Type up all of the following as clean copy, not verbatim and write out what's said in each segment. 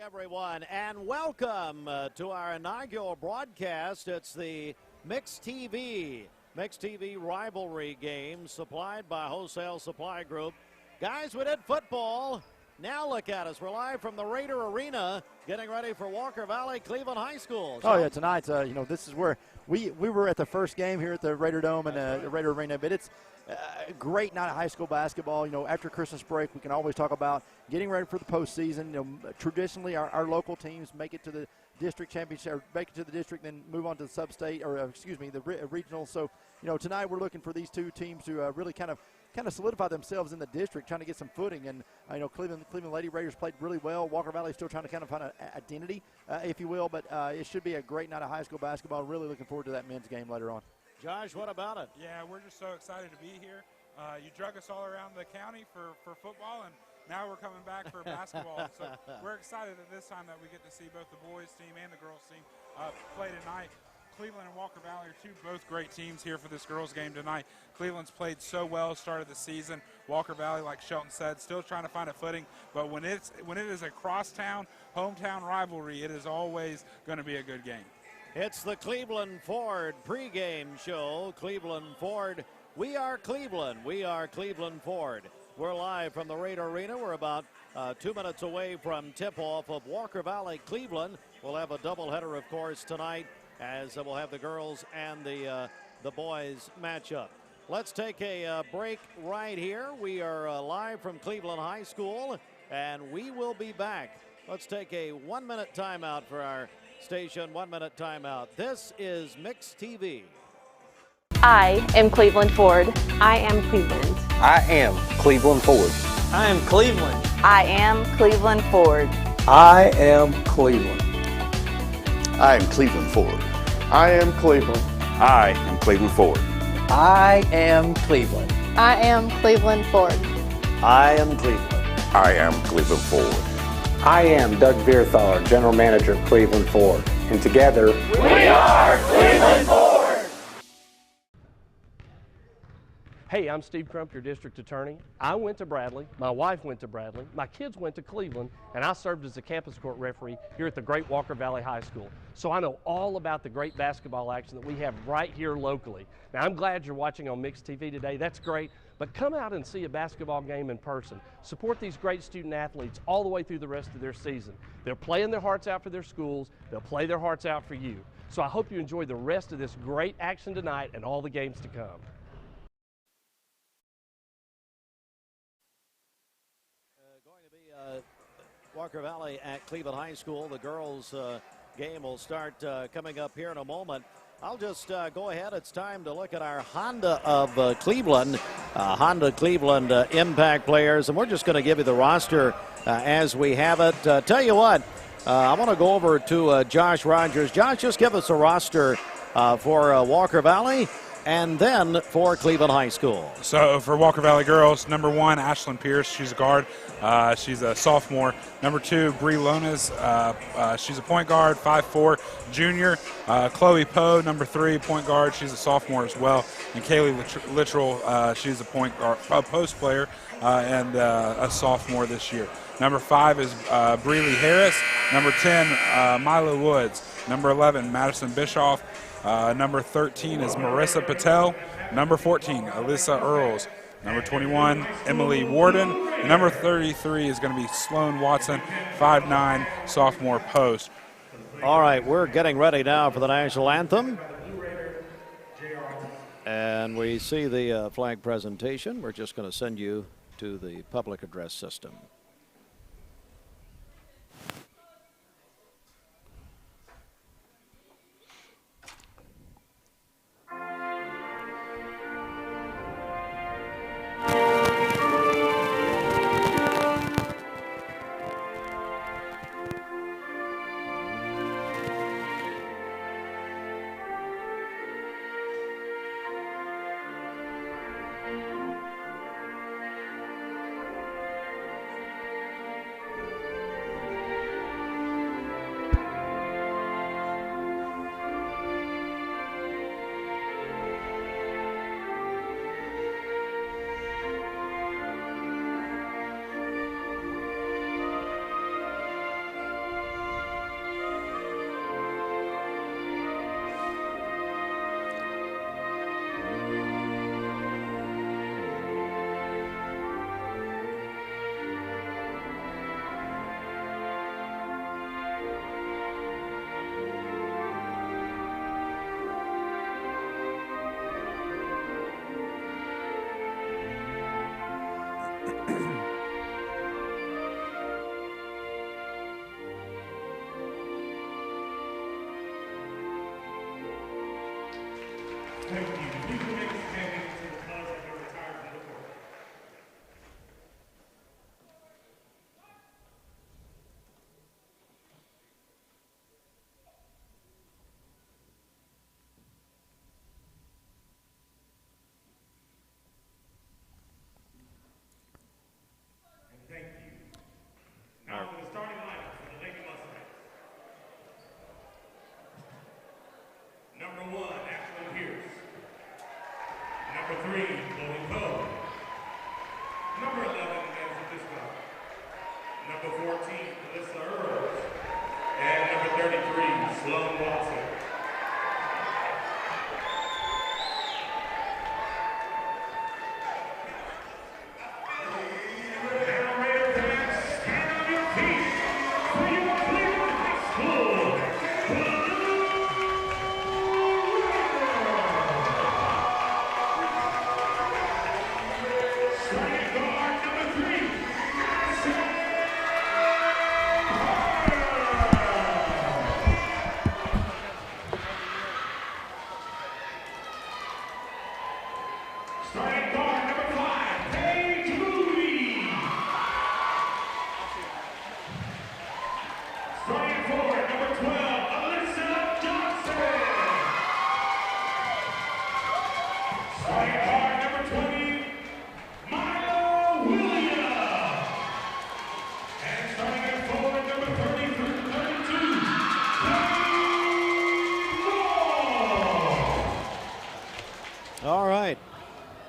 Everyone, and welcome to our inaugural broadcast. It's the Mixed TV Rivalry Games supplied by Wholesale Supply Group. Guys, we did football. Now look at us. We're live from the Raider Arena, getting ready for Walker Valley Cleveland High School. Oh, yeah, tonight, this is where we were at the first game here at the Raider Dome and the Raider Arena, but it's a great night of high school basketball. After Christmas break, we can always talk about getting ready for the postseason. Traditionally, our local teams make it to the district championship, or make it to the district, then move on to the sub-state, or the regional. So, tonight we're looking for these two teams to really kind of solidify themselves in the district, trying to get some footing. And Cleveland Lady Raiders played really well. Walker Valley still trying to kind of find an identity, if you will. But it should be a great night of high school basketball. Really looking forward to that men's game later on. Josh, what about it? Yeah, we're just so excited to be here. You drug us all around the county for football, and now we're coming back for basketball. So we're excited that this time that we get to see both the boys team and the girls team play tonight. Cleveland and Walker Valley are both great teams here for this girls game tonight. Cleveland's played so well, started the season. Walker Valley, like Shelton said, still trying to find a footing. But when it is a crosstown, hometown rivalry, it is always going to be a good game. It's the Cleveland Ford pregame show. Cleveland Ford, we are Cleveland. We are Cleveland Ford. We're live from the Raider Arena. We're about 2 minutes away from tip-off of Walker Valley Cleveland. We'll have a doubleheader, of course, tonight, as we'll have the girls and the boys matchup. Let's take a break right here. We are live from Cleveland High School, and we will be back. Let's take a 1-minute timeout for our station. 1-minute timeout. This is Mixed TV. I am Cleveland Ford. I am Cleveland. I am Cleveland Ford. I am Cleveland. I am Cleveland Ford. I am Cleveland. I am Cleveland Ford. I am Cleveland. I am Cleveland Ford. I am Cleveland. I am Cleveland Ford. I am Cleveland. I am Cleveland Ford. I am Doug Vierthal, General Manager of Cleveland Ford. And together, we are Cleveland Ford. Hey, I'm Steve Crump, your district attorney. I went to Bradley, my wife went to Bradley, my kids went to Cleveland, and I served as a campus court referee here at the great Walker Valley High School. So I know all about the great basketball action that we have right here locally. Now, I'm glad you're watching on Mixed TV today. That's great, but come out and see a basketball game in person. Support these great student athletes all the way through the rest of their season. They're playing their hearts out for their schools. They'll play their hearts out for you. So I hope you enjoy the rest of this great action tonight and all the games to come. Walker Valley at Cleveland High School. The girls game will start coming up here in a moment. I'll just go ahead. It's time to look at our Honda of Cleveland, Honda Cleveland Impact players, and we're just going to give you the roster as we have it. Tell you what, I want to go over to Josh Rogers. Josh, just give us a roster for Walker Valley and then for Cleveland High School. So for Walker Valley girls, number 1, Ashlyn Pierce. She's a guard. She's a sophomore. Number 2, Bree Lonas. She's a point guard, 5'4", junior. Chloe Poe, number 3, point guard. She's a sophomore as well. And Kaylee Littrell, she's a point guard, post player, and a sophomore this year. Number 5 is Breeley Harris. Number 10, Milo Woods. Number 11, Madison Bischoff. Number 13 is Marissa Patel. Number 14, Alyssa Earls. Number 21, Emily Warden. And number 33 is going to be Sloan Watson, 5'9", sophomore post. All right, we're getting ready now for the national anthem. And we see the flag presentation. We're just going to send you to the public address system.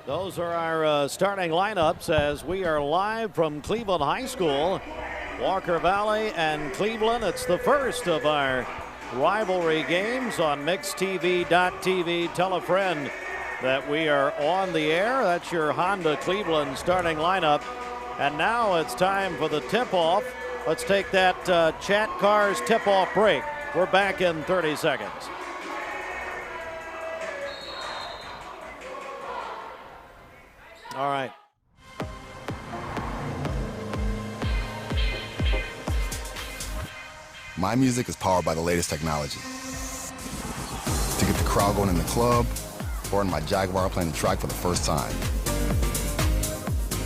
Those are our starting lineups as we are live from Cleveland High School, Walker Valley and Cleveland. It's the first of our rivalry games on MixedTV.tv. Tell a friend that we are on the air. That's your Honda Cleveland starting lineup. And now it's time for the tip-off. Let's take that Chat Cars tip-off break. We're back in 30 seconds. All right. My music is powered by the latest technology. To get the crowd going in the club or in my Jaguar playing the track for the first time.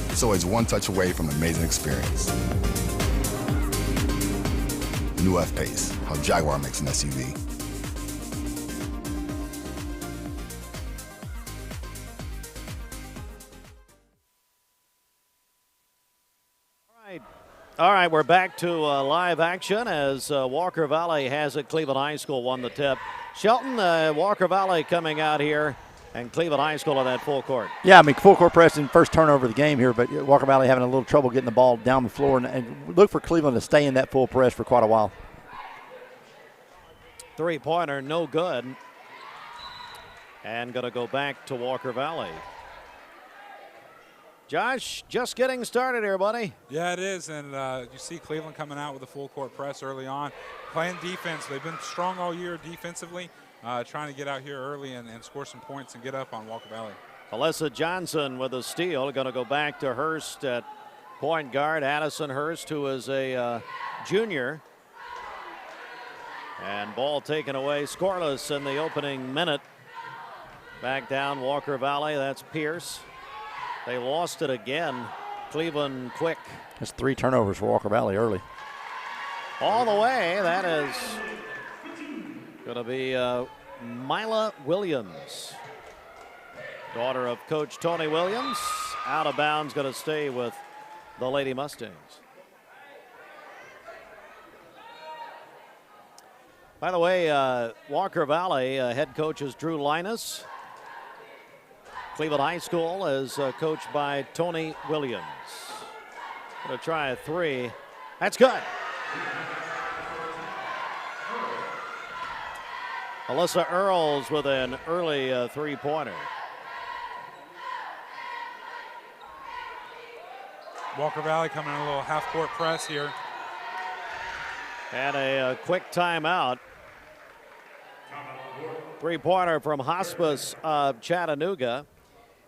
It's always one touch away from an amazing experience. New F-Pace, how Jaguar makes an SUV. All right, we're back to live action as Walker Valley has it. Cleveland High School won the tip. Shelton, Walker Valley coming out here, and Cleveland High School on that full court. Yeah, I mean, full court press and first turnover of the game here, but Walker Valley having a little trouble getting the ball down the floor, and look for Cleveland to stay in that full press for quite a while. Three-pointer, no good. And going to go back to Walker Valley. Josh, just getting started here, buddy. Yeah, it is, and you see Cleveland coming out with a full court press early on, playing defense. They've been strong all year defensively, trying to get out here early and score some points and get up on Walker Valley. Alyssa Johnson with a steal. Going to go back to Hurst at point guard. Addison Hurst, who is a junior. And ball taken away, scoreless in the opening minute. Back down Walker Valley, that's Pierce. They lost it again. Cleveland quick. That's 3 turnovers for Walker Valley early. All the way, that is going to be Mila Williams, daughter of Coach Tony Williams. Out of bounds, going to stay with the Lady Mustangs. By the way, Walker Valley head coach is Drew Linus. Cleveland High School is coached by Tony Williams. Going to try a three. That's good. Alyssa Earls with an early three-pointer. Walker Valley coming in a little half-court press here. And a quick timeout. Three-pointer from Hospice of Chattanooga.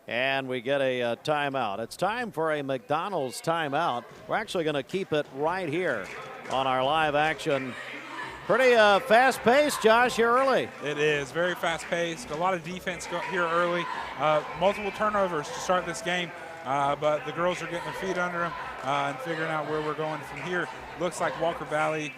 And we get a timeout. It's time for a McDonald's timeout. We're actually going to keep it right here on our live action. Pretty fast-paced, Josh, here early. It is very fast-paced. A lot of defense here early. Multiple turnovers to start this game, but the girls are getting their feet under them and figuring out where we're going from here. Looks like Walker Valley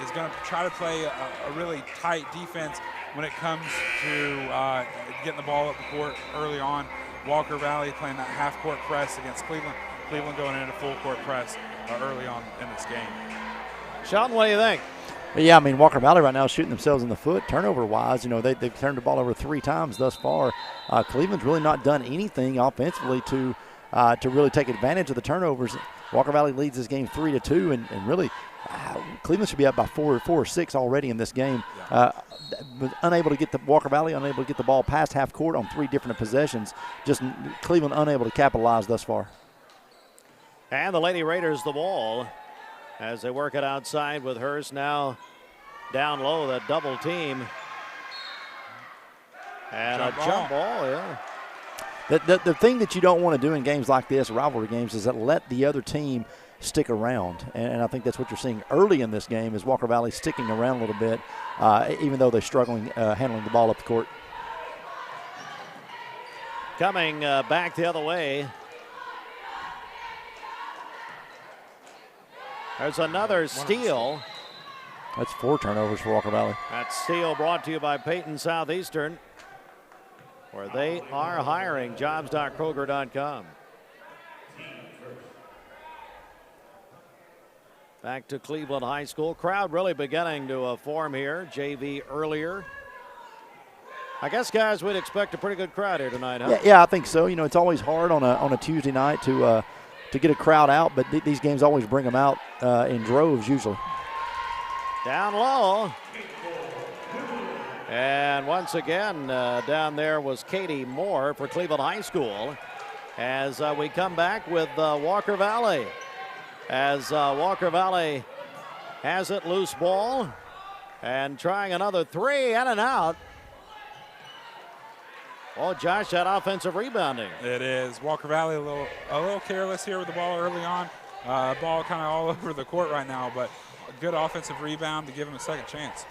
is going to try to play a really tight defense when it comes to getting the ball up the court early on. Walker Valley playing that half-court press against Cleveland. Cleveland going into full-court press early on in this game. Shelton, what do you think? Yeah, I mean, Walker Valley right now is shooting themselves in the foot turnover-wise. You know, they've turned the ball over 3 times thus far. Cleveland's really not done anything offensively to really take advantage of the turnovers. Walker Valley leads this game 3-2, and really Cleveland should be up by 4 or 6 already in this game. Unable to get Walker Valley unable to get the ball past half court on 3 different possessions. Just Cleveland unable to capitalize thus far. And the Lady Raiders the ball as they work it outside with Hurst now down low, that double team. And a jump ball, yeah. The thing that you don't want to do in games like this, rivalry games, is that let the other team stick around. And I think that's what you're seeing early in this game is Walker Valley sticking around a little bit, even though they're struggling handling the ball up the court. Coming back the other way. There's another steal. That's 4 turnovers for Walker Valley. That steal brought to you by Peyton Southeastern, where they are hiring. Jobs.kroger.com. Back to Cleveland High School. Crowd really beginning to form here. JV earlier. I guess, guys, we'd expect a pretty good crowd here tonight, huh? Yeah, I think so. You know, it's always hard on a Tuesday night to get a crowd out, but these games always bring them out in droves usually. Down low. And once again, down there was Katie Moore for Cleveland High School as we come back with Walker Valley. As Walker Valley has it, loose ball, and trying another 3 in and out. Oh, Josh, that offensive rebounding. It is. Walker Valley a little careless here with the ball early on. Ball kind of all over the court right now, but a good offensive rebound to give him a second chance.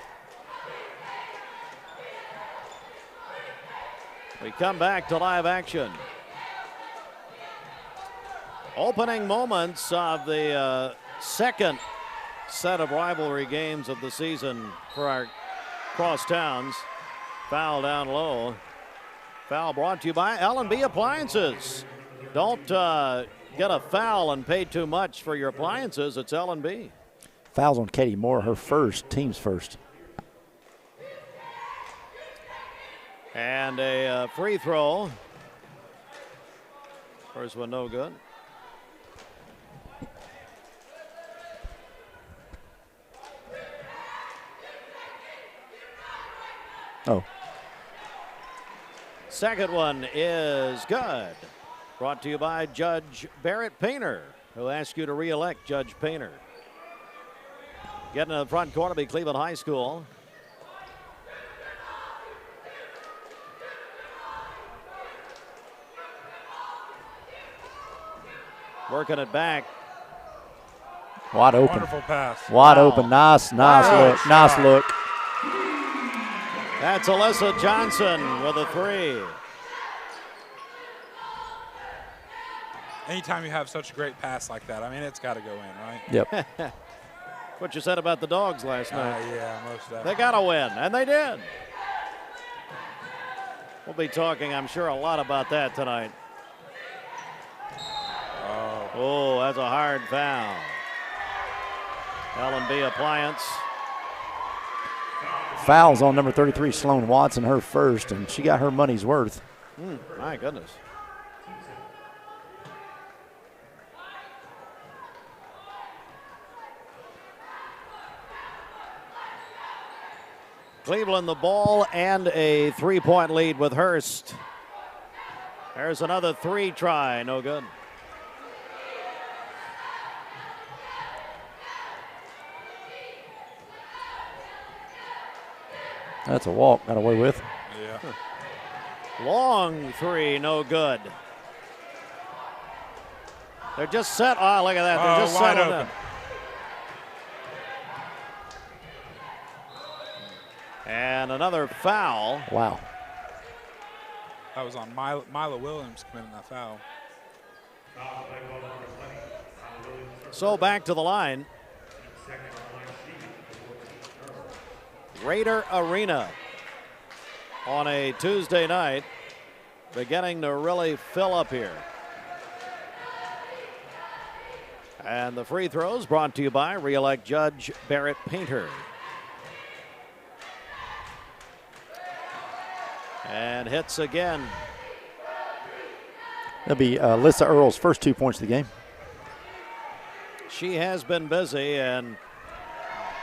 We come back to live action. Opening moments of the second set of rivalry games of the season for our cross towns. Foul down low. Foul brought to you by L&B Appliances. Don't get a foul and pay too much for your appliances. It's L&B. Fouls on Katie Moore, her first, team's first. And a free throw. First one no good. Oh. Second one is good. Brought to you by Judge Barrett Painter, who asks you to re-elect Judge Painter. Getting to the front corner be Cleveland High School. Working it back. Wide open. Wonderful pass. Wide open. Nice look. Nice look. That's Alyssa Johnson with a 3. Anytime you have such a great pass like that, I mean, it's got to go in, right? Yep. What you said about the Dogs last night. Yeah, most definitely. They got to win, and they did. We'll be talking, I'm sure, a lot about that tonight. Oh, that's a hard foul. L&B Appliance. Fouls on number 33, Sloan Watson, her first, and she got her money's worth. My goodness. Cleveland the ball and a 3-point lead with Hurst. There's another 3 try, no good. That's a walk, got away with. Yeah. Long 3, no good. They're just set. Oh, look at that. They're just wide settled open. in. And another foul. Wow. That was on Mila Williams committing that foul. So back to the line. Raider Arena on a Tuesday night, beginning to really fill up here. And the free throws brought to you by re-elect Judge Barrett Painter. And hits again. That'll be Alyssa Earle's first 2 points of the game. She has been busy, and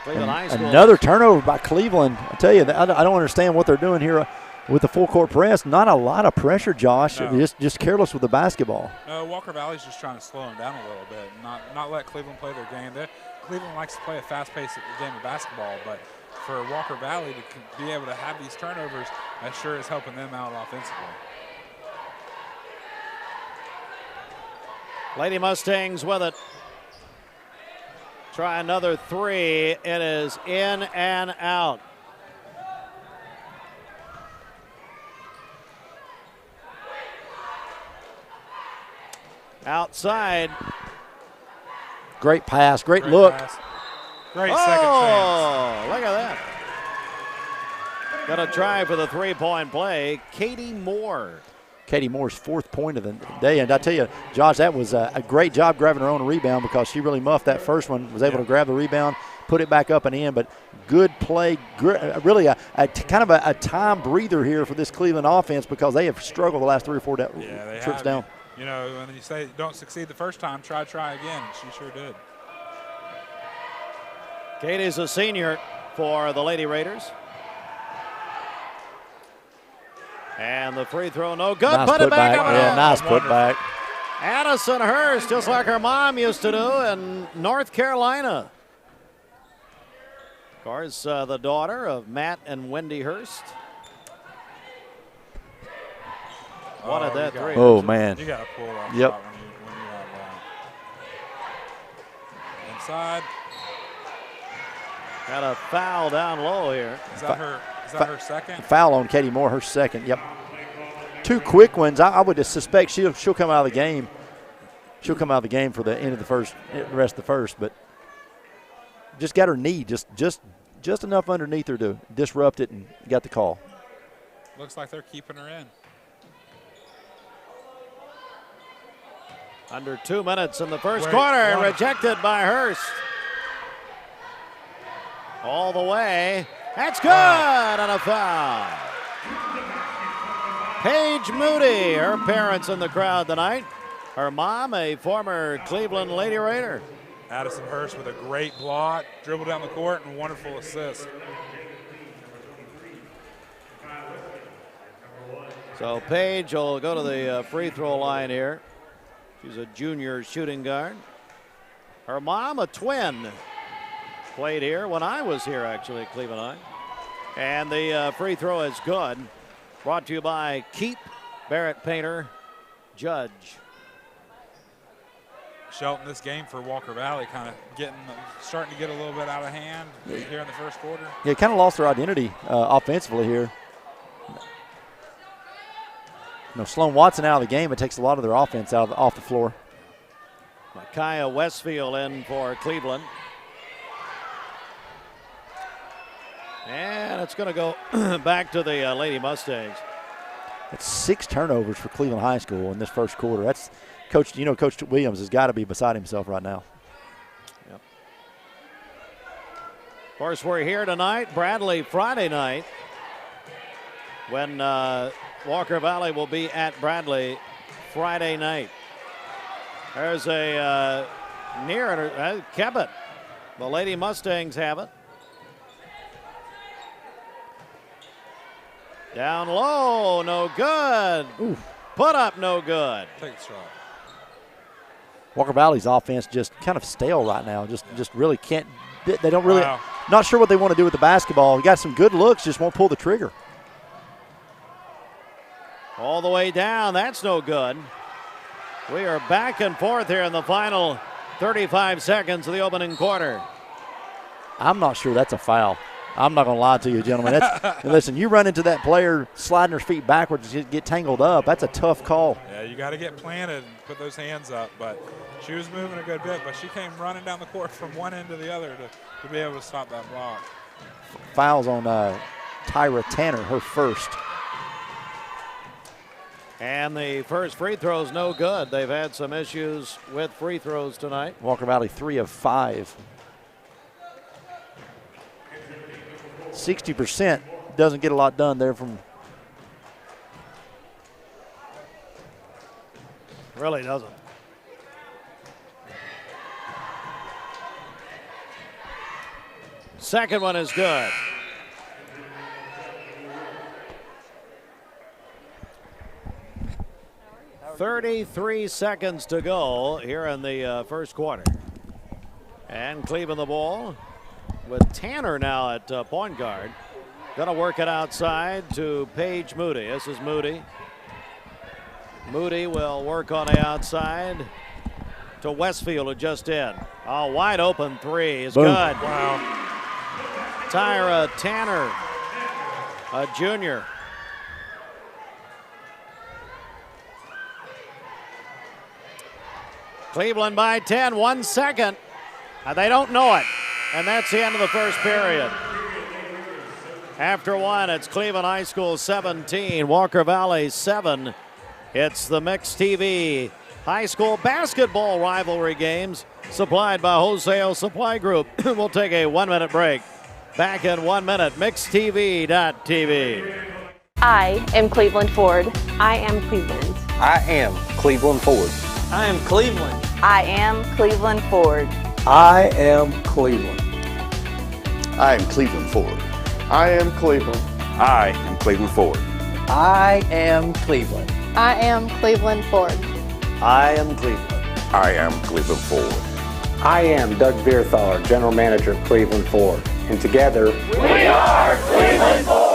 Cleveland High School. Another turnover by Cleveland. I tell you, I don't understand what they're doing here with the full court press. Not a lot of pressure, Josh. No. Just careless with the basketball. No, Walker Valley's just trying to slow them down a little bit, not let Cleveland play their game. Cleveland likes to play a fast-paced game of basketball, but for Walker Valley to be able to have these turnovers, that sure is helping them out offensively. Lady Mustangs with it. Try another three. It is in and out. Outside. Great pass, great look. Pass. Great second chance. Look at that. Got a try for the three-point play. Katie Moore. Katie Moore's fourth point of the day. And I tell you, Josh, that was a great job grabbing her own rebound because she really muffed that first one, was able to grab the rebound, put it back up and in. But good play, really a kind of a time breather here for this Cleveland offense because they have struggled the last 3 or 4 trips down. You know, when you say don't succeed the first time, try again. She sure did. Katie's a senior for the Lady Raiders. And the free throw, no good. Nice Put it back. Yeah, nice putback. Addison Hurst, just like her mom used to do in North Carolina. Of course, the daughter of Matt and Wendy Hurst. Wanted that three. Oh, man. You got to pull off yep. Shot when you're inside. Got a foul down low here. Is that her second? Foul on Katie Moore, her second. Yep. 2 quick ones. I would suspect she'll come out of the game. She'll come out of the game for the end of the rest of the first, but just got her knee just enough underneath her to disrupt it and got the call. Looks like they're keeping her in. Under 2 minutes in the first quarter, rejected by Hurst. All the way. That's good, and a foul. Paige Moody, her parents in the crowd tonight. Her mom, a former Cleveland Lady Raider. Addison Hurst with a great block, dribble down the court, and wonderful assist. So Paige will go to the free throw line here. She's a junior shooting guard. Her mom, a twin, played here when I was here, actually, at Cleveland High. And the free throw is good. Brought to you by Keep, Barrett Painter, Judge. Shelton, this game for Walker Valley kind of starting to get a little bit out of hand here in the first quarter. Yeah, kind of lost their identity offensively here. Sloan Watson out of the game. It takes a lot of their offense off the floor. Micaiah Westfield in for Cleveland. And it's going to go back to the Lady Mustangs. That's 6 turnovers for Cleveland High School in this first quarter. That's Coach Williams has got to be beside himself right now. Yep. Of course, we're here tonight, Bradley Friday night, when Walker Valley will be at Bradley Friday night. There's a kept it. The Lady Mustangs have it. Down low, no good. Ooh. Put up, no good. Take a shot. Walker Valley's offense just kind of stale right now. Just really can't. They don't really. Wow. Not sure what they want to do with the basketball. Got some good looks, just won't pull the trigger. All the way down, that's no good. We are back and forth here in the final 35 seconds of the opening quarter. I'm not sure that's a foul. I'm not going to lie to you, gentlemen. Listen, you run into that player sliding her feet backwards and get tangled up. That's a tough call. Yeah, you got to get planted and put those hands up. But she was moving a good bit, but she came running down the court from one end to the other to be able to stop that block. Fouls on Tyra Tanner, her first. And the first free throw is no good. They've had some issues with free throws tonight. Walker Valley 3 of 5. 60% doesn't get a lot done there from Really doesn't. Second one is good. .33 seconds to go here in the first quarter. And Cleveland the ball with Tanner now at point guard. Going to work it outside to Paige Moody. This is Moody. Moody will work on the outside to Westfield, who just in. Oh, wide open three is good. Wow. Tyra Tanner, a junior. Cleveland by 10, 1 second. They don't know it, and that's the end of the first period. After one, it's Cleveland High School 17, Walker Valley 7. It's the Mixed TV High School Basketball Rivalry Games, supplied by Wholesale Supply Group. We'll take a 1-minute break. Back in 1 minute, mixedtv.tv. I am Cleveland Ford. I am Cleveland. I am Cleveland Ford. I am Cleveland. I am Cleveland Ford. I am Cleveland. I am Cleveland Ford. I am Cleveland. I am Cleveland Ford. I am Cleveland. I am Cleveland Ford. I am Cleveland. I am Cleveland Ford. I am Doug Vierthaler, General Manager of Cleveland Ford. And together, we are Cleveland Ford.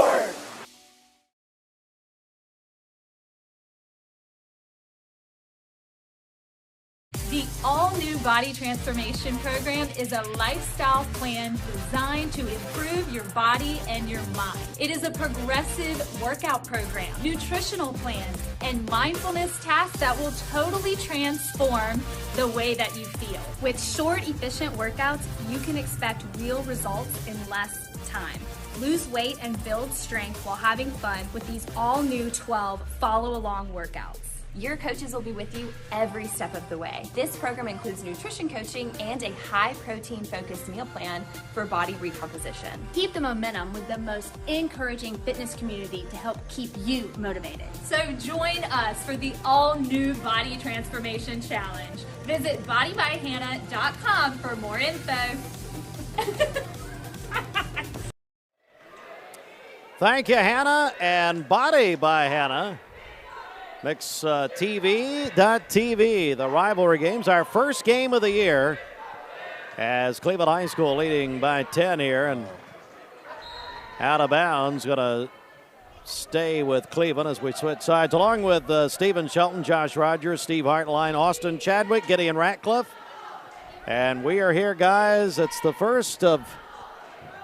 The all-new Body Transformation Program is a lifestyle plan designed to improve your body and your mind. It is a progressive workout program, nutritional plans, and mindfulness tasks that will totally transform the way that you feel. With short, efficient workouts, you can expect real results in less time. Lose weight and build strength while having fun with these all-new 12 follow-along workouts. Your coaches will be with you every step of the way. This program includes nutrition coaching and a high-protein focused meal plan for body recomposition. Keep the momentum with the most encouraging fitness community to help keep you motivated. So join us for the all-new Body Transformation Challenge. Visit bodybyhannah.com for more info. Thank you, Hannah, and Body by Hannah. MixTV.tv, the rivalry games, our first game of the year as Cleveland High School leading by 10 here, and out of bounds, going to stay with Cleveland as we switch sides, along with Stephen Shelton, Josh Rogers, Steve Hartline, Austin Chadwick, Gideon Ratcliffe. And we are here, guys. It's the first of,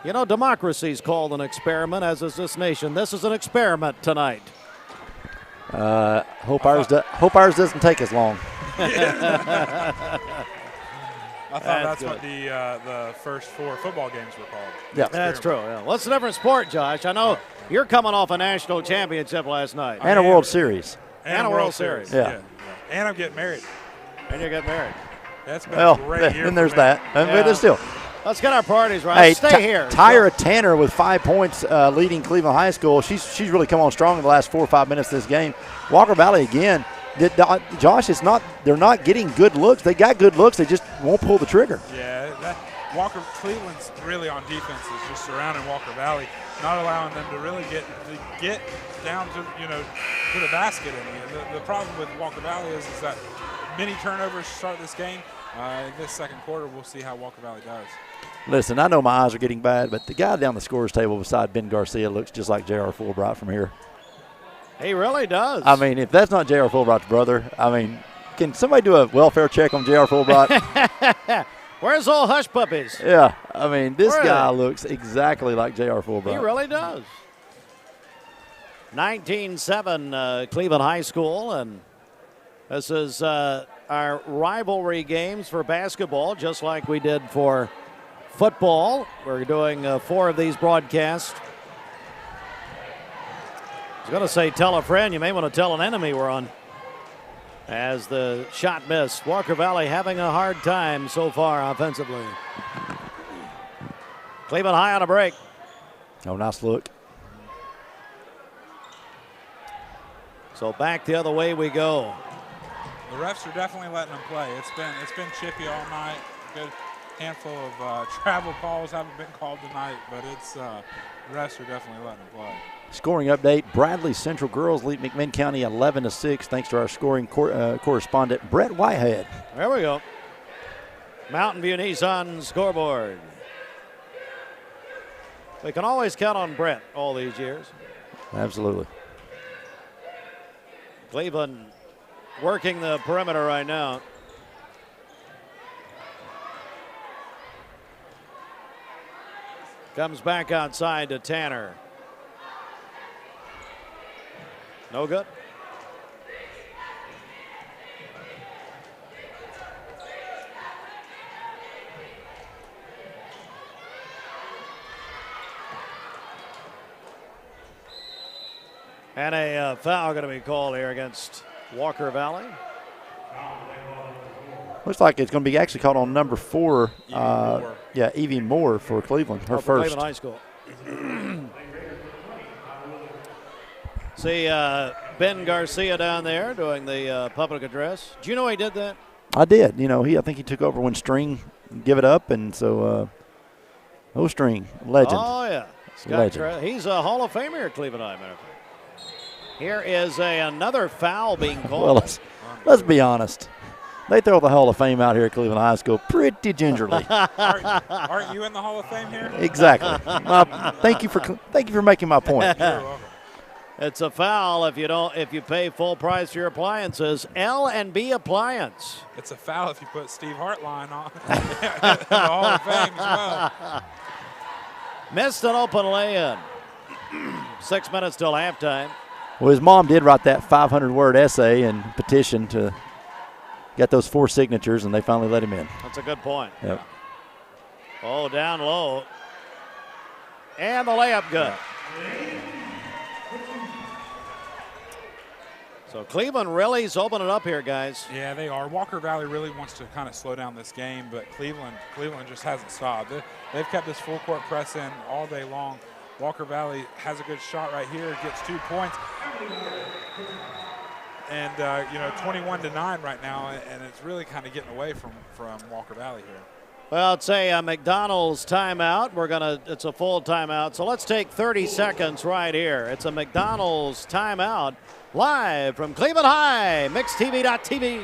you know, democracy's called an experiment, as is this nation. This is an experiment tonight. Hope ours doesn't take as long. I thought that's what the first 4 football games were called. Yeah, that's true. Yeah. What's the different sport, Josh? I know you're coming off a national championship last night. And a World Series. And a World Series. Yeah. And I'm getting married. And you get married. That's been a great year. And there's for me. that. But still. Let's get our parties right. Hey, stay here. Tyra Tanner with 5 points leading Cleveland High School. She's really come on strong in the last 4 or 5 minutes of this game. Walker Valley again. Josh, they're not getting good looks. They got good looks. They just won't pull the trigger. Yeah, Cleveland's really on defense is just surrounding Walker Valley, not allowing them to really get down to to the basket. The problem with Walker Valley is that many turnovers start this game. In this second quarter, we'll see how Walker Valley does. Listen, I know my eyes are getting bad, but the guy down the scorer's table beside Ben Garcia looks just like J.R. Fulbright from here. He really does. I mean, if that's not J.R. Fulbright's brother, I mean, can somebody do a welfare check on J.R. Fulbright? Where's all hush puppies? Yeah, I mean, this guy looks exactly like J.R. Fulbright. He really does. 19-7 Cleveland High School, and this is our rivalry games for basketball, just like we did for football. We're doing 4 of these broadcasts. I was going to say tell a friend. You may want to tell an enemy we're on. As the shot missed. Walker Valley having a hard time so far offensively. Cleveland High on a break. Oh, nice look. So back the other way we go. The refs are definitely letting them play. It's been chippy all night. Good handful of travel calls haven't been called tonight, but it's the refs are definitely letting them play. Scoring update: Bradley Central girls lead McMinn County 11-6, thanks to our scoring correspondent Brett Whitehead. There we go. Mountain View Nissan scoreboard. We can always count on Brett all these years. Absolutely. Cleveland working the perimeter right now. Comes back outside to Tanner. No good. And a foul going to be called here against Walker Valley. Looks like it's going to be actually called on number 4. Moore. Yeah, Evie Moore for Cleveland, her For first. Cleveland High School. See Ben Garcia down there doing the public address. Do you know he did that? I did. You know, I think he took over when String give it up, and so String, legend. Oh yeah, Legend. He's a Hall of Famer at Cleveland High. Matter of fact. Here is another foul being called. Well, let's be honest. They throw the Hall of Fame out here at Cleveland High School pretty gingerly. Aren't you in the Hall of Fame here? Exactly. Thank you for making my point. You're welcome. It's a foul if you pay full price for your appliances. L&B Appliance. It's a foul if you put Steve Hartline on in the Hall of Fame as well. Missed an open lay-in. 6 minutes till halftime. Well, his mom did write that 500-word essay and petition to get those 4 signatures, and they finally let him in. That's a good point. Yep. Oh, down low. And the layup good. So Cleveland really is opening it up here, guys. Yeah, they are. Walker Valley really wants to kind of slow down this game, but Cleveland just hasn't stopped. They've kept this full court press in all day long. Walker Valley has a good shot right here, gets 2 points. And, 21-9 right now, and it's really kind of getting away from Walker Valley here. Well, it's a McDonald's timeout. It's a full timeout. So let's take 30 seconds right here. It's a McDonald's timeout live from Cleveland High, MixedTV.tv.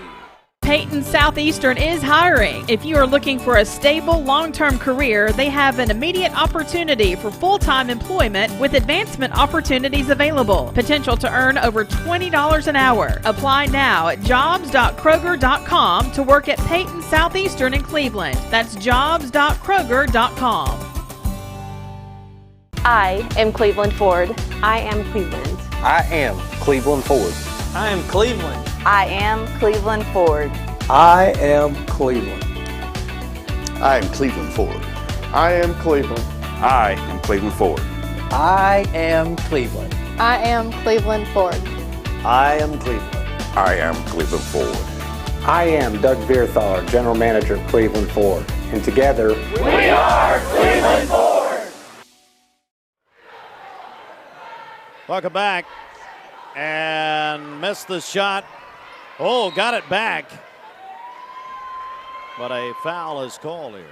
Peyton Southeastern is hiring. If you are looking for a stable, long-term career, they have an immediate opportunity for full-time employment with advancement opportunities available. Potential to earn over $20 an hour. Apply now at jobs.kroger.com to work at Peyton Southeastern in Cleveland. That's jobs.kroger.com. I am Cleveland Ford. I am Cleveland. I am Cleveland Ford. I am Cleveland. I am Cleveland Ford. I am Cleveland. I am Cleveland Ford. I am Cleveland. I am Cleveland Ford. I am Cleveland. I am Cleveland Ford. I am Cleveland. I am Cleveland Ford. I am Doug Vierthaler, General Manager of Cleveland Ford. And together, we are Cleveland Ford. Welcome back. And missed the shot. Oh, got it back. But a foul is called here.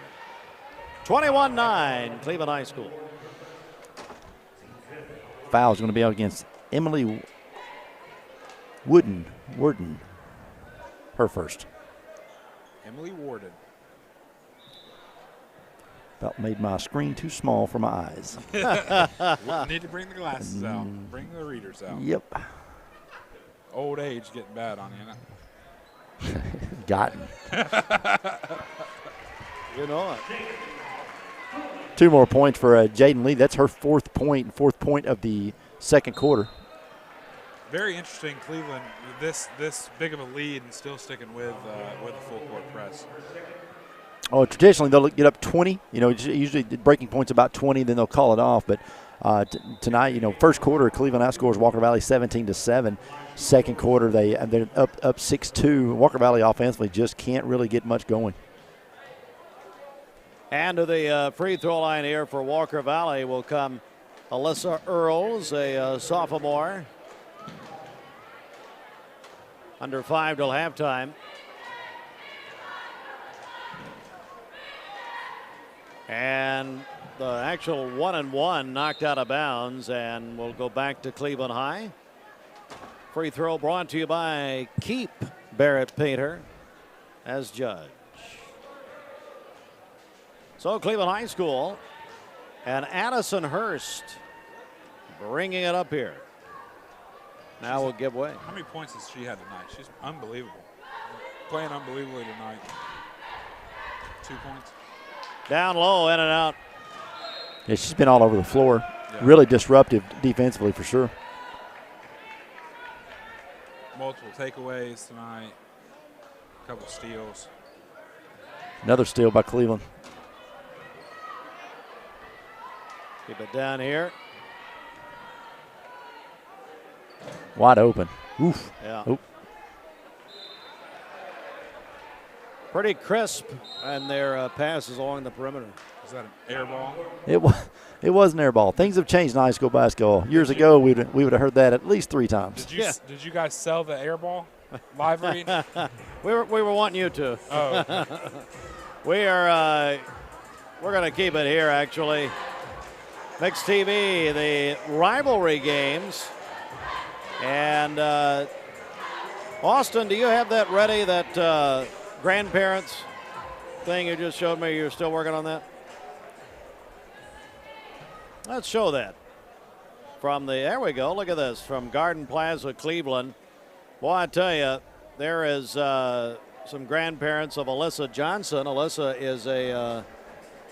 21-9, Cleveland High School. Foul is going to be out against Emily Worden. Her first. Emily Warden. About made my screen too small for my eyes. Need to bring the glasses out. Bring the readers out. Yep. Old age getting bad on you. Gotten. You know it. 2 more points for Jaden Lee. That's her fourth point of the second quarter. Very interesting, Cleveland. This big of a lead and still sticking with a full court press. Oh, traditionally they'll get up 20. Usually the breaking point's about 20, then they'll call it off. But tonight, first quarter Cleveland outscores Walker Valley 17-7. Second quarter they're up 6-2. Walker Valley offensively just can't really get much going. And to the free throw line here for Walker Valley will come Alyssa Earls, a sophomore. Under 5 till halftime. And the actual 1-1 knocked out of bounds, and we'll go back to Cleveland High. Free throw brought to you by Keep Barrett Painter as judge. So Cleveland High School and Addison Hurst bringing it up here. Now we'll give way. How many points has she had tonight? She's unbelievable. Playing unbelievably tonight. 2 points. Down low, in and out. Yeah, she's been all over the floor. Yeah. Really disruptive defensively for sure. Multiple takeaways tonight. A couple steals. Another steal by Cleveland. Keep it down here. Wide open. Oof. Yeah. Oop. Pretty crisp and their passes along the perimeter. Is that an air ball? It was an air ball. Things have changed in high school basketball. Years ago, we would have heard that at least 3 times. Did you guys sell the air ball live read? we were wanting you to. Oh. Okay. We're going to keep it here actually. Mixed TV, the rivalry games. And Austin, do you have that ready, that grandparents thing you just showed me? You're still working on that? Let's show that. There we go, look at this, from Garden Plaza, Cleveland. Boy, I tell you, there is some grandparents of Alyssa Johnson. Alyssa is a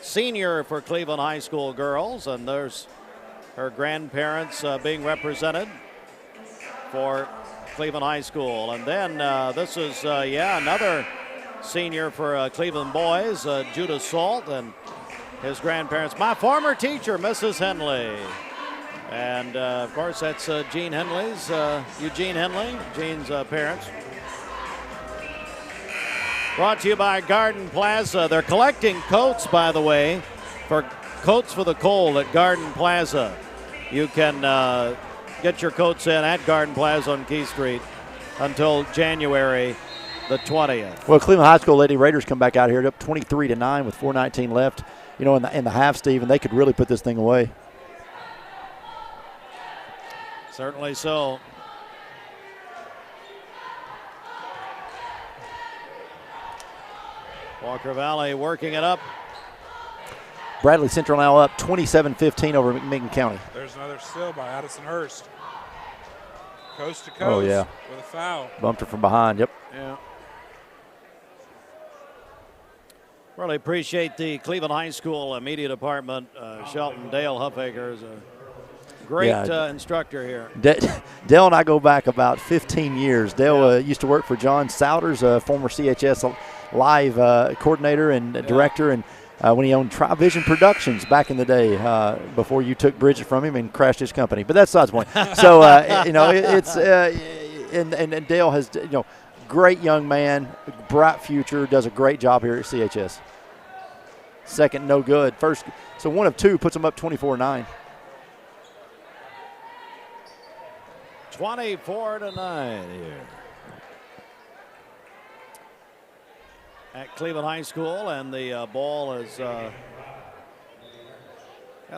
senior for Cleveland High School girls, and there's her grandparents being represented for Cleveland High School. And then this is, another senior for Cleveland boys, Judah Salt, and his grandparents. My former teacher, Mrs. Henley. And, of course, that's Eugene Henley, Gene's parents. Brought to you by Garden Plaza. They're collecting coats, by the way, for Coats for the Cold at Garden Plaza. You can get your coats in at Garden Plaza on Key Street until January the 20th. Well, Cleveland High School Lady Raiders come back out here up 23-9 with 4:19 left. You know, in the half, Steve, and they could really put this thing away. Certainly so. Walker Valley working it up. Bradley Central now up 27-15 over McMinnville County. There's another steal by Addison Hurst. Coast to coast. Oh, yeah. With a foul. Bumped her from behind, yep. Yeah. Really appreciate the Cleveland High School media department. Shelton Dale Huffaker is a great instructor here. Dale and I go back about 15 years. Dale used to work for John Souders, a former CHS live coordinator and director, and when he owned Trivision Productions back in the day, before you took Bridget from him and crashed his company. But that's besides the point. So it's and Dale has great young man, bright future, does a great job here at CHS. Second, no good. First, so 1 of 2 puts them up 24-9. 24-9 here at Cleveland High School, and the ball is got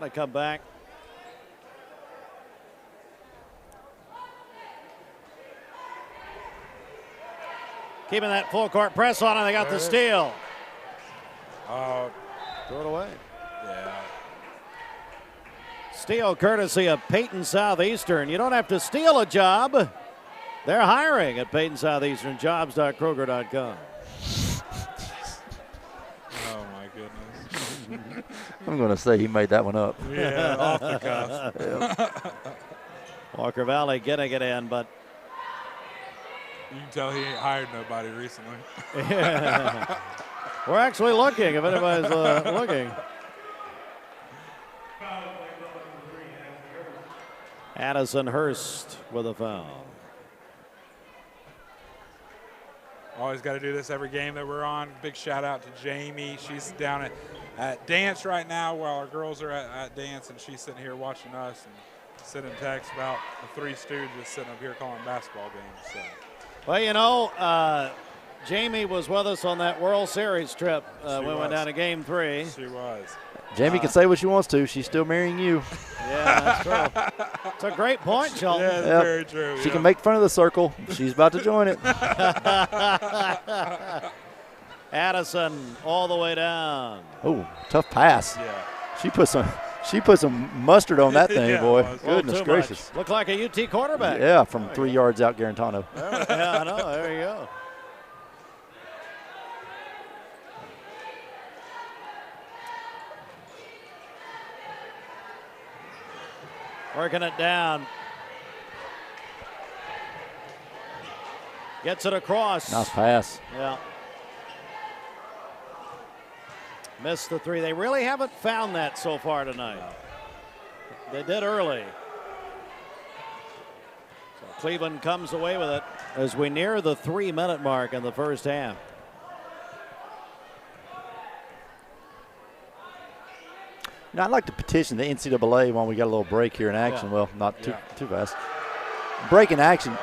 to come back. Keeping that full court press on, and they got the steal. Throw it away. Yeah. Steal courtesy of Peyton Southeastern. You don't have to steal a job. They're hiring at Peyton Southeastern, jobs.kroger.com. Oh, my goodness. I'm going to say he made that one up. Yeah, off the cuff. Yeah. Walker Valley getting it in, but you can tell he ain't hired nobody recently. Yeah. We're actually looking, if anybody's looking. Addison Hurst with a foul. Always got to do this every game that we're on. Big shout out to Jamie. She's down at dance right now while our girls are at dance, and she's sitting here watching us and sending texts about the Three Stooges sitting up here calling basketball games. So Well, you know, Jamie was with us on that World Series trip when we went down to Game 3. She was. Jamie can say what she wants to. She's still marrying you. Yeah, that's true. It's a great point, Shelton. Yeah, that's very true. She can make fun of the circle. She's about to join it. Addison all the way down. Oh, tough pass. Yeah. She put some mustard on that thing, boy. Goodness gracious. Looked like a UT quarterback. Yeah, from 3 yards out, Garantano. Yeah, I know. There you go. Working it down. Gets it across. Nice pass. Yeah. Missed the 3. They really haven't found that so far tonight. They did early. So Cleveland comes away with it as we near the 3-minute mark in the first half. Now, I'd like to petition the NCAA while we got a little break here in action. Yeah. Well, not too fast. Break in action.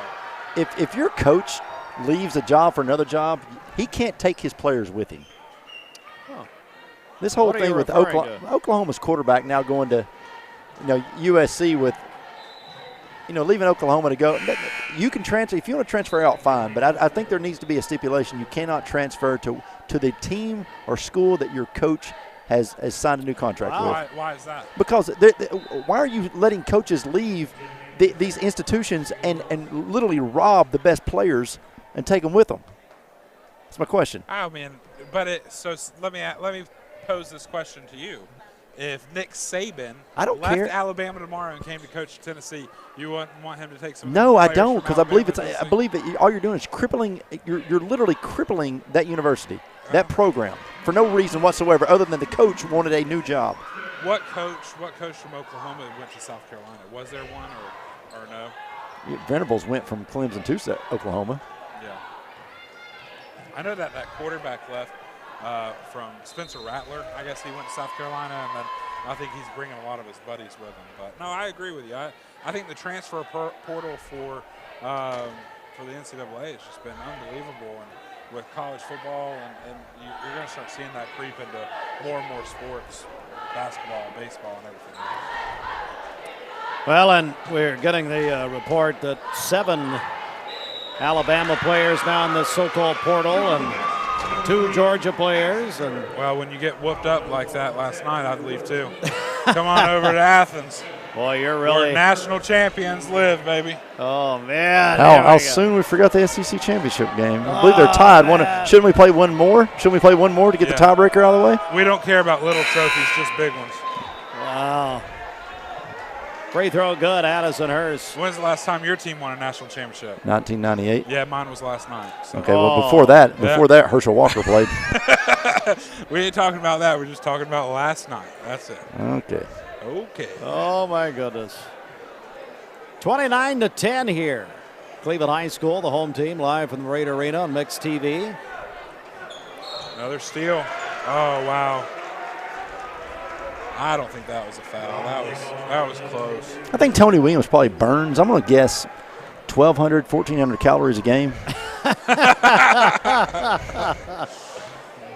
If your coach leaves a job for another job, he can't take his players with him. Huh. This whole thing with Oklahoma's quarterback now going to, USC with, leaving Oklahoma to go. You can transfer if you want to transfer out, fine. But I think there needs to be a stipulation. You cannot transfer to the team or school that your coach has signed a new contract with. Why is that? Because why are you letting coaches leave these institutions and literally rob the best players and take them with them? That's my question. I mean, let me pose this question to you. If Nick Saban left Alabama tomorrow and came to coach Tennessee, you wouldn't want him to take some? No, I don't, because I believe that all you're doing is crippling. You're literally crippling that university, that program, for no reason whatsoever, other than the coach wanted a new job. What coach from Oklahoma went to South Carolina? Was there one or no? Venables went from Clemson to Oklahoma. Yeah, I know that quarterback left. From Spencer Rattler, I guess he went to South Carolina, and then I think he's bringing a lot of his buddies with him. But no, I agree with you. I think the transfer portal for the NCAA has just been unbelievable, and with college football, and you're going to start seeing that creep into more and more sports, basketball, baseball, and everything. Well, and we're getting the report that 7 Alabama players now in this so-called portal, and 2 Georgia players. And well, when you get whooped up like that last night, I'd leave too. Come on over to Athens. Boy, you're really where national champions live, baby. Oh man! How soon we forgot the SEC championship game? I believe they're tied. Shouldn't we play one more? Shouldn't we play one more to get the tiebreaker out of the way? We don't care about little trophies, just big ones. Wow. Free throw good, Addison Hurst. When's the last time your team won a national championship? 1998. Yeah, mine was last night. So. Okay, well before that, Herschel Walker played. We ain't talking about that. We're just talking about last night. That's it. Okay. Oh my goodness. 29-10 here. Cleveland High School, the home team, live from the Raider Arena on Mixed TV. Another steal. Oh wow. I don't think that was a foul. That was close. I think Tony Williams probably burns. I'm going to guess 1,200, 1,400 calories a game.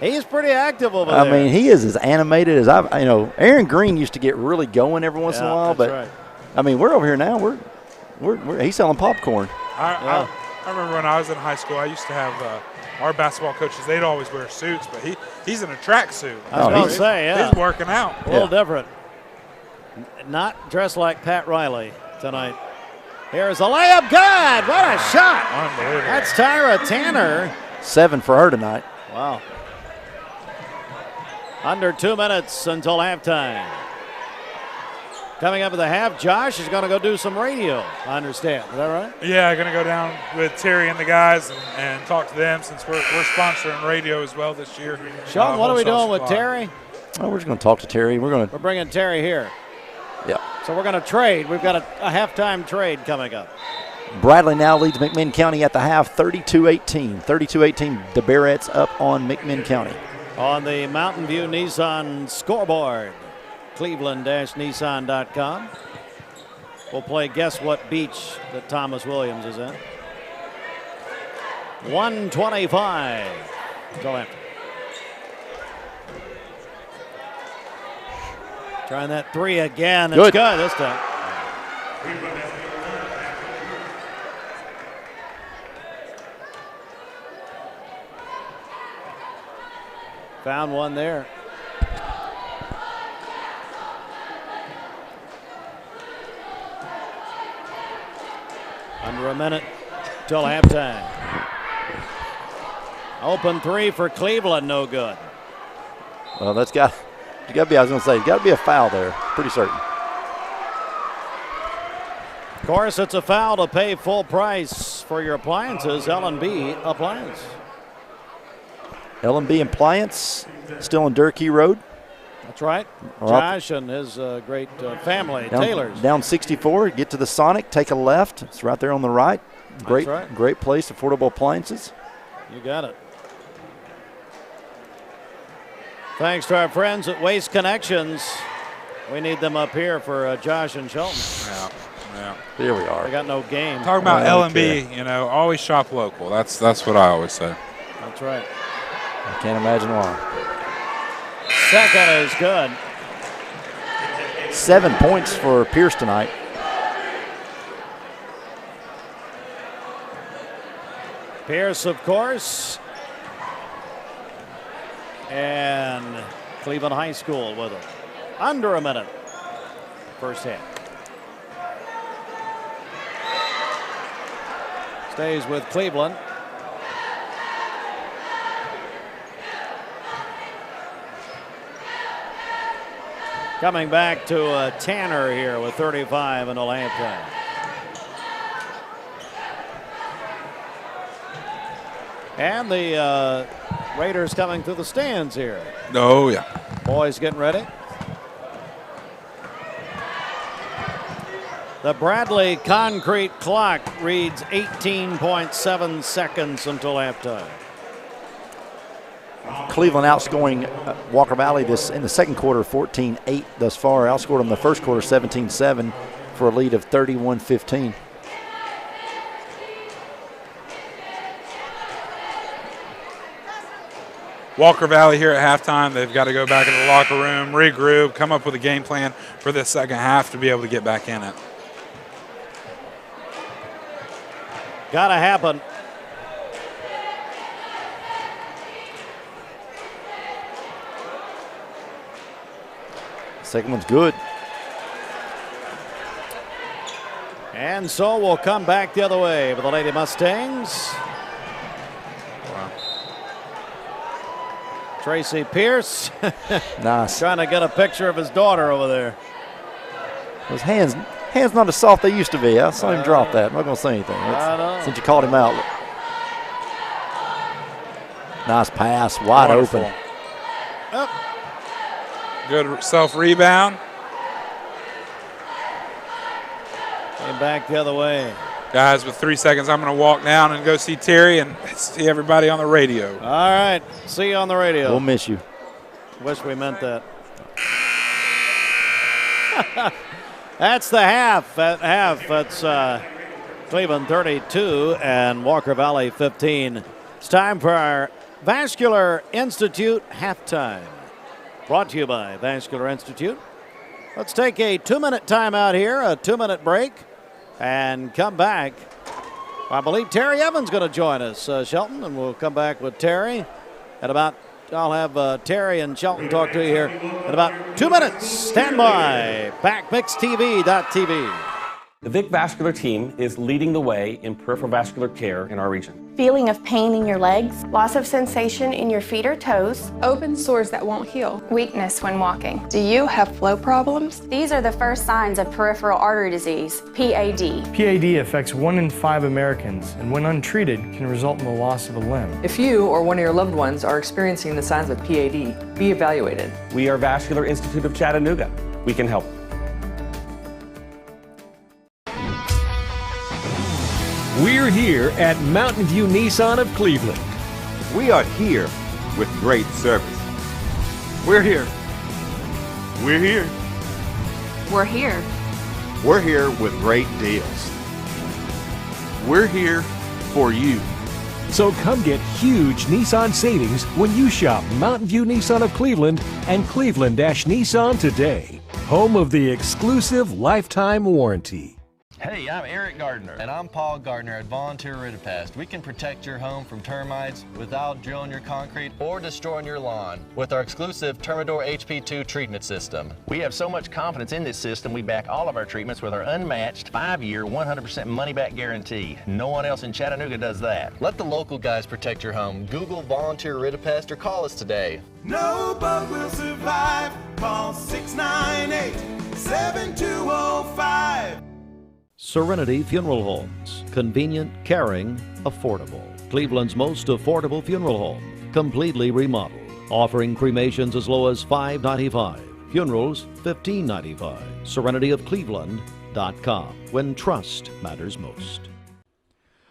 He's pretty active over there. I mean, he is as animated as Aaron Green used to get really going every once in a while, but right. I mean, we're over here now. He's selling popcorn. I remember when I was in high school, I used to have our basketball coaches, they'd always wear suits, but he's in a tracksuit. I was going to say, yeah. He's working out. A little different. Not dressed like Pat Riley tonight. Here's a layup. Good. What a shot. Unbelievable. That's Tyra Tanner. 7 for her tonight. Wow. Under 2 minutes until halftime. Coming up at the half, Josh is going to go do some radio, I understand. Is that right? Yeah, going to go down with Terry and the guys and talk to them since we're sponsoring radio as well this year. Sean, what are we doing with Terry? Oh, we're just going to talk to Terry. We're bringing Terry here. Yeah. So we're going to trade. We've got a halftime trade coming up. Bradley now leads McMinn County at the half, 32-18. 32-18, the Barrettes up on McMinn County. On the Mountain View Nissan scoreboard. Cleveland-Nissan.com. We'll play Guess What Beach that Thomas Williams is in. 1:25 till after. Trying that three again. It's good this time. Found one there. Under a minute till halftime. Open three for Cleveland, no good. Well, that's got to be, I was going to say, got to be a foul there, pretty certain. Of course, it's a foul to pay full price for your appliances. L&B Appliance. L&B Appliance, still on Durkee Road. That's right. Josh and his great family, Taylors. Down 64, get to the Sonic, take a left. It's right there on the right. Great, right. Great place, affordable appliances. You got it. Thanks to our friends at Waste Connections. We need them up here for Josh and Shelton. Yeah. Here we are. They got no game. Talking about L&B, always shop local. That's what I always say. That's right. I can't imagine why. Second is good. 7 points for Pierce tonight. Pierce, of course. And Cleveland High School with him. Under a minute. First half. Stays with Cleveland. Coming back to Tanner here with 35 until halftime. And the Raiders coming through the stands here. Oh, yeah. Boys getting ready. The Bradley concrete clock reads 18.7 seconds until halftime. Cleveland outscoring Walker Valley in the second quarter 14-8 thus far. Outscored them in the first quarter 17-7 for a lead of 31-15. Walker Valley here at halftime. They've got to go back in the locker room, regroup, come up with a game plan for this second half to be able to get back in it. Gotta happen. Second one's good. And so we'll come back the other way with the Lady Mustangs. Wow. Tracy Pierce. Nice. Trying to get a picture of his daughter over there. His hands not as soft they used to be. I saw him drop that. I'm not going to say anything. Since you called him out. Nice pass, wide open. Up. Good self-rebound. Came back the other way. Guys, with 3 seconds, I'm going to walk down and go see Terry and see everybody on the radio. All right. See you on the radio. We'll miss you. Wish we meant that. That's the half. At half, it's Cleveland 32 and Walker Valley 15. It's time for our Vascular Institute halftime. Brought to you by Vascular Institute. Let's take a 2-minute timeout here, a 2-minute break, and come back. I believe Terry Evans going to join us, Shelton, and we'll come back with Terry at about, I'll have Terry and Shelton talk to you here in about 2 minutes. Stand by. BackMixTV.tv. The Vic Vascular team is leading the way in peripheral vascular care in our region. Feeling of pain in your legs, loss of sensation in your feet or toes, open sores that won't heal, weakness when walking. Do you have flow problems? These are the first signs of peripheral artery disease, PAD. PAD affects 1 in 5 Americans, and when untreated, can result in the loss of a limb. If you or one of your loved ones are experiencing the signs of PAD, be evaluated. We are Vascular Institute of Chattanooga. We can help. We're here at Mountain View Nissan of Cleveland. We are here with great service. We're here. We're here. We're here. We're here with great deals. We're here for you. So come get huge Nissan savings when you shop Mountain View Nissan of Cleveland and Cleveland-Nissan today. Home of the exclusive lifetime warranty. Hey, I'm Eric Gardner. And I'm Paul Gardner at Volunteer Ridipest. We can protect your home from termites without drilling your concrete or destroying your lawn with our exclusive Termidor HP2 treatment system. We have so much confidence in this system, we back all of our treatments with our unmatched 5-year, 100% money-back guarantee. No one else in Chattanooga does that. Let the local guys protect your home. Google Volunteer Ridipest or call us today. No bug will survive. Call 698-7205. Serenity Funeral Homes. Convenient, caring, affordable. Cleveland's most affordable funeral home. Completely remodeled. Offering cremations as low as $5.95. Funerals, $15.95. SerenityofCleveland.com. When trust matters most.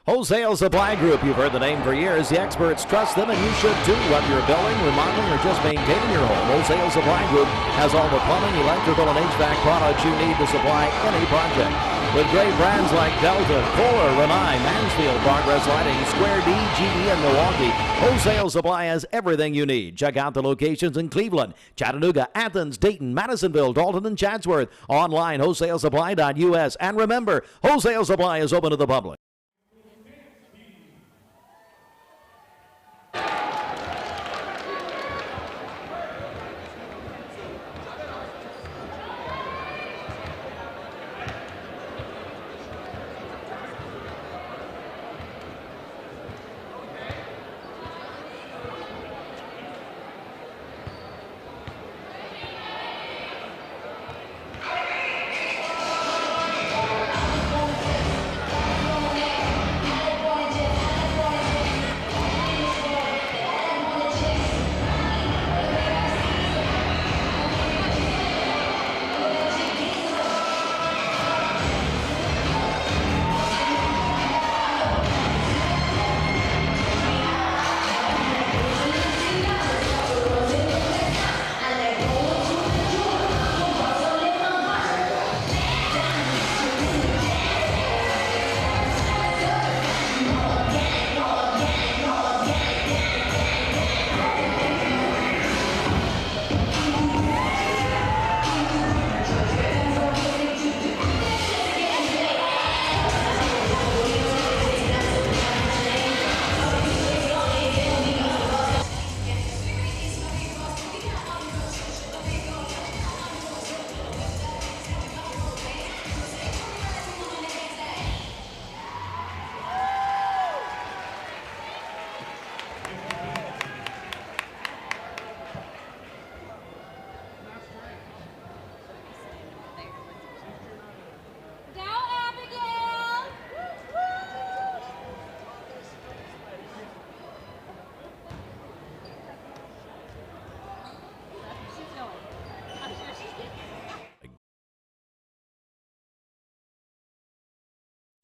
Wholesale Supply Group. You've heard the name for years. The experts trust them, and you should too. Whether you're building, remodeling, or just maintaining your home, Wholesale Supply Group has all the plumbing, electrical, and HVAC products you need to supply any project. With great brands like Delta, Kohler, Renai, Mansfield, Progress Lighting, Square D, GE, and Milwaukee, Wholesale Supply has everything you need. Check out the locations in Cleveland, Chattanooga, Athens, Dayton, Madisonville, Dalton, and Chatsworth. Online, wholesalesupply.us. And remember, Wholesale Supply is open to the public.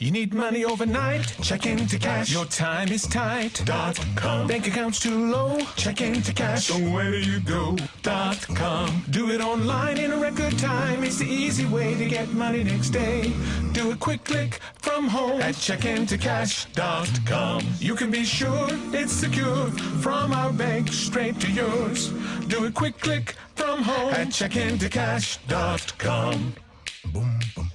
You need money overnight? Check into cash. Your time is tight. .com. Bank accounts too low? Check into cash. So where do you go? .com. Do it online in a record time. It's the easy way to get money next day. Do a quick click from home at checkintocash.com. You can be sure it's secure from our bank straight to yours. Do a quick click from home at checkintocash.com. Boom, boom.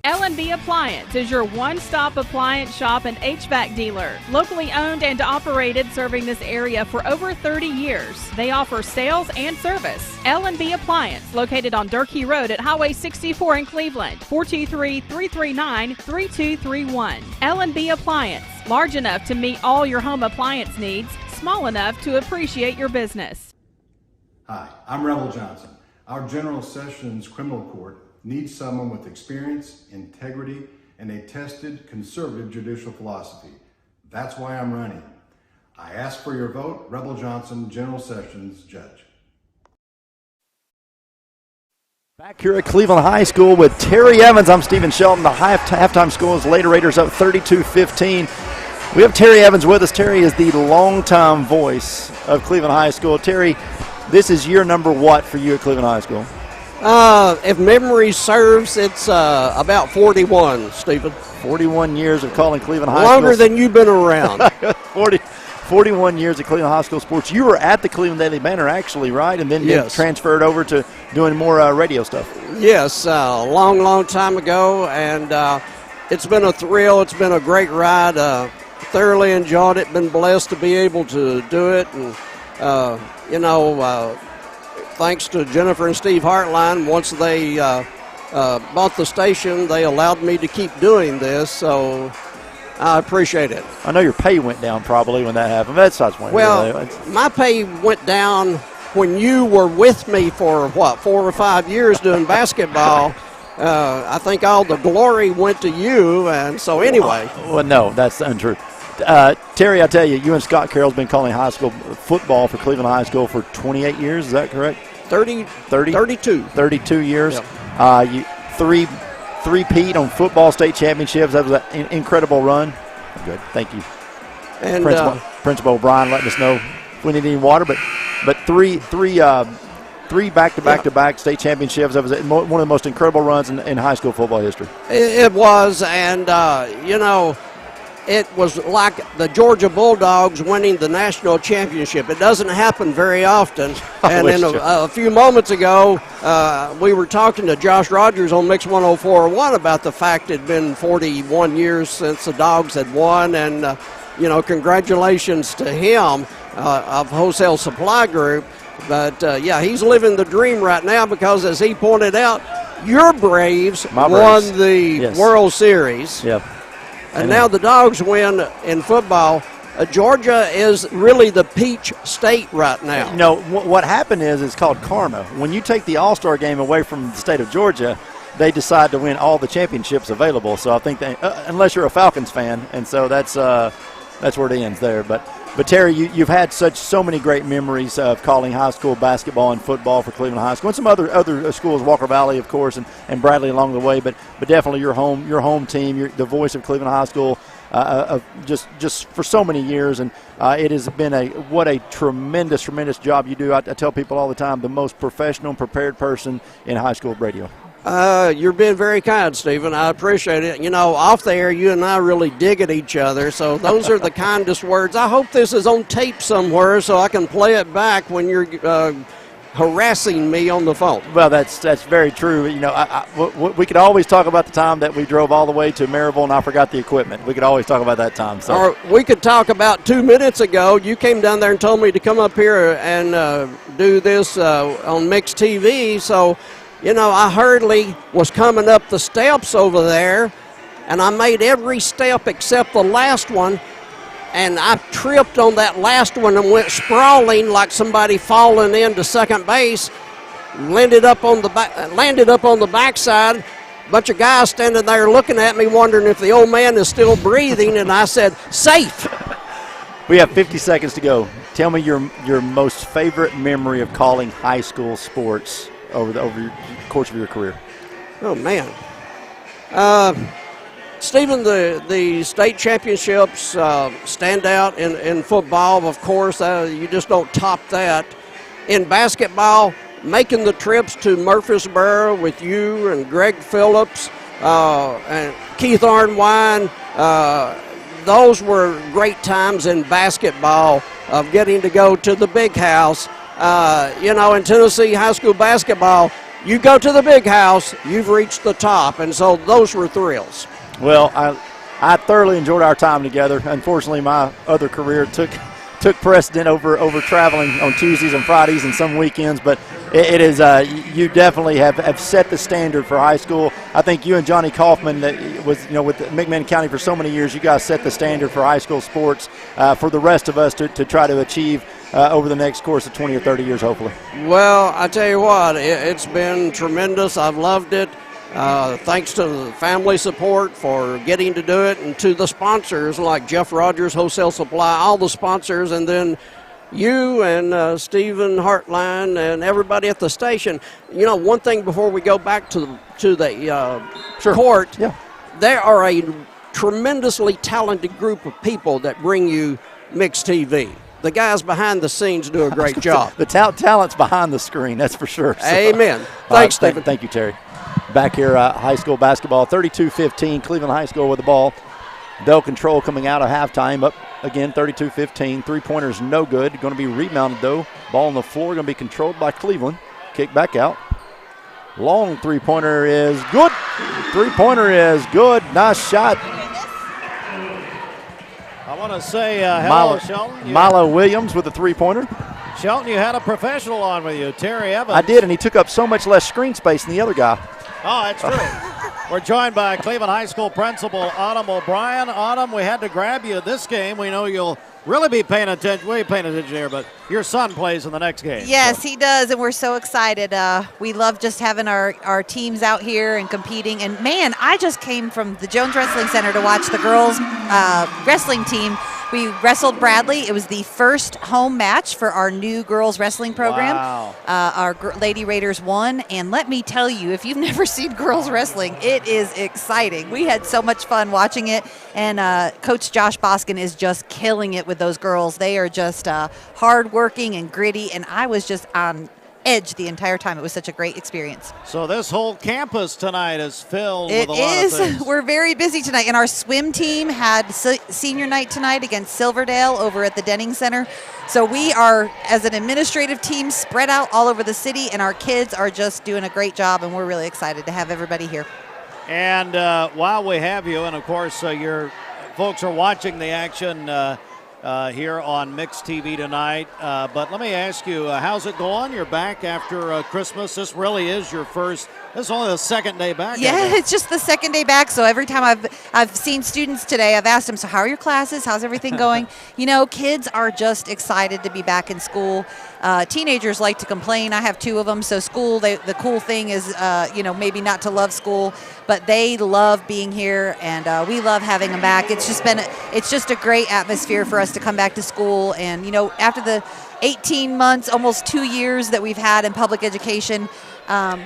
L&B Appliance is your one-stop appliance shop and HVAC dealer. Locally owned and operated, serving this area for over 30 years. They offer sales and service. L&B Appliance, located on Durkee Road at Highway 64 in Cleveland, 423-339-3231. L&B Appliance, large enough to meet all your home appliance needs, small enough to appreciate your business. Hi, I'm Rebel Johnson. Our General Sessions Criminal Court needs someone with experience, integrity, and a tested conservative judicial philosophy. That's why I'm running. I ask for your vote. Rebel Johnson, General Sessions Judge. Back here at Cleveland High School with Terry Evans. I'm Stephen Shelton. The halftime score is Later Raiders up 32-15. We have Terry Evans with us. Terry is the longtime voice of Cleveland High School. Terry, this is year number what for you at Cleveland High School? If memory serves, it's about 41, Stephen. 41 years of calling Cleveland High School. Longer than you've been around. 41 years of Cleveland High School sports. You were at the Cleveland Daily Banner, actually, right? And then yes. Transferred over to doing more radio stuff. Yes, a long time ago, and it's been a thrill. It's been a great ride. Thoroughly enjoyed it. Been blessed to be able to do it, and thanks to Jennifer and Steve Hartline, once they bought the station, they allowed me to keep doing this. So I appreciate it. I know your pay went down probably when that happened. That's not point. Well, my pay went down when you were with me for, 4 or 5 years doing basketball. I think all the glory went to you, and so anyway. Well, no, that's untrue. Terry, I tell you, you and Scott Carroll's been calling high school football for Cleveland High School for 28 years. Is that correct? 32. 32 years. Yep. You three-peat on football state championships. That was an incredible run. Good, thank you. And Principal O'Brien letting us know if we need any water, but three back-to-back state championships. That was one of the most incredible runs in high school football history. It was, and it was like the Georgia Bulldogs winning the national championship. It doesn't happen very often. And a few moments ago, we were talking to Josh Rogers on Mix 104.1 about the fact it had been 41 years since the Dogs had won. And, congratulations to him of Wholesale Supply Group. But, he's living the dream right now because, as he pointed out, your Braves won the World Series. Yep. And now the Dogs win in football. Georgia is really the peach state right now. What happened is it's called karma. When you take the All-Star game away from the state of Georgia, they decide to win all the championships available. So I think unless you're a Falcons fan, and so that's where it ends there. But Terry, you've had so many great memories of calling high school basketball and football for Cleveland High School, and some other schools, Walker Valley, of course, and Bradley along the way. But definitely your home team, the voice of Cleveland High School, just for so many years, and it has been what a tremendous job you do. I tell people all the time, the most professional and prepared person in high school radio. You're being very kind, Stephen. I appreciate it. Off the air, you and I really dig at each other, so those are the kindest words. I hope this is on tape somewhere so I can play it back when you're harassing me on the phone. Well, that's very true. We could always talk about the time that we drove all the way to Maryville and I forgot the equipment. We could always talk about that time. So. Or we could talk about 2 minutes ago. You came down there and told me to come up here and do this on Mixed TV, so I hurriedly was coming up the steps over there, and I made every step except the last one, and I tripped on that last one and went sprawling like somebody falling into second base, landed up on the backside. A bunch of guys standing there looking at me, wondering if the old man is still breathing, and I said, "Safe." We have 50 seconds to go. Tell me your most favorite memory of calling high school sports over the course of your career. Oh, man. Stephen, the state championships stand out in football, of course. You just don't top that. In basketball, making the trips to Murfreesboro with you and Greg Phillips and Keith Arnwine, those were great times in basketball of getting to go to the big house. In Tennessee high school basketball, you go to the big house, you've reached the top, and so those were thrills. Well, I thoroughly enjoyed our time together. Unfortunately, my other career took precedent over traveling on Tuesdays and Fridays and some weekends, but it is you definitely have set the standard for high school. I think you and Johnny Kaufman, that was with McMinn County for so many years, you guys set the standard for high school sports for the rest of us to try to achieve over the next course of 20 or 30 years, hopefully. Well, I tell you what, it's been tremendous. I've loved it. Thanks to the family support for getting to do it, and to the sponsors like Jeff Rogers, Wholesale Supply, all the sponsors, and then you and Stephen Hartline and everybody at the station. One thing before we go back to the court, there are a tremendously talented group of people that bring you Mixed TV. The guys behind the scenes do a great job. The talent's behind the screen, that's for sure. So. Amen. Thanks, Stephen. Thank you, Terry. back here high school basketball. 32-15, Cleveland High School with the ball. They'll control coming out of halftime. Up again, 32-15. Three-pointers no good. Going to be rebounded, though. Ball on the floor going to be controlled by Cleveland. Kick back out. Long three-pointer is good. Three-pointer is good. Nice shot. I want to say hello, Shelton. Milo Williams with the three-pointer. Shelton, you had a professional on with you, Terry Evans. I did, and he took up so much less screen space than the other guy. Oh, that's true. We're joined by Cleveland High School Principal Autumn O'Brien. Autumn, we had to grab you this game. We know you'll really be paying attention. We ain't paying attention here, but your son plays in the next game. Yes, he does, and we're so excited. We love just having our teams out here and competing. And, man, I just came from the Jones Wrestling Center to watch the girls' wrestling team. We wrestled Bradley. It was the first home match for our new girls wrestling program. Wow. Our Lady Raiders won, and let me tell you, if you've never seen girls wrestling, it is exciting. We had so much fun watching it, and Coach Josh Boskin is just killing it with those girls. They are just hardworking and gritty, and I was just on edge the entire time. It was such a great experience. So this whole campus tonight is filled with a lot of things. We're very busy tonight, and our swim team had senior night tonight against Silverdale over at the Denning Center. So we are, as an administrative team, spread out all over the city, and our kids are just doing a great job, and we're really excited to have everybody here. And while we have you, and of course your folks are watching the action here on Mixed TV tonight. But let me ask you, how's it going? You're back after Christmas. This really is your first. This is only the second day back. Yeah, it's just the second day back. So every time I've seen students today, I've asked them, so how are your classes? How's everything going? You know, kids are just excited to be back in school. Teenagers like to complain. I have two of them. So school, the cool thing is, maybe not to love school, but they love being here, and we love having them back. It's just a great atmosphere for us to come back to school. And, after the 18 months, almost 2 years that we've had in public education,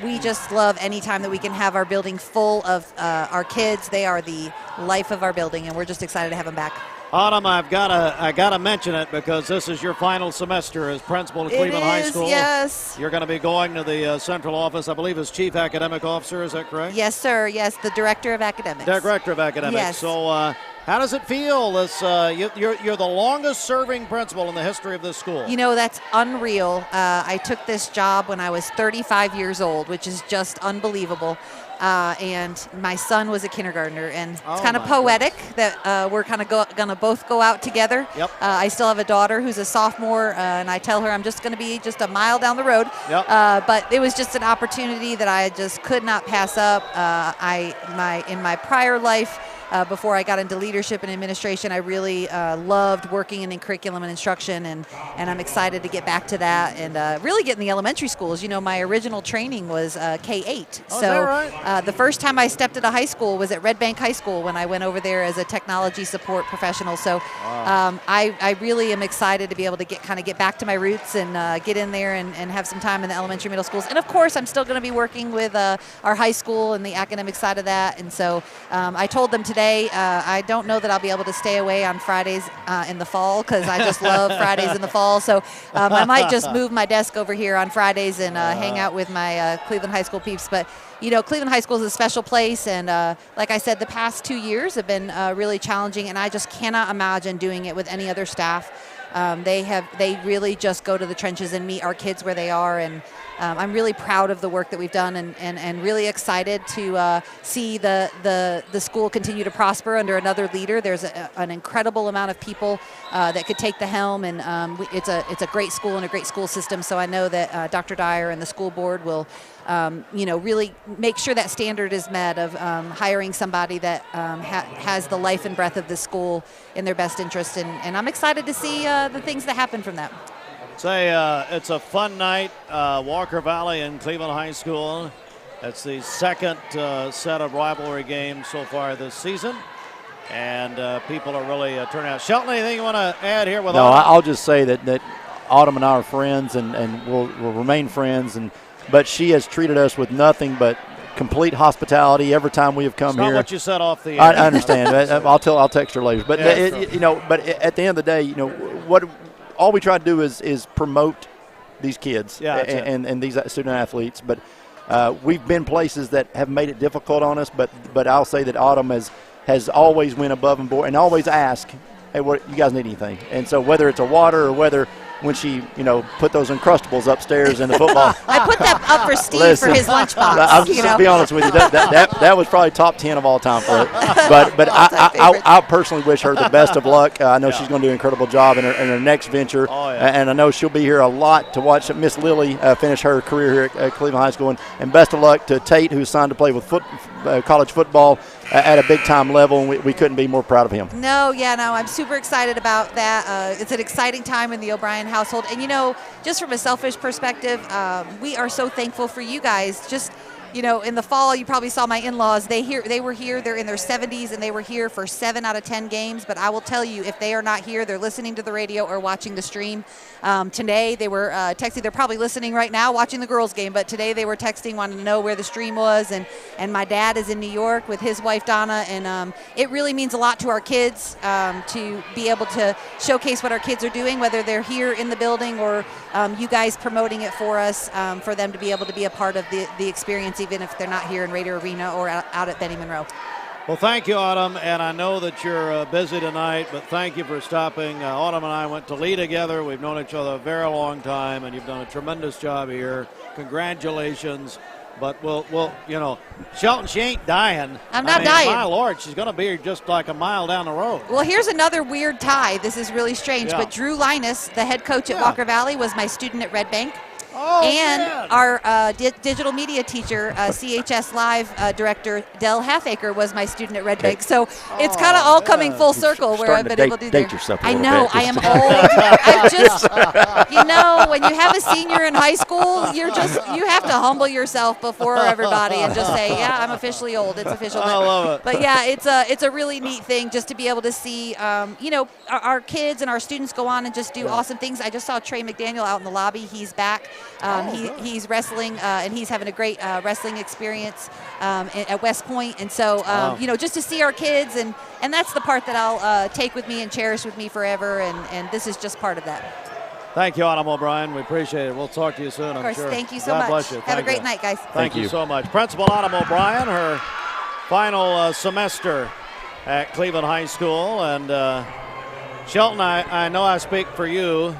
we just love any time that we can have our building full of our kids. They are the life of our building, and we're just excited to have them back. Autumn, I gotta mention it because this is your final semester as principal at Cleveland High School. Yes. You're going to be going to the central office, I believe, as chief academic officer. Is that correct? Yes, sir. Yes, the director of academics. Director of academics. Yes. So, how does it feel? You're the longest-serving principal in the history of this school. That's unreal. I took this job when I was 35 years old, which is just unbelievable. And my son was a kindergartner, and it's kind of poetic that we're kind of going to both go out together. Yep. I still have a daughter who's a sophomore, and I tell her I'm just going to be just a mile down the road. Yep. But it was just an opportunity that I just could not pass up. In my prior life, before I got into leadership and administration, I really loved working in curriculum and instruction, and I'm excited to get back to that and really get in the elementary schools. My original training was K-8. Oh, is that right? The first time I stepped at a high school was at Red Bank High School when I went over there as a technology support professional. So wow. I really am excited to be able to get back to my roots and get in there and have some time in the elementary middle schools. And of course, I'm still going to be working with our high school and the academic side of that. And so I told them today, I don't know that I'll be able to stay away on Fridays in the fall because I just love Fridays in the fall. So I might just move my desk over here on Fridays and hang out with my Cleveland High School peeps. But Cleveland High School is a special place, and like I said, the past 2 years have been really challenging, and I just cannot imagine doing it with any other staff. They really just go to the trenches and meet our kids where they are, and I'm really proud of the work that we've done, and really excited to see the school continue to prosper under another leader. There's an incredible amount of people that could take the helm, and it's a great school and a great school system. So I know that Dr. Dyer and the school board will really make sure that standard is met of hiring somebody that has the life and breath of the school in their best interest, and I'm excited to see the things that happen from that. It's a fun night, Walker Valley and Cleveland High School. It's the second set of rivalry games so far this season, and people are really turning out. Shelton, anything you want to add here with Autumn? I'll just say that Autumn and I are friends and will remain friends, but she has treated us with nothing but complete hospitality every time we have come here. Not what you said off the air. I understand. I'll text her later. But yeah, but at the end of the day, what all we try to do is promote these kids and these student athletes. But We've been places that have made it difficult on us, but I'll say that Autumn has always went above and board and always asked, hey, what you guys need anything? And so whether it's a water or whether when she, put those Uncrustables upstairs in the football. I put that up for Steve for his lunchbox. I'll just be honest with you. That was probably top 10 of all time for it. But I personally wish her the best of luck. I know she's going to do an incredible job in her next venture. Oh, yeah. And I know she'll be here a lot to watch Miss Lily finish her career here at Cleveland High School. And best of luck to Tate, who's signed to play with college football at a big-time level, and we couldn't be more proud of him. No, I'm super excited about that. It's an exciting time in the O'Brien household. And, just from a selfish perspective, we are so thankful for you guys. Just, in the fall, you probably saw my in-laws. They were here. They're in their 70s, and they were here for 7 out of 10 games. But I will tell you, if they are not here, they're listening to the radio or watching the stream. Today, they were texting. They're probably listening right now, watching the girls' game. But today, they were texting, wanting to know where the stream was. And my dad is in New York with his wife, Donna. And it really means a lot to our kids to be able to showcase what our kids are doing, whether they're here in the building or you guys promoting it for us, for them to be able to be a part of the experience, even if they're not here in Raider Arena or out at Benny Monroe. Well, thank you, Autumn, and I know that you're busy tonight, but thank you for stopping. Autumn and I went to Lee together. We've known each other a very long time, and you've done a tremendous job here. Congratulations. But Shelton, she ain't dying. I'm not dying. My Lord, she's going to be just like a mile down the road. Well, here's another weird tie. This is really strange, but Drew Linus, the head coach at Walker Valley, was my student at Red Bank. Our digital media teacher, CHS Live director, Del Halfacre, was my student at Red Bank. So it's kind of all coming full circle where I've been able to do date yourself a I little know, bit. I am old. I've just, when you have a senior in high school, you have to humble yourself before everybody and just say, I'm officially old. It's official. I love it. But it's a really neat thing just to be able to see, our kids and our students go on and just do awesome things. I just saw Trey McDaniel out in the lobby. He's back. He's wrestling, and he's having a great wrestling experience at West Point. And so, just to see our kids, and that's the part that I'll take with me and cherish with me forever, and this is just part of that. Thank you, Autumn O'Brien. We appreciate it. We'll talk to you soon, Of course, I'm sure. thank you so God much. Bless you. Have a great night, guys. Thank you so much. Principal Autumn O'Brien, her final semester at Cleveland High School. And Shelton, I know I speak for you,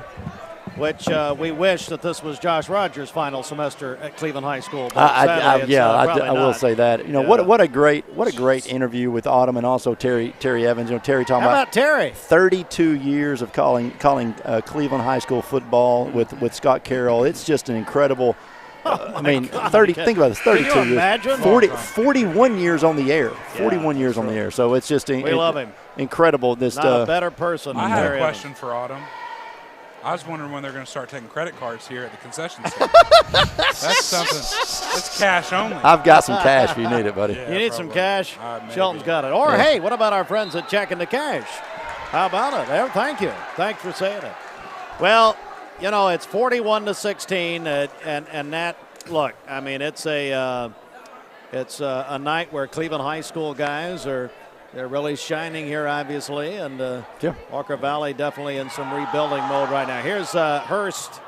which we wish that this was Josh Rogers' final semester at Cleveland High School. I will say that. What a great interview with Autumn and also Terry Evans. Terry talking about Terry. 32 years of calling Cleveland High School football with Scott Carroll. It's just an incredible. Think about this. 32 Can you imagine? years. 41 years on the air. 41 years on the air. So it's just we love him. Incredible. Not a better person. I have a question for Autumn. I was wondering when they're going to start taking credit cards here at the concession stand. That's something. It's cash only. I've got some cash if you need it, buddy. You need some cash? Shelton's got it. Or, hey, what about our friends at Check into Cash? How about it? Thank you. Thanks for saying it. Well, it's 41-16, and that, look, I mean, it's a night where Cleveland High School guys they're really shining here, obviously, and Walker Valley definitely in some rebuilding mode right now. Here's Hurst.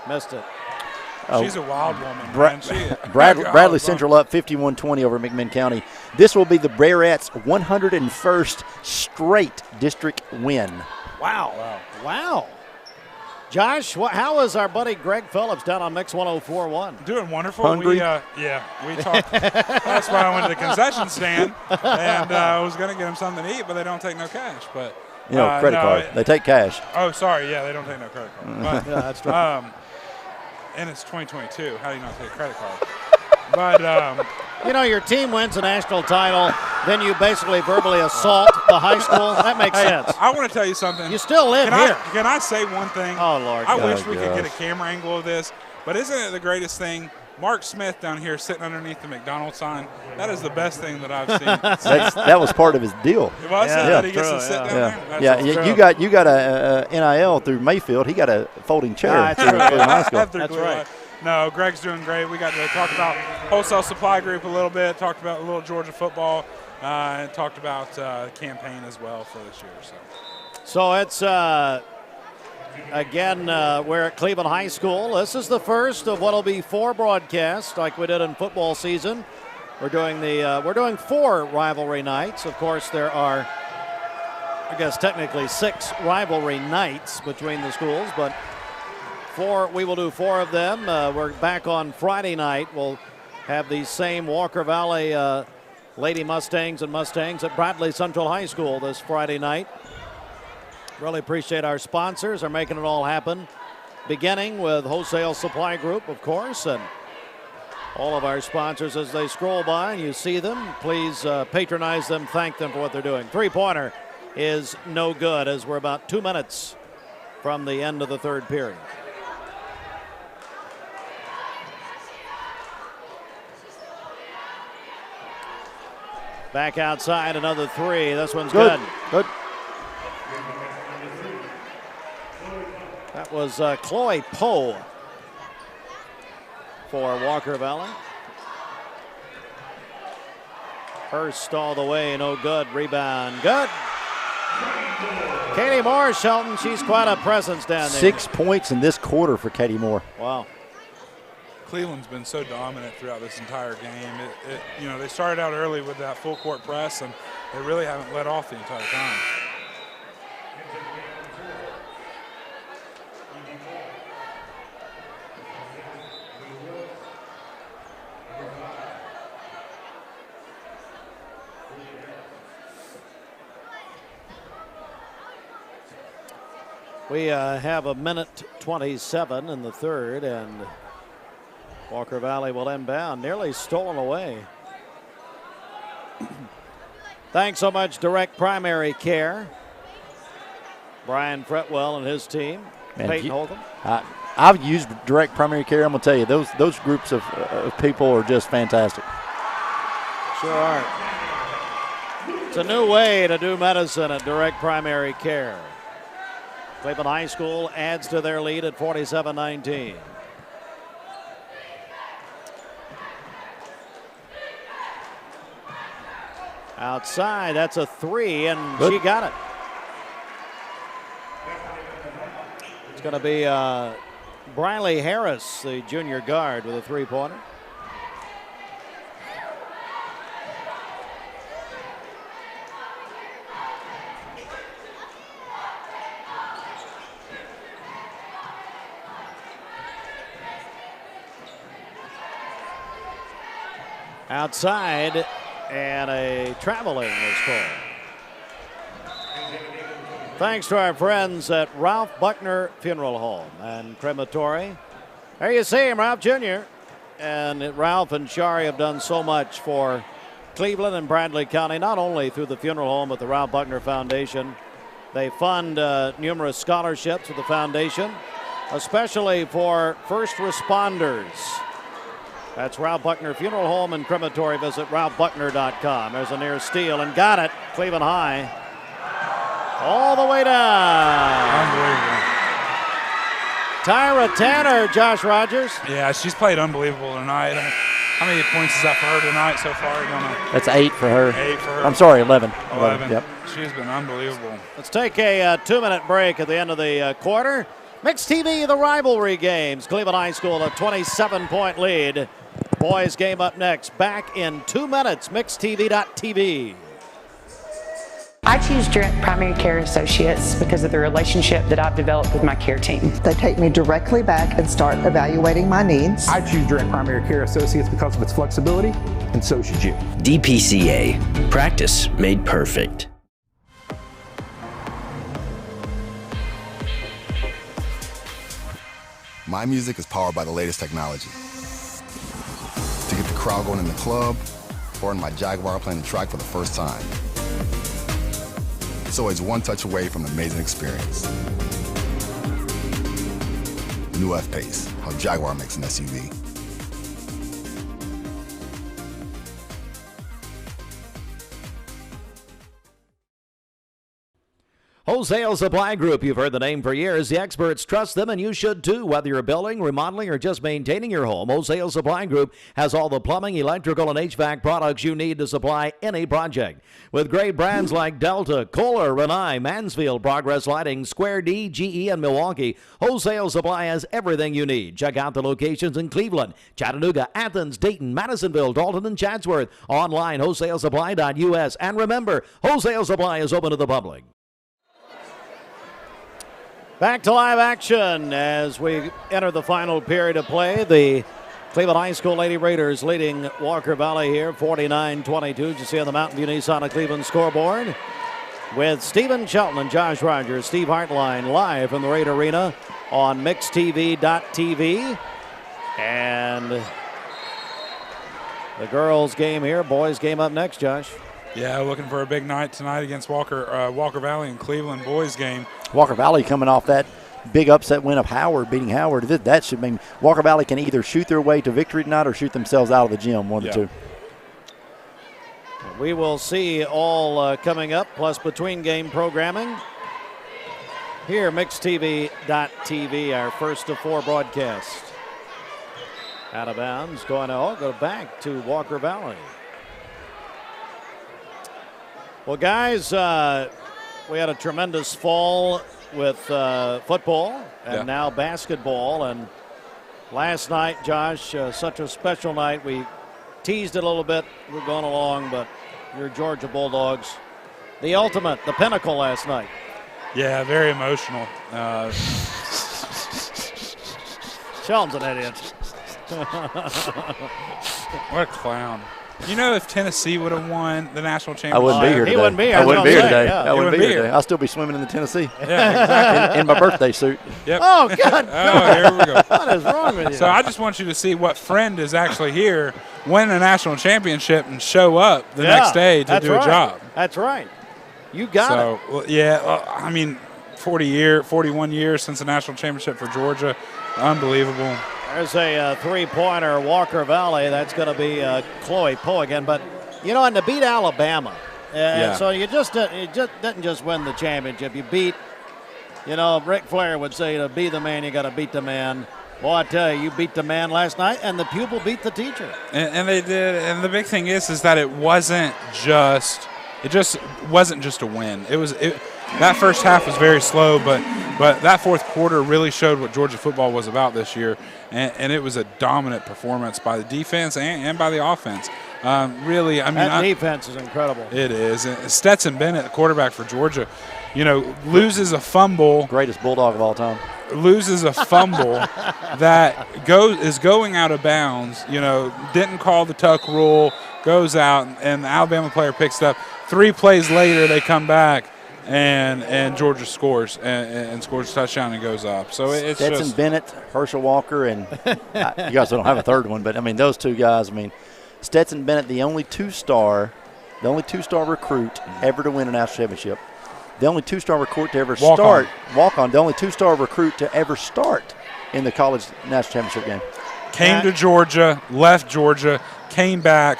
Missed it. She's a wild woman. Bradley Central up 51-20 over McMinn County. This will be the Bearats' 101st straight district win. Wow. Josh, how is our buddy Greg Phillips down on Mix 104.1? Doing wonderful. Hungry? We talked. That's why I went to the concession stand, and I was going to get him something to eat, but they don't take no cash. But credit card. They take cash. Oh, sorry. Yeah, they don't take no credit card. But, yeah, that's true. And it's 2022. How do you not take a credit card? But your team wins a national title, then you basically verbally assault the high school. That makes sense. I want to tell you something. You still live here. Can I say one thing? Oh, Lord. I wish we could get a camera angle of this, but isn't it the greatest thing? Mark Smith down here sitting underneath the McDonald's sign. That is the best thing that I've seen. That was part of his deal. Was it? That he gets to sit down there? You got a NIL through Mayfield. He got a folding chair through high school. That's right. No, Greg's doing great. We got to talk about Wholesale Supply Group a little bit, talked about a little Georgia football, and talked about campaign as well for this year. So it's Again, we're at Cleveland High School. This is the first of what will be 4 broadcasts, like we did in football season. We're doing 4 rivalry nights. Of course, there are, I guess, technically 6 rivalry nights between the schools, but we will do 4 of them. We're back on Friday night. We'll have these same Walker Valley Lady Mustangs and Mustangs at Bradley Central High School this Friday night. Really appreciate our sponsors are making it all happen, beginning with Wholesale Supply Group, of course, and all of our sponsors as they scroll by and you see them. Please patronize them, thank them for what they're doing. Three-pointer is no good as we're about 2 minutes from the end of the third period. Back outside, another 3. This one's good. Good. That was Chloe Poe for Walker Valley. Hurst all the way, no good. Rebound, good. Katie Moore, Shelton, she's quite a presence down there. 6 points in this quarter for Katie Moore. Wow. Cleveland's been so dominant throughout this entire game. They started out early with that full court press, and they really haven't let off the entire time. We have a minute 27 in the third, and Walker Valley will inbound, nearly stolen away. Thanks so much, Direct Primary Care. Brian Fretwell and his team. Man, Peyton Holcomb. I've used Direct Primary Care. I'm going to tell you, those groups of people are just fantastic. Sure are. It's a new way to do medicine at Direct Primary Care. Cleveland High School adds to their lead at 47-19. Outside, that's a 3, and good. She got it. It's going to be Briley Harris, the junior guard, with a 3-pointer. Outside, and a traveling is called. Thanks to our friends at Ralph Buckner Funeral Home and Crematory. There you see him, Ralph Jr. And Ralph and Shari have done so much for Cleveland and Bradley County, not only through the funeral home but the Ralph Buckner Foundation. They fund numerous scholarships with the foundation, especially for first responders. That's Ralph Buckner Funeral Home and Crematory. Visit ralphbuckner.com. There's a near steal and got it. Cleveland High. All the way down. Unbelievable. Tyra Tanner, Josh Rogers. Yeah, she's played unbelievable tonight. How many points is that for her tonight so far? I don't know. That's 8 for her. 8 for her. I'm sorry, 11. 11. Yep. She's been unbelievable. Let's take a 2-minute break at the end of the quarter. Mixed TV, the rivalry games. Cleveland High School, a 27-point lead. Boys game up next. Back in 2 minutes. MixedTV.tv. I choose Direct Primary Care Associates because of the relationship that I've developed with my care team. They take me directly back and start evaluating my needs. I choose Direct Primary Care Associates because of its flexibility, and so should you. DPCA. Practice made perfect. My music is powered by the latest technology. To get the crowd going in the club, or in my Jaguar playing the track for the first time. It's always one touch away from an amazing experience. New F-Pace, how Jaguar makes an SUV. Wholesale Supply Group, you've heard the name for years. The experts trust them, and you should too. Whether you're building, remodeling, or just maintaining your home, Wholesale Supply Group has all the plumbing, electrical, and HVAC products you need to supply any project. With great brands like Delta, Kohler, Rinnai, Mansfield, Progress Lighting, Square D, GE, and Milwaukee, Wholesale Supply has everything you need. Check out the locations in Cleveland, Chattanooga, Athens, Dayton, Madisonville, Dalton, and Chatsworth. Online, wholesalesupply.us. And remember, Wholesale Supply is open to the public. Back to live action as we enter the final period of play. The Cleveland High School Lady Raiders leading Walker Valley here 49-22. You see on the Mountain View Nissan of Cleveland scoreboard with Stephen Shelton and Josh Rogers. Steve Hartline live from the Raider Arena on mixedtv.tv. And the girls game here, boys game up next, Josh. Yeah, looking for a big night tonight against Walker Valley and Cleveland boys game. Walker Valley coming off that big upset win of Howard, beating Howard. That should mean Walker Valley can either shoot their way to victory tonight or shoot themselves out of the gym, one of the two. We will see all coming up, plus between game programming. Here, mixedtv.tv, our first of 4 broadcast. Out of bounds, going to all go back to Walker Valley. Well, guys, we had a tremendous fall with football and now basketball. And last night, Josh, such a special night. We teased it a little bit. We're going along, but your Georgia Bulldogs, the ultimate, the pinnacle last night. Yeah, very emotional. Shelton's an idiot. What a clown. You know, if Tennessee would have won the national championship, I wouldn't be here today. He wouldn't be here. I wouldn't be here today. Yeah. I wouldn't be here today. I'll still be swimming in the Tennessee. Yeah, exactly. in my birthday suit. Yep. Oh, God. Oh, here we go. What is wrong with you? So I just want you to see what friend is actually here, win a national championship, and show up the next day to do a job. That's right. You got it. Well, yeah, I mean, 41 years since the national championship for Georgia. Unbelievable. There's a three-pointer, Walker Valley. That's going to be Chloe Poe again. But, you know, and to beat Alabama. So you didn't just win the championship. You beat, you know, Ric Flair would say to be the man, you got to beat the man. Well, I tell you, you beat the man last night, and the pupil beat the teacher. And they did. And the big thing is that it just wasn't just a win. That first half was very slow, but that fourth quarter really showed what Georgia football was about this year, and it was a dominant performance by the defense and by the offense. Really, I mean, that defense is incredible. It is. And Stetson Bennett, the quarterback for Georgia, you know, loses a fumble. Greatest Bulldog of all time. Loses a fumble that is going out of bounds. You know, didn't call the tuck rule, goes out, and the Alabama player picks it up. 3 plays later, they come back. And Georgia scores and scores a touchdown and goes up. So it's Stetson Bennett, Herschel Walker, and you guys don't have a third one, but I mean those two guys. I mean Stetson Bennett, the only two-star recruit ever to win a national championship, the only two-star recruit to ever the only two-star recruit to ever start in the college national championship game. Came to Georgia, left Georgia, came back,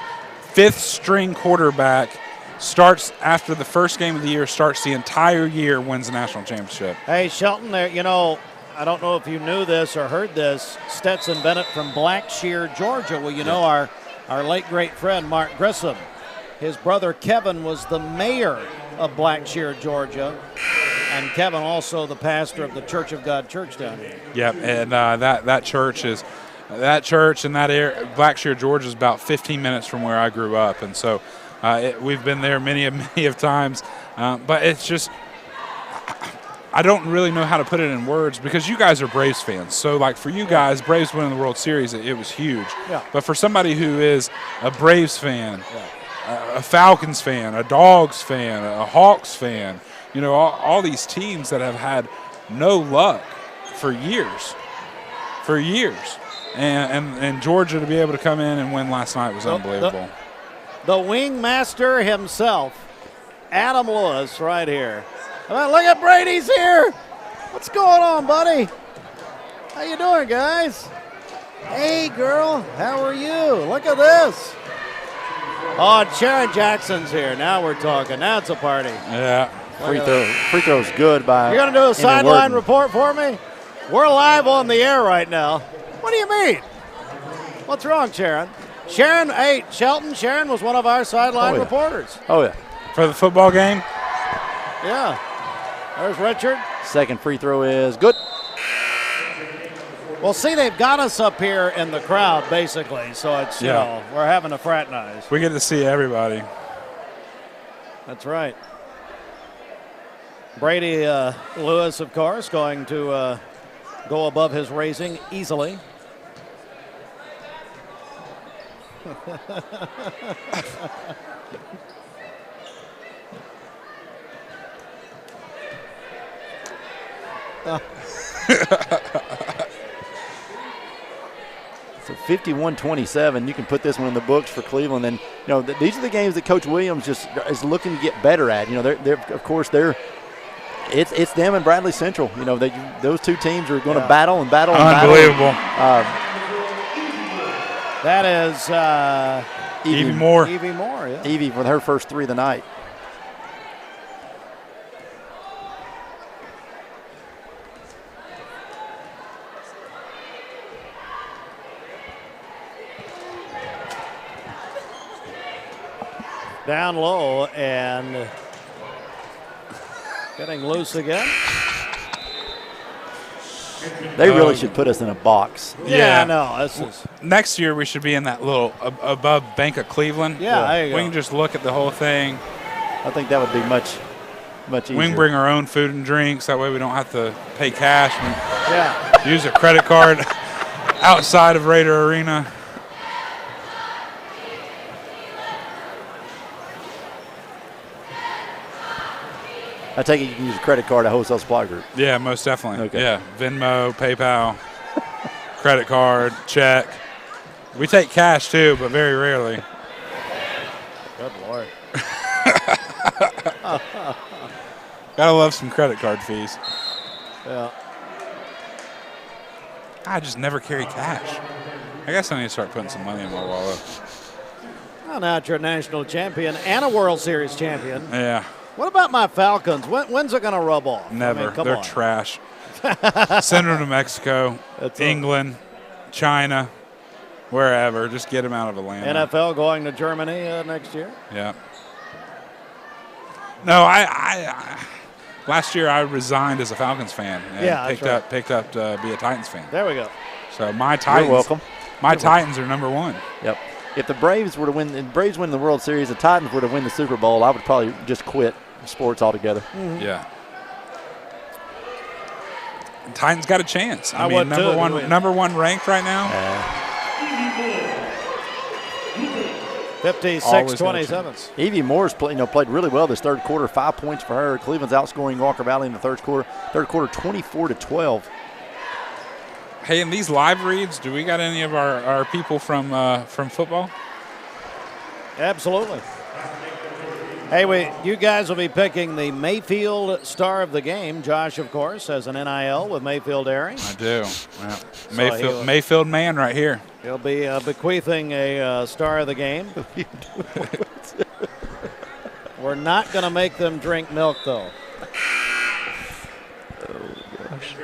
5th-string quarterback. Starts after the first game of the year, starts the entire year, wins the national championship. Hey, Shelton, there, you know, I don't know if you knew this or heard this, Stetson Bennett from Blackshear, Georgia. Well, you know, our late great friend, Mark Grissom, his brother Kevin was the mayor of Blackshear, Georgia, and Kevin also the pastor of the Church of God Church down here. Yep, and that church in that area, Blackshear, Georgia, is about 15 minutes from where I grew up, and so we've been there many of times, but it's just I don't really know how to put it in words because you guys are Braves fans. So, like, for you guys, Braves winning the World Series, it was huge. Yeah. But for somebody who is a Braves fan, a Falcons fan, a Dogs fan, a Hawks fan, you know, all these teams that have had no luck for years. And Georgia to be able to come in and win last night was unbelievable. The wing master himself, Adam Lewis, right here. Look at Brady's here. What's going on, buddy? How you doing, guys? Hey, girl, how are you? Look at this. Oh, Sharon Jackson's here. Now we're talking. Now it's a party. Yeah. Free throw's good by. You're going to do a Emmett sideline Worden. report for me? We're live on the air right now. What do you mean? What's wrong, Sharon? Sharon, hey, Shelton, Sharon was one of our sideline reporters. Oh, yeah. For the football game? Yeah. There's Richard. Second free throw is good. Well, see, they've got us up here in the crowd, basically, so it's, you know, we're having to fraternize. We get to see everybody. That's right. Brady Lewis, of course, going to go above his raising easily. So 51-27, you can put this one in the books for Cleveland. And, you know, these are the games that Coach Williams just is looking to get better at. You know, it's them and Bradley Central. You know, those two teams are going to battle and battle and Unbelievable. That is Evie Moore. Evie Moore, yeah. Evie with her first three of the night. Down low and getting loose again. They really should put us in a box. Yeah, no, this is. Next year we should be in that little above Bank of Cleveland. Yeah, there you we go. can just look at the whole thing. I think that would be much easier. We can bring our own food and drinks. That way we don't have to pay cash. Yeah. Use a credit card outside of Raider Arena. I take it you can use a credit card at Wholesale Supply Group. Yeah, most definitely. Okay. Yeah, Venmo, PayPal, credit card, check. We take cash too, but very rarely. Good Lord. Gotta love some credit card fees. Yeah. I just never carry cash. I guess I need to start putting some money in my wallet. Well, now you're a national champion and a World Series champion. Yeah. What about my Falcons? When's it going to rub off? Never. I mean, come They're on. trash. Send them to Mexico, England, China, wherever. Just get them out of Atlanta. NFL going to Germany next year? Yeah. No, I last year I resigned as a Falcons fan and picked up to be a Titans fan. There we go. So my Titans. You're welcome. My Titans are number one. Yep. If the Braves were to win, the Braves win the World Series, the Titans were to win the Super Bowl, I would probably just quit sports altogether. Mm-hmm. Yeah. Titans got a chance. I mean, would number one ranked right now. 56-27. Evie Moore's played really well this third quarter. 5 points for her. Cleveland's outscoring Walker Valley in the third quarter. 24-12. Hey, in these live reads, do we got any of our people from football? Absolutely. Hey, you guys will be picking the Mayfield star of the game. Josh, of course, has an NIL with Mayfield Airing. I do. Yeah. Mayfield man right here. He'll be bequeathing a star of the game. We're not going to make them drink milk, though. Oh, gosh.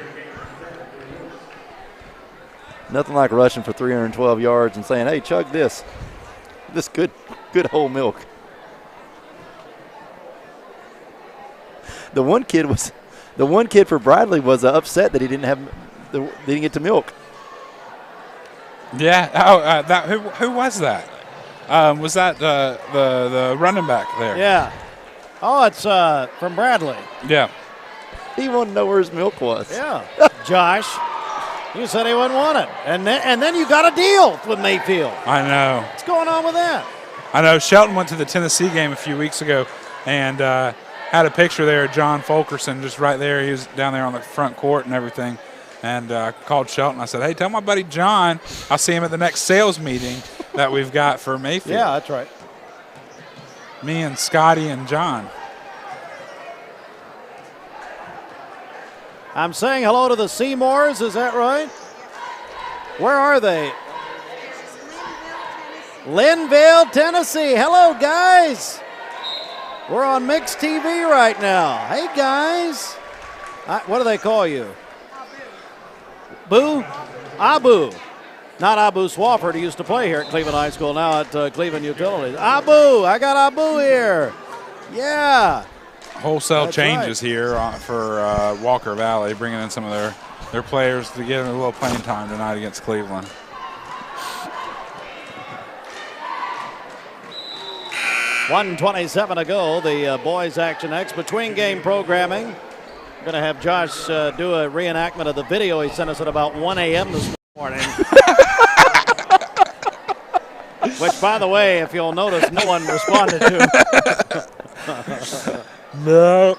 Nothing like rushing for 312 yards and saying, hey, chug this. This good whole milk. The one kid for Bradley was upset that he didn't get to milk. Yeah. Oh, who was that? Was that the running back there? Yeah. Oh, it's from Bradley. Yeah. He wanted to know where his milk was. Yeah. Josh, you said he wouldn't want it, and then you got a deal with Mayfield. I know. What's going on with that? I know. Shelton went to the Tennessee game a few weeks ago, and had a picture there of John Fulkerson just right there. He was down there on the front court and everything. And called Shelton. I said, hey, tell my buddy John I'll see him at the next sales meeting that we've got for Mayfield. Yeah, that's right. Me and Scotty and John. I'm saying hello to the Seymours. Is that right? Where are they? Linville, Tennessee. Hello, guys. We're on Mix TV right now. Hey, guys. What do they call you? Boo? Abu. Not Abu Swafford. He used to play here at Cleveland High School, now at Cleveland Utilities. Abu. I got Abu here. Yeah. Wholesale That's changes right. here for Walker Valley, bringing in some of their players to get a little playing time tonight against Cleveland. .127 to go. The boys action next. Between game programming. We're going to have Josh do a reenactment of the video he sent us at about 1 a.m. this morning. Which, by the way, if you'll notice, no one responded to. No.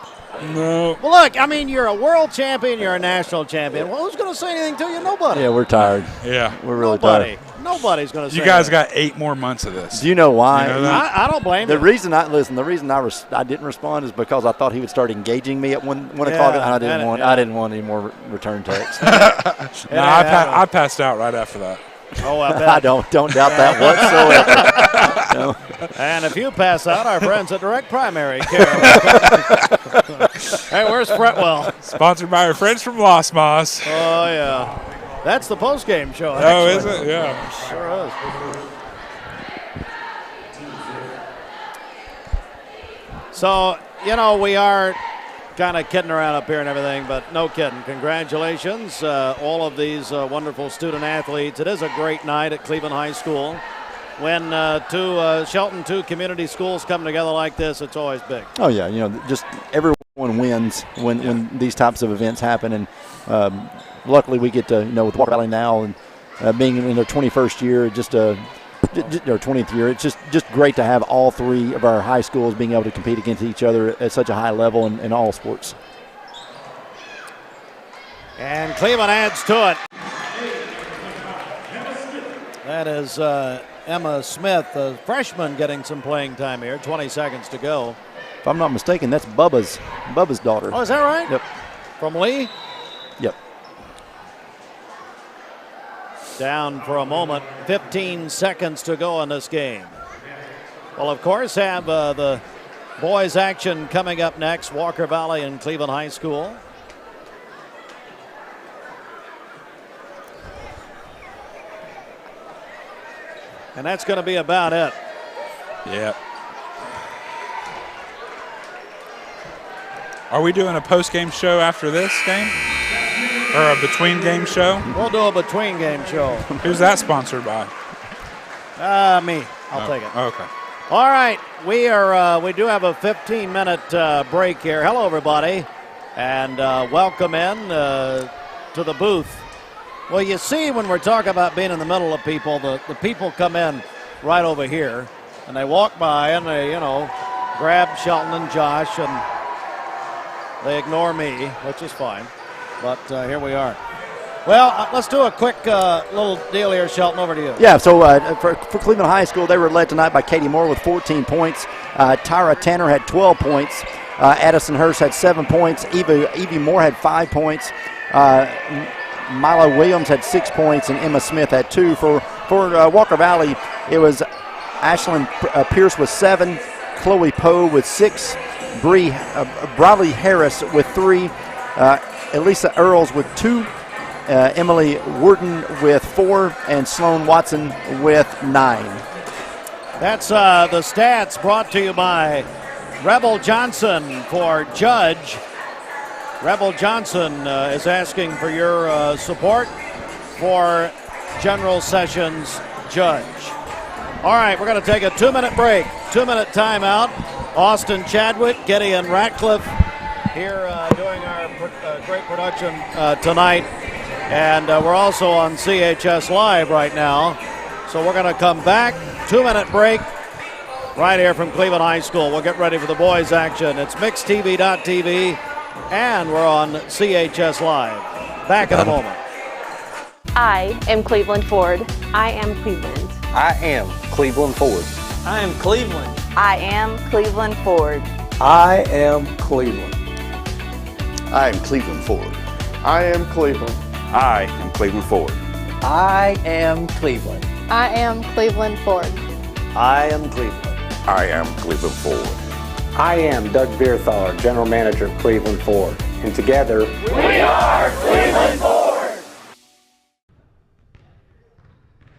Well, look, I mean, you're a world champion, you're a national champion. Well, who's going to say anything to you? Nobody. Yeah, we're tired. Yeah. We're really Nobody. tired. Nobody's going to say You guys anything. got 8 more months of this. Do you know why? You know that? I don't blame The you. reason I didn't respond is because I thought he would start engaging me at one o'clock, and I didn't want any more return texts. No, I passed out right after that. Oh, I bet. I don't doubt that whatsoever. No. And if you pass out, our friends at Direct Primary Care. Hey, where's Fretwell? Sponsored by our friends from Los Mas. Oh, yeah. That's the post-game show. Oh, actually. is it? Yeah. Sure is. So, we are kind of kidding around up here and everything, but no kidding. Congratulations, all of these wonderful student athletes. It is a great night at Cleveland High School. When Shelton, two community schools come together like this, it's always big. Oh yeah, just everyone wins when these types of events happen, and luckily we get to with Walker Valley now and being in their 21st year, or 20th year, it's just great to have all three of our high schools being able to compete against each other at such a high level in all sports. And Cleveland adds to it. That is Emma Smith, the freshman, getting some playing time here. 20 seconds to go. If I'm not mistaken, that's Bubba's daughter. Oh, is that right? Yep. From Lee? Yep. Down for a moment. 15 seconds to go in this game. We'll, of course, have the boys action coming up next. Walker Valley and Cleveland High School. And that's going to be about it. Yeah. Are we doing a post-game show after this game? Or a between-game show? We'll do a between-game show. Who's that sponsored by? Me. I'll take it. Okay. All right. We do have a 15-minute break here. Hello, everybody. And welcome in to the booth. Well, you see, when we're talking about being in the middle of people, the people come in right over here, and they walk by, and they, grab Shelton and Josh, and they ignore me, which is fine. But here we are. Well, let's do a quick little deal here, Shelton. Over to you. Yeah, so for Cleveland High School, they were led tonight by Katie Moore with 14 points. Tyra Tanner had 12 points. Addison Hurst had 7 points. Evie Moore had 5 points. Milo Williams had 6 points, and Emma Smith had 2. For Walker Valley, it was Ashlyn Pierce with 7, Chloe Poe with 6, Bradley Harris with 3, Elisa Earls with 2, Emily Worden with 4, and Sloan Watson with 9. That's the stats brought to you by Rebel Johnson for Judge. Rebel Johnson is asking for your support for General Sessions Judge. All right, we're going to take a 2-minute break, 2-minute timeout. Austin Chadwick, Gideon Ratcliffe here doing our great production tonight. And we're also on CHS Live right now. So we're going to come back, 2-minute break right here from Cleveland High School. We'll get ready for the boys action. It's mixtv.tv. And we're on CHS Live. Back in a moment. I am Cleveland Ford. I am Cleveland. I am Cleveland Ford. I am Cleveland. I am Cleveland Ford. I am Cleveland. I am Cleveland Ford. I am Cleveland. I am Cleveland Ford. I am Cleveland. I am Cleveland Ford. I am Cleveland. I am Cleveland Ford. I am Doug Beerthaler, General Manager of Cleveland Ford, and together, we are Cleveland Ford!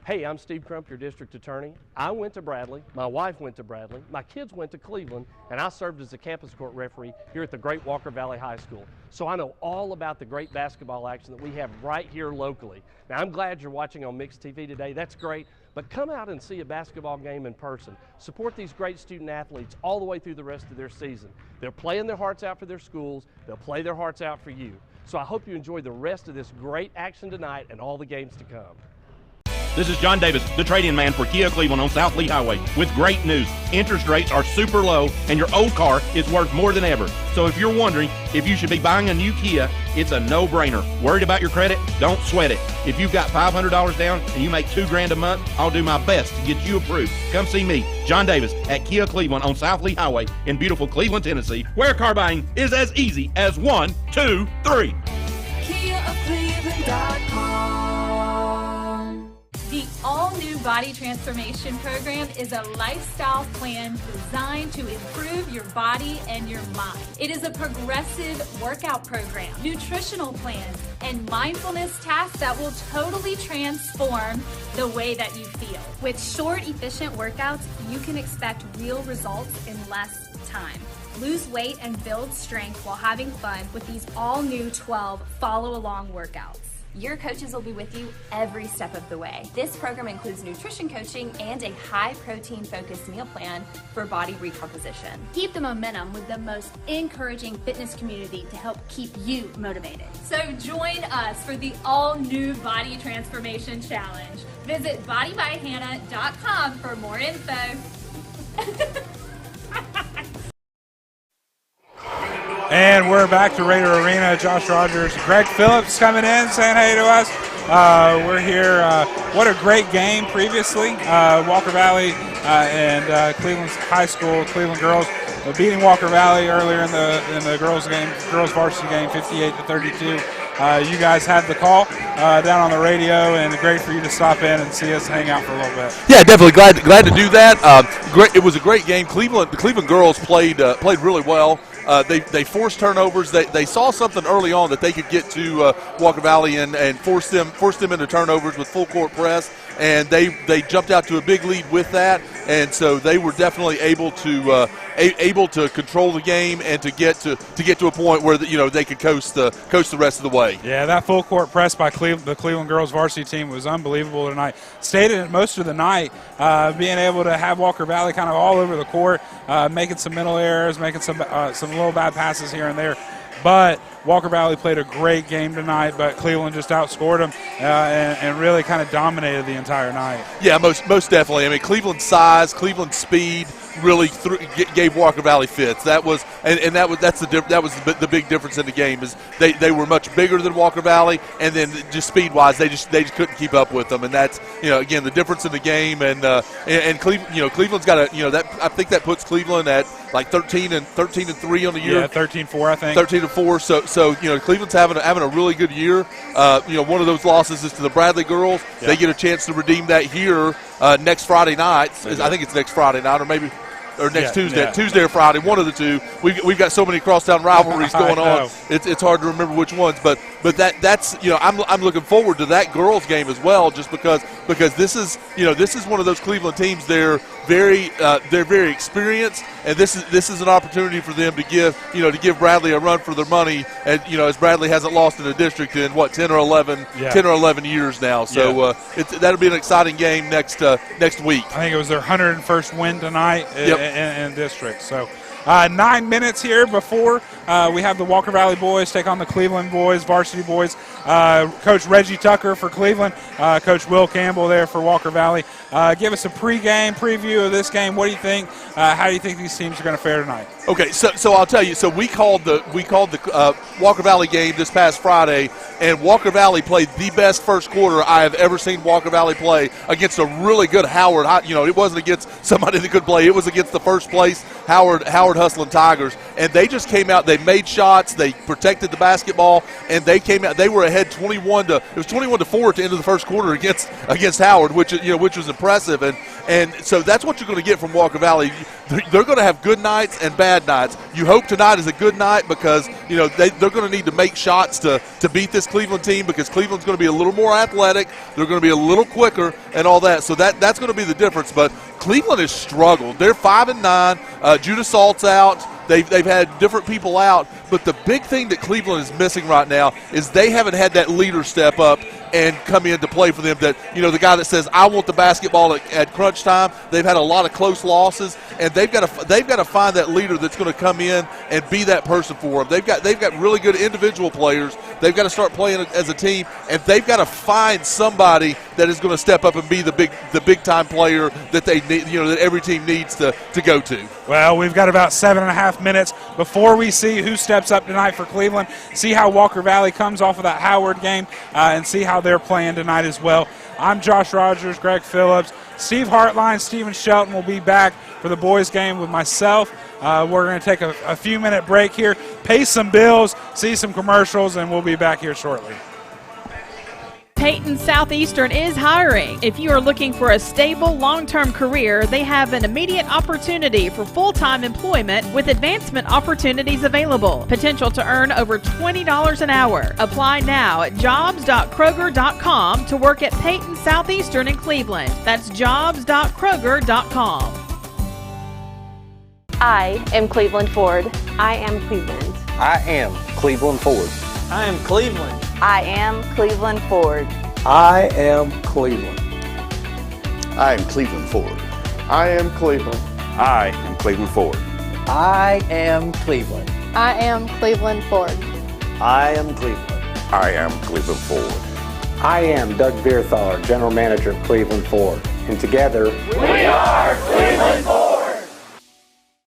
Hey, I'm Steve Crump, your district attorney. I went to Bradley, my wife went to Bradley, my kids went to Cleveland, and I served as a campus court referee here at the Great Walker Valley High School. So I know all about the great basketball action that we have right here locally. Now, I'm glad you're watching on Mixed TV today. That's great, but come out and see a basketball game in person. Support these great student athletes all the way through the rest of their season. They're playing their hearts out for their schools. They'll play their hearts out for you. So I hope you enjoy the rest of this great action tonight and all the games to come. This is John Davis, the trade-in man for Kia Cleveland on South Lee Highway, with great news. Interest rates are super low, and your old car is worth more than ever. So if you're wondering if you should be buying a new Kia, it's a no-brainer. Worried about your credit? Don't sweat it. If you've got $500 down and you make $2,000 a month, I'll do my best to get you approved. Come see me, John Davis, at Kia Cleveland on South Lee Highway in beautiful Cleveland, Tennessee, where car buying is as easy as 1, 2, 3. KiaofCleveland.com. The all-new Body Transformation Program is a lifestyle plan designed to improve your body and your mind. It is a progressive workout program, nutritional plans, and mindfulness tasks that will totally transform the way that you feel. With short, efficient workouts, you can expect real results in less time. Lose weight and build strength while having fun with these all-new 12 follow-along workouts. Your coaches will be with you every step of the way. This program includes nutrition coaching and a high-protein focused meal plan for body recomposition. Keep the momentum with the most encouraging fitness community to help keep you motivated. So join us for the all-new Body Transformation Challenge. Visit bodybyhannah.com for more info. And we're back to Raider Arena. Josh Rogers, Greg Phillips coming in, saying hey to us. We're here. What a great game previously. Walker Valley and Cleveland High School, Cleveland girls beating Walker Valley earlier in the girls game, girls varsity game, 58-32. You guys had the call down on the radio, and great for you to stop in and see us hang out for a little bit. Yeah, definitely glad to do that. Great, it was a great game. The Cleveland girls played really well. They forced turnovers. They saw something early on that they could get to Walker Valley and force them into turnovers with full court press, and they jumped out to a big lead with that, and so they were definitely able to control the game and to get to a point where they could coast the rest of the way. Yeah, that full court press by the Cleveland girls varsity team was unbelievable tonight. Stayed in it most of the night, being able to have Walker Valley kind of all over the court, making some mental errors, making some little bad passes here and there. But Walker Valley played a great game tonight, but Cleveland just outscored them and really kind of dominated the entire night. Yeah, most definitely. I mean, Cleveland's size, Cleveland's speed really gave Walker Valley fits. That was the big difference in the game is they were much bigger than Walker Valley, and then just speed-wise they just couldn't keep up with them, and that's again the difference in the game. And Cleveland, Cleveland's got that I think that puts Cleveland at like 13-3 on the year. Yeah, 13-4 I think. 13-4. So Cleveland's having a really good year. One of those losses is to the Bradley girls. Yeah. They get a chance to redeem that here next Friday night. I think it's next Friday night, or next Tuesday. Yeah. Tuesday or Friday, one of the two. We've got so many crosstown rivalries going on. It's hard to remember which ones, but that's I'm looking forward to that girls game as well, just because this is one of those Cleveland teams. They're very experienced, and this is an opportunity for them to give Bradley a run for their money. And as Bradley hasn't lost in the district in 10 or 11 years now, so that'll be an exciting game next week. I think it was their 101st win tonight in district. So 9 minutes here before we have the Walker Valley boys take on the Cleveland boys, varsity boys. Coach Reggie Tucker for Cleveland, Coach Will Campbell there for Walker Valley. Give us a pregame preview of this game. What do you think? How do you think these teams are going to fare tonight? Okay, so I'll tell you. So we called the Walker Valley game this past Friday, and Walker Valley played the best first quarter I have ever seen Walker Valley play against a really good Howard. It wasn't against somebody that could play. It was against the first place Howard Hustling Tigers, and they just came out. They made shots. They protected the basketball, and they came out. They were ahead 21-4 at the end of the first quarter against Howard, which was impressive. And so that's what you're going to get from Walker Valley. They're going to have good nights and bad nights. You hope tonight is a good night because they're going to need to make shots to beat this Cleveland team, because Cleveland's going to be a little more athletic. They're going to be a little quicker and all that. So that's going to be the difference. But Cleveland has struggled. They're 5-9. Judah Salt's out. They've had different people out. But the big thing that Cleveland is missing right now is they haven't had that leader step up and come in to play for them. That the guy that says, I want the basketball at crunch time. They've had a lot of close losses, and they've got to find that leader that's going to come in and be that person for them. They've got really good individual players. They've got to start playing as a team, and they've got to find somebody that is going to step up and be the big time player that they need, that every team needs to go to. Well, we've got about 7.5 minutes before we see who steps up tonight for Cleveland, see how Walker Valley comes off of that Howard game, and see how they're playing tonight as well. I'm Josh Rogers, Greg Phillips, Steve Hartline, Steven Shelton will be back for the boys game with myself. We're going to take a few-minute break here, pay some bills, see some commercials, and we'll be back here shortly. Peyton Southeastern is hiring. If you are looking for a stable, long-term career, they have an immediate opportunity for full-time employment with advancement opportunities available. Potential to earn over $20 an hour. Apply now at jobs.kroger.com to work at Peyton Southeastern in Cleveland. That's jobs.kroger.com. I am Cleveland Ford. I am Cleveland. I am Cleveland Ford. I am Cleveland. I am Cleveland Ford. I am Cleveland. I am Cleveland Ford. I am Cleveland. I am Cleveland Ford. I am Cleveland. I am Cleveland Ford. I am Cleveland. I am Cleveland Ford. I am Doug Beerthaler, General Manager of Cleveland Ford. And together, we are Cleveland Ford.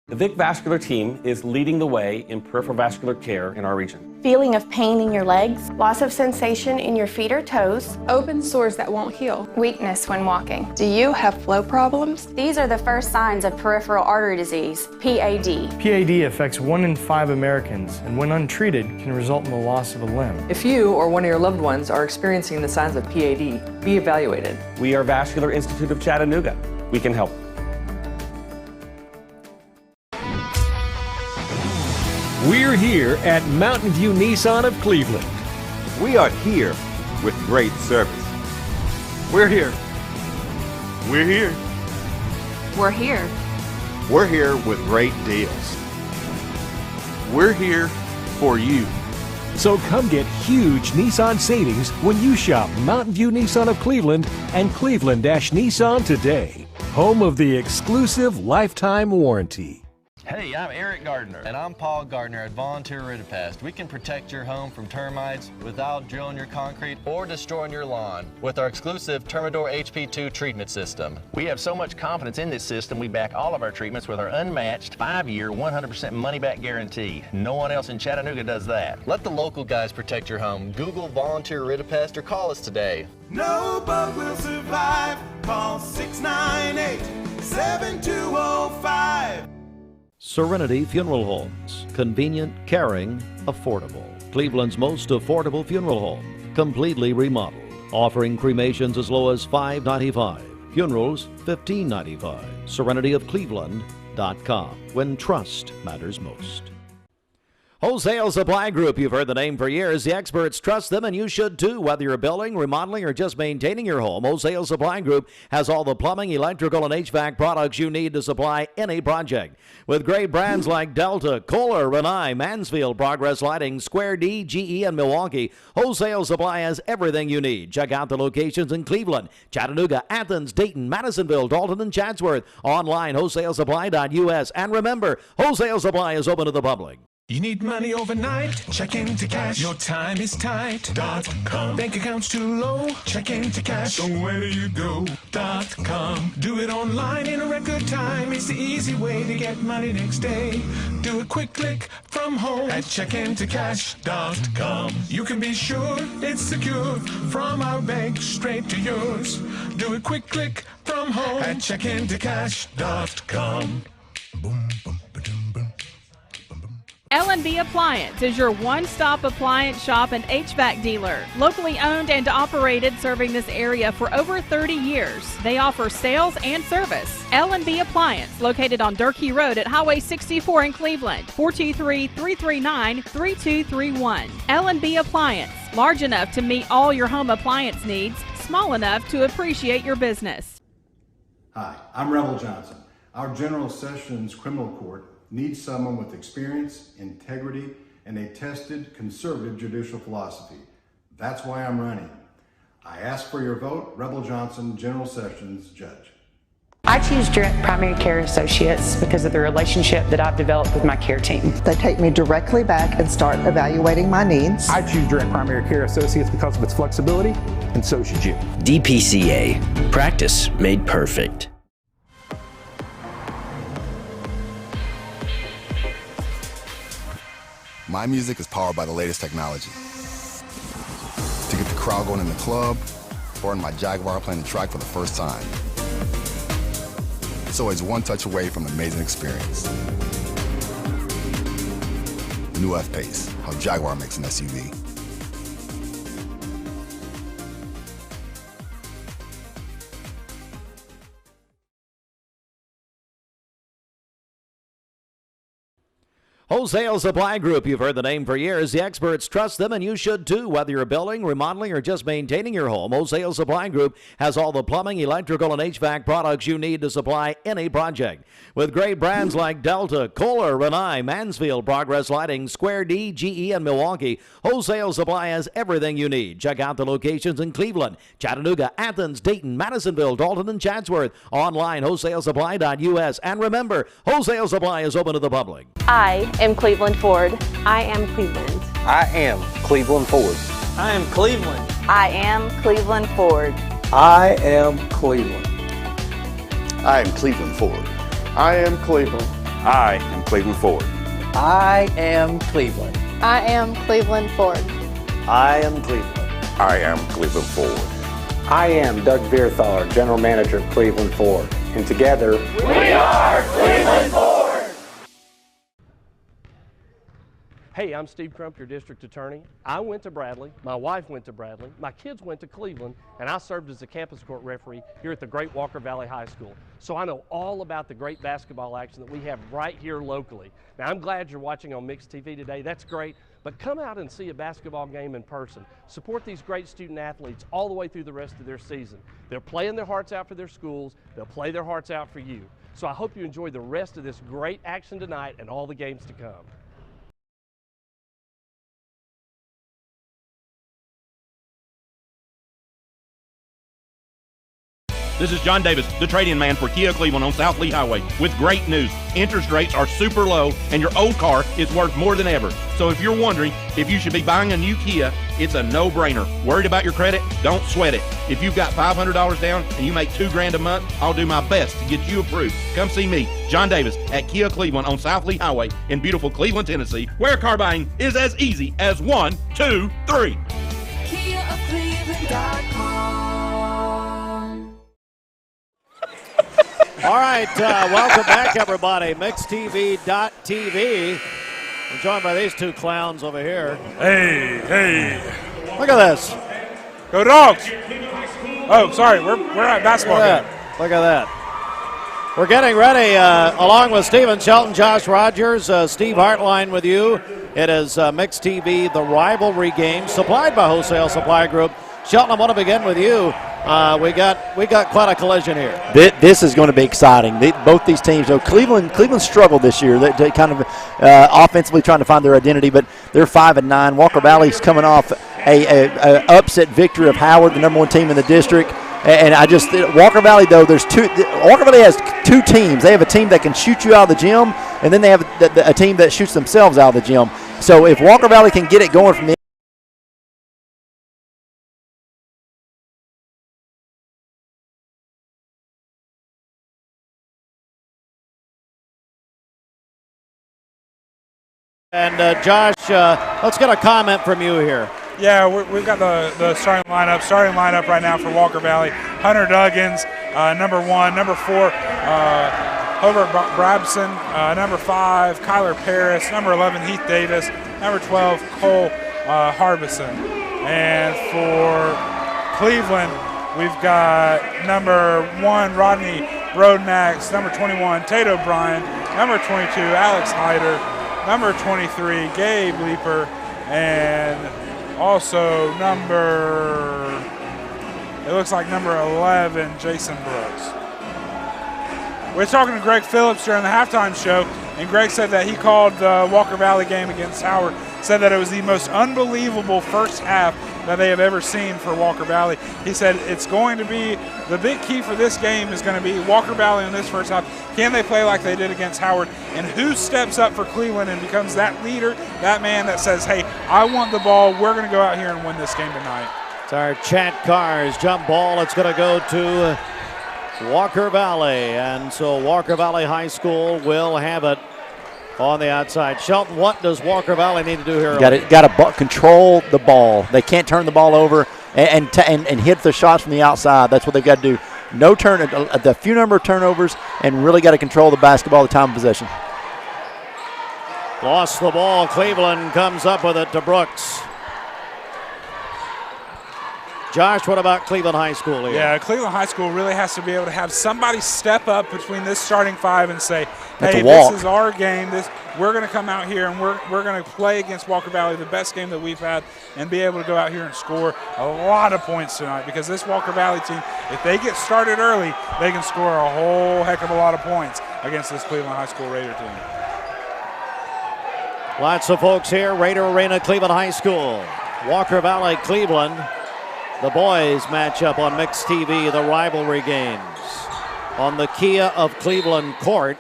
The Vic Vascular team is leading the way in peripheral vascular care in our region. Feeling of pain in your legs, Loss of sensation in your feet or toes, open sores that won't heal, weakness when walking. Do you have flow problems? These are the first signs of peripheral artery disease, PAD. PAD affects 1 in 5 Americans, and when untreated, can result in the loss of a limb. If you or one of your loved ones are experiencing the signs of PAD, be evaluated. We are Vascular Institute of Chattanooga. We can help. We're here at Mountain View Nissan of Cleveland. We are here with great service. We're here. We're here. We're here. We're here with great deals. We're here for you. So come get huge Nissan savings when you shop Mountain View Nissan of Cleveland and Cleveland-Nissan today. Home of the exclusive lifetime warranty. Hey, I'm Eric Gardner. And I'm Paul Gardner at Volunteer Ridipest. We can protect your home from termites without drilling your concrete or destroying your lawn with our exclusive Termador HP2 treatment system. We have so much confidence in this system, we back all of our treatments with our unmatched 5-year, 100% money-back guarantee. No one else in Chattanooga does that. Let the local guys protect your home. Google Volunteer Ridipest or call us today. No bug will survive. Call 698-7205. Serenity Funeral Homes. Convenient, caring, affordable. Cleveland's most affordable funeral home. Completely remodeled. Offering cremations as low as $5.95. Funerals, $15.95. SerenityofCleveland.com. When trust matters most. Wholesale Supply Group, you've heard the name for years. The experts trust them, and you should too. Whether you're building, remodeling, or just maintaining your home, Wholesale Supply Group has all the plumbing, electrical, and HVAC products you need to supply any project. With great brands like Delta, Kohler, Rinnai, Mansfield, Progress Lighting, Square D, GE, and Milwaukee, Wholesale Supply has everything you need. Check out the locations in Cleveland, Chattanooga, Athens, Dayton, Madisonville, Dalton, and Chatsworth. Online, wholesalesupply.us. And remember, Wholesale Supply is open to the public. You need money overnight? Check into cash. Your time is tight. .com. Bank accounts too low? Check into cash. So where do you go? .com. Do it online in a record time. It's the easy way to get money next day. Do a quick click from home at checkintocash.com. You can be sure it's secure from our bank straight to yours. Do a quick click from home at checkintocash.com. Boom, boom. L&B Appliance is your one-stop appliance shop and HVAC dealer. Locally owned and operated, serving this area for over 30 years. They offer sales and service. L&B Appliance, located on Durkee Road at Highway 64 in Cleveland, 423-339-3231. L&B Appliance, large enough to meet all your home appliance needs, small enough to appreciate your business. Hi, I'm Rebel Johnson. Our General Sessions Criminal Court needs someone with experience, integrity, and a tested conservative judicial philosophy. That's why I'm running. I ask for your vote. Rebel Johnson, General Sessions Judge. I choose Direct Primary Care Associates because of the relationship that I've developed with my care team. They take me directly back and start evaluating my needs. I choose Direct Primary Care Associates because of its flexibility, and so should you. DPCA. Practice made perfect. My music is powered by the latest technology. To get the crowd going in the club, or in my Jaguar playing the track for the first time. It's always one touch away from an amazing experience. New F-Pace, how Jaguar makes an SUV. Wholesale Supply Group, you've heard the name for years. The experts trust them, and you should too. Whether you're building, remodeling, or just maintaining your home, Wholesale Supply Group has all the plumbing, electrical, and HVAC products you need to supply any project. With great brands like Delta, Kohler, Rinnai, Mansfield, Progress Lighting, Square D, GE, and Milwaukee, Wholesale Supply has everything you need. Check out the locations in Cleveland, Chattanooga, Athens, Dayton, Madisonville, Dalton, and Chatsworth. Online, wholesalesupply.us. And remember, Wholesale Supply is open to the public. I am Cleveland Ford. I am Cleveland. I am Cleveland Ford. I am Cleveland. I am Cleveland Ford. I am Cleveland. I am Cleveland Ford. I am Cleveland. I am Cleveland Ford. I am Cleveland. I am Cleveland Ford. I am Cleveland. I am Cleveland Ford. I am Doug Beerthaler, General Manager of Cleveland Ford. And together, we are Cleveland Ford. Hey, I'm Steve Crump, your district attorney. I went to Bradley, my wife went to Bradley, my kids went to Cleveland, and I served as a campus court referee here at the Great Walker Valley High School. So I know all about the great basketball action that we have right here locally. Now, I'm glad you're watching on Mixed TV today. That's great, but come out and see a basketball game in person. Support these great student athletes all the way through the rest of their season. They're playing their hearts out for their schools. They'll play their hearts out for you. So I hope you enjoy the rest of this great action tonight and all the games to come. This is John Davis, the trade-in man for Kia Cleveland on South Lee Highway, with great news. Interest rates are super low, and your old car is worth more than ever. So if you're wondering if you should be buying a new Kia, it's a no-brainer. Worried about your credit? Don't sweat it. If you've got $500 down and you make $2,000 a month, I'll do my best to get you approved. Come see me, John Davis, at Kia Cleveland on South Lee Highway in beautiful Cleveland, Tennessee, where car buying is as easy as 1, 2, 3. KiaofCleveland.com. All right, welcome back, everybody. MixedTV.tv. I'm joined by these two clowns over here. Hey. Look at this. Go Dogs. Oh, sorry, we're at basketball game. Look at that. We're getting ready, along with Steven Shelton, Josh Rogers, Steve Hartline with you. It is Mixed TV, the Rivalry Games, supplied by Wholesale Supply Group. Shelton, I want to begin with you. We got quite a collision here. This is going to be exciting. Both these teams, Cleveland struggled this year. They kind of offensively trying to find their identity, but they're 5-9. Walker Valley's coming off a upset victory of Howard, the #1 team in the district. And Walker Valley, though, Walker Valley has two teams. They have a team that can shoot you out of the gym, and then they have a team that shoots themselves out of the gym. So if Walker Valley can get it going from the And Josh, let's get a comment from you here. Yeah, we've got the starting lineup. Starting lineup right now for Walker Valley: Hunter Duggins, #1, #4, Hobart Brabson, number 5, Kyler Paris, number 11, Heath Davis, number 12, Cole Harbison. And for Cleveland, we've got number 1, Rodney Broadnax, number 21, Tate O'Brien, number 22, Alex Hyder, number 23, Gabe Leeper, and also it looks like number 11, Jason Brooks. We're talking to Greg Phillips during the halftime show, and Greg said that he called the Walker Valley game against Howard, said that it was the most unbelievable first half that they have ever seen for Walker Valley. He said it's going to be, the big key for this game is going to be Walker Valley in this first half. Can they play like they did against Howard? And who steps up for Cleveland and becomes that leader, that man that says, hey, I want the ball, we're going to go out here and win this game tonight. It's our Chat Cars jump ball. It's going to go to Walker Valley. And so Walker Valley High School will have it on the outside. Shelton, what does Walker Valley need to do here? Got to control the ball. They can't turn the ball over and hit the shots from the outside. That's what they've got to do. No turn, the few number of turnovers, and really got to control the basketball the time of possession. Lost the ball. Cleveland comes up with it to Brooks. Josh, what about Cleveland High School here? Yeah, Cleveland High School really has to be able to have somebody step up between this starting 5 and say, hey, this is our game. We're going to come out here and we're going to play against Walker Valley, the best game that we've had, and be able to go out here and score a lot of points tonight, because this Walker Valley team, if they get started early, they can score a whole heck of a lot of points against this Cleveland High School Raider team. Lots of folks here. Raider Arena, Cleveland High School. Walker Valley, Cleveland. The boys match up on Mixed TV, the rivalry games, on the Kia of Cleveland court.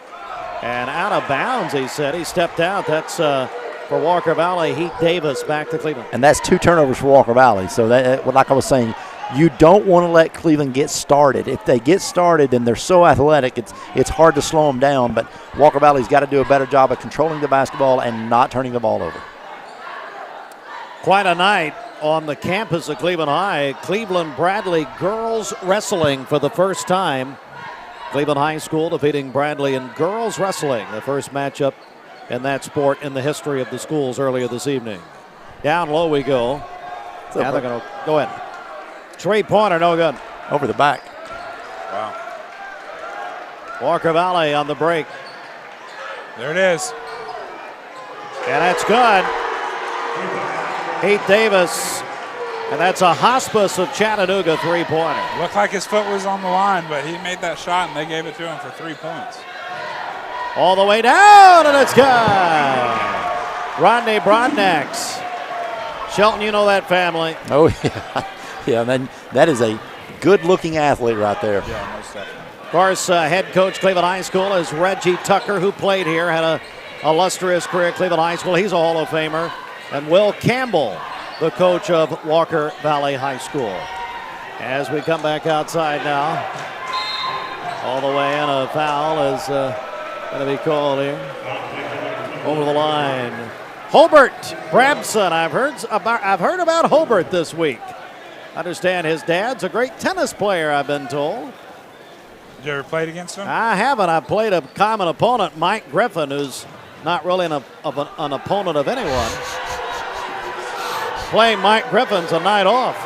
And out of bounds, he said. He stepped out. That's for Walker Valley. Heath Davis back to Cleveland. And that's 2 turnovers for Walker Valley. So, that, like I was saying, you don't want to let Cleveland get started. If they get started, then they're so athletic, it's hard to slow them down. But Walker Valley's got to do a better job of controlling the basketball and not turning the ball over. Quite a night on the campus of Cleveland High. Cleveland Bradley girls wrestling for the first time. Cleveland High School defeating Bradley in girls wrestling, the first matchup in that sport in the history of the schools earlier this evening. Down low we go. Now they're going to go in. 3-pointer, no good. Over the back. Wow. Walker Valley on the break. There it is. And that's good. Heath Davis, and that's a Hospice of Chattanooga 3-pointer. Looked like his foot was on the line, but he made that shot, and they gave it to him for 3 points. All the way down, and it's good. Rodney Broadnax. Shelton, you know that family. Oh, yeah. Yeah, man, that is a good-looking athlete right there. Yeah, most definitely. Of course, head coach Cleveland High School is Reggie Tucker, who played here, had a illustrious career at Cleveland High School. He's a Hall of Famer. And Will Campbell, the coach of Walker Valley High School. As we come back outside now, all the way in, a foul is going to be called here. Over the line. Hobart Brabson. I've heard about Hobart this week. I understand his dad's a great tennis player, I've been told. Did you ever play against him? I haven't. I've played a common opponent, Mike Griffin, who's not really an opponent of anyone. Playing Mike Griffin's a night off.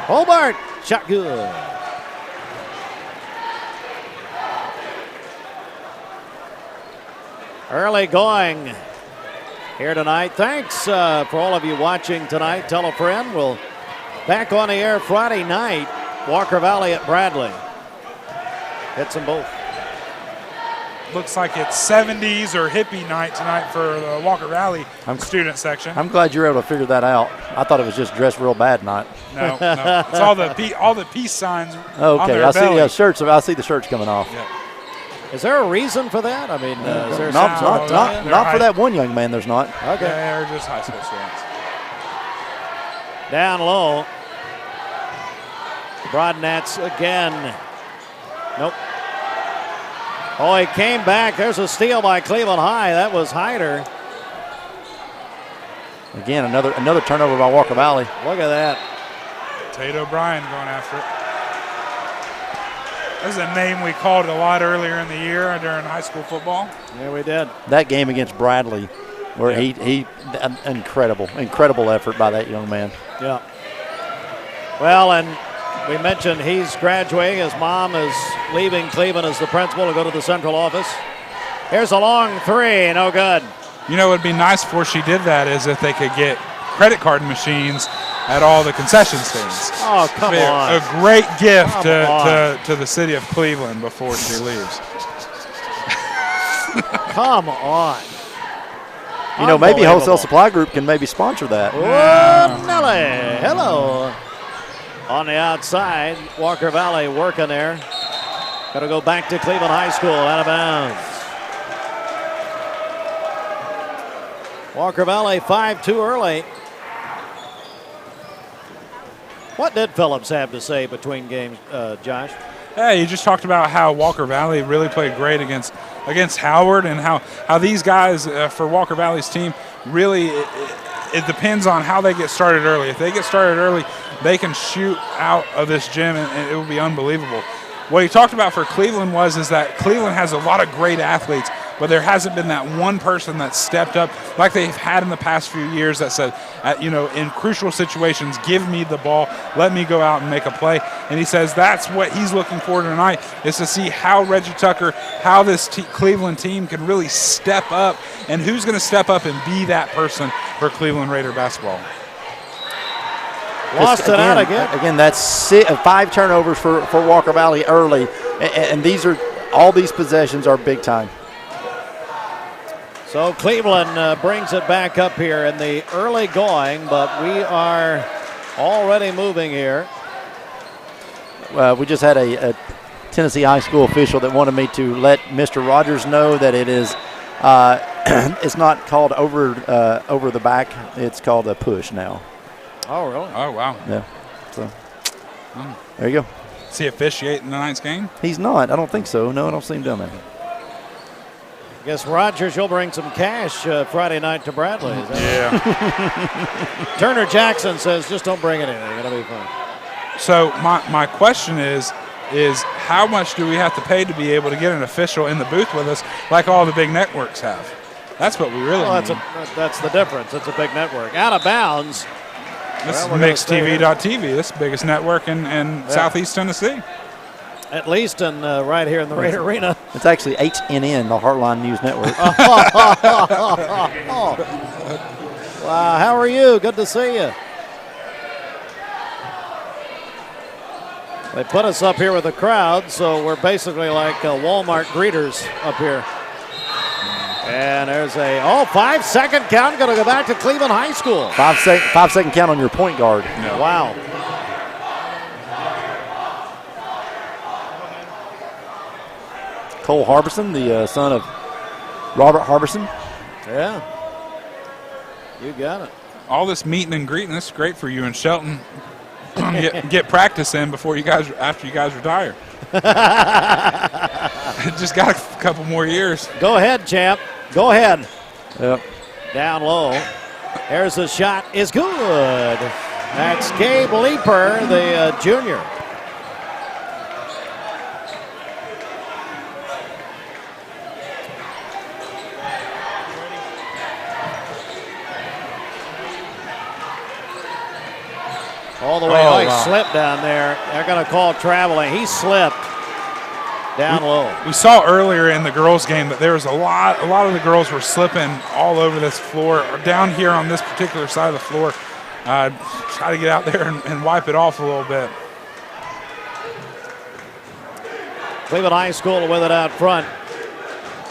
Hobart, shot good. Early going here tonight. Thanks for all of you watching tonight. Tell a friend. We'll back on the air Friday night. Walker Valley at Bradley. Hits them both. Looks like it's 70s or hippie night tonight for the Walker Valley student section. I'm glad you were able to figure that out. I thought it was just dressed real bad night. No. It's all the peace signs. Okay, on their I belly. see shirts. I see the shirts coming off. Yeah. Is there a reason for that? I mean, is there not for that one young man. There's not. Okay. They're just high school students. Down low. Broadnats again. Nope. Oh, he came back. There's a steal by Cleveland High. That was Hyder. Again, another turnover by Walker Valley. Look at that. Tate O'Brien going after it. That was a name we called a lot earlier in the year during high school football. Yeah, we did. That game against Bradley, where he incredible effort by that young man. Yeah. Well, and we mentioned he's graduating. His mom is leaving Cleveland as the principal to go to the central office. Here's a long three, no good. You know, it would be nice before she did that is if they could get credit card machines at all the concession stands. Oh, come on. A great gift to the city of Cleveland before she leaves. Come on. You know, maybe Wholesale Supply Group can maybe sponsor that. Oh, Nelly. Hello. On the outside, Walker Valley working there. Got to go back to Cleveland High School, out of bounds. Walker Valley 5-2 early. What did Phillips have to say between games, Josh? Yeah, you just talked about how Walker Valley really played great against Howard, and how these guys for Walker Valley's team really it depends on how they get started early. If they get started early, they can shoot out of this gym, and it will be unbelievable. What he talked about for Cleveland is that Cleveland has a lot of great athletes, but there hasn't been that one person that stepped up like they've had in the past few years that said, in crucial situations, give me the ball, let me go out and make a play. And he says that's what he's looking for tonight, is to see how Reggie Tucker, how this Cleveland team can really step up, and who's going to step up and be that person for Cleveland Raider basketball. Lost it out again. Again, that's 5 turnovers for Walker Valley early, and all these possessions are big time. So Cleveland brings it back up here in the early going, but we are already moving here. We just had a Tennessee high school official that wanted me to let Mr. Rogers know that it is it's not called over the back. It's called a push now. Oh, really? Oh, wow. Yeah. So there you go. Is he officiating tonight's game? He's not. I don't think so. No, I don't see him doing that. I guess, Rogers, you'll bring some cash Friday night to Bradley. Is that Turner Jackson says, just don't bring anything. It'll be fun. So my question is how much do we have to pay to be able to get an official in the booth with us like all the big networks have? That's what we really need. That's the difference. It's a big network. Out of bounds. This is MixTV.tv. This is the biggest network in Southeast Tennessee. At least right here in the Raider Arena. It's actually HNN, the Heartline News Network. Wow, how are you? Good to see you. They put us up here with a crowd, so we're basically like Walmart greeters up here. And there's a 5-second count. Going to go back to Cleveland High School. 5-second count on your point guard. No. Wow. Cole Harbison, the son of Robert Harbison. Yeah. You got it. All this meeting and greeting, this is great for you and Shelton. Get practice in after you guys retire. Just got a couple more years. Go ahead, champ. Go ahead. Yep. Down low. There's a shot. Is good. That's Gabe Leeper, the junior. All the way. He slipped down there. They're going to call traveling. He slipped down low. We saw earlier in the girls' game that there was a lot of the girls were slipping all over this floor, or down here on this particular side of the floor. Try to get out there and wipe it off a little bit. Cleveland High School with it out front.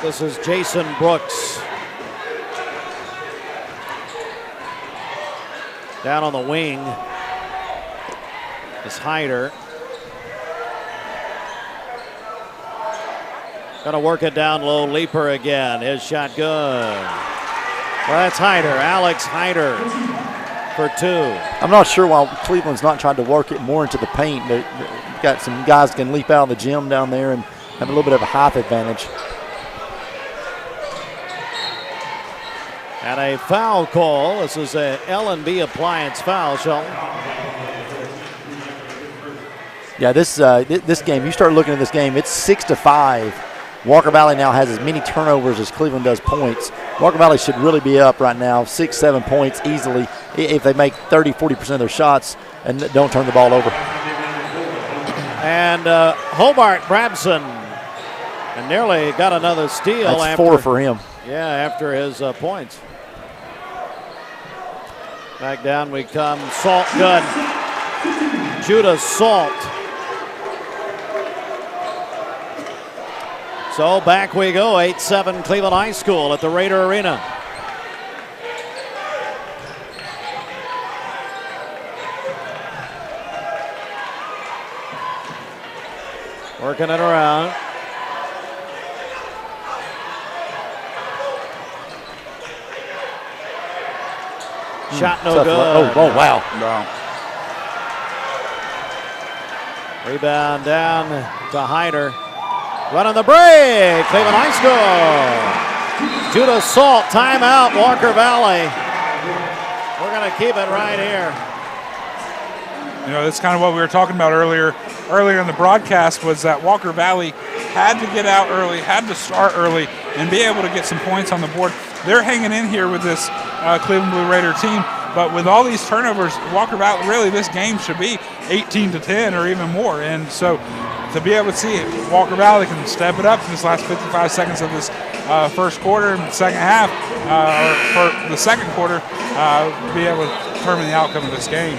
This is Jason Brooks. Down on the wing is Hyder. Gonna work it down low. Leeper again. His shot good. Well, that's Hyder. Alex Hyder for 2. I'm not sure why Cleveland's not trying to work it more into the paint. They've got some guys that can leap out of the gym down there and have a little bit of a height advantage. And a foul call. This is a L&B Appliance foul, Shelton. Yeah, this game, you start looking at this game, it's 6-5. Walker Valley now has as many turnovers as Cleveland does points. Walker Valley should really be up right now, 6-7 points easily if they make 30-40% of their shots and don't turn the ball over. And Hobart Brabson and nearly got another steal. That's 4 for him. Yeah, after his points. Back down we come. Salt good. Judah Salt. So back we go, 8-7 Cleveland High School at the Raider Arena. Working it around. Shot no good. Oh, wow. No. Rebound down to Hyder. Running the break, Cleveland High School. Judah Salt, timeout, Walker Valley. We're going to keep it right here. You know, that's kind of what we were talking about earlier in the broadcast, was that Walker Valley had to get out early, had to start early, and be able to get some points on the board. They're hanging in here with this Cleveland Blue Raider team, but with all these turnovers, Walker Valley, really this game should be 18-10 or even more. And so to be able to see it, Walker Valley can step it up in this last 55 seconds of this first quarter and second half, or for the second quarter, be able to determine the outcome of this game.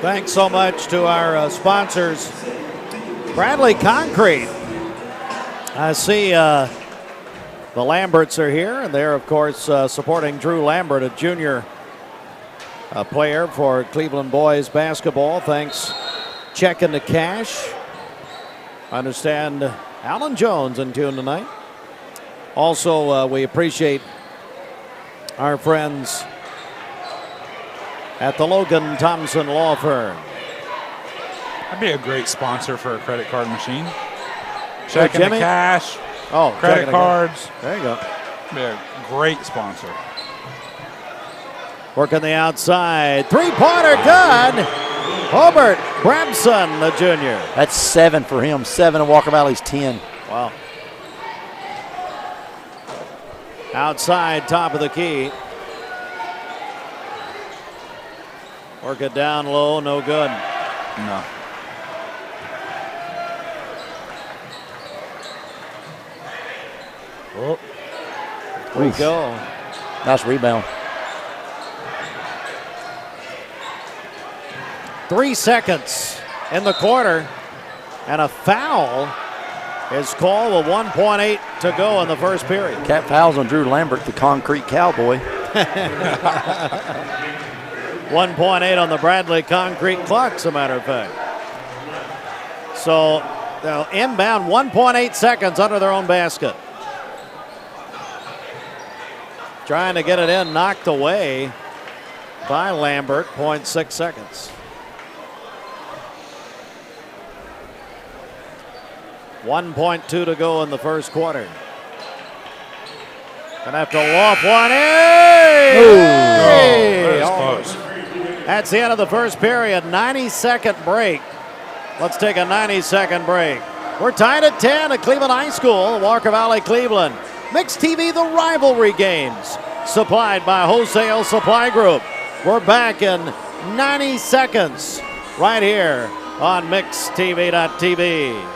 Thanks so much to our sponsors. Bradley Concrete. I see the Lamberts are here, and they're, of course, supporting Drew Lambert, a junior player for Cleveland boys basketball. Thanks. Check into cash. I understand Alan Jones in tune tonight. Also, we appreciate our friends at the Logan Thompson Law Firm. That'd be a great sponsor for a credit card machine. Checking the cash, credit cards. There you go. Be a great sponsor. Working the outside. Three-pointer good. Hobart Brabson, the junior. That's 7 for him. 7 of Walker Valley's 10. Wow. Outside, top of the key. Work it down low, no good. No. Oh. There we go. Nice rebound. 3 seconds in the quarter, and a foul is called with 1.8 to go in the first period. Cat fouls on Drew Lambert, the concrete cowboy. 1.8 on the Bradley Concrete clock, as a matter of fact. So they'll inbound 1.8 seconds under their own basket. Trying to get it in, knocked away by Lambert, 0.6 seconds. 1.2 to go in the first quarter. Gonna have to loft one in. That was close. That's the end of the first period. 90-second break. Let's take a 90-second break. We're tied at 10 at Cleveland High School, Walker Valley, Cleveland. Mix TV, the Rivalry Games, supplied by Wholesale Supply Group. We're back in 90 seconds right here on MixTV.tv.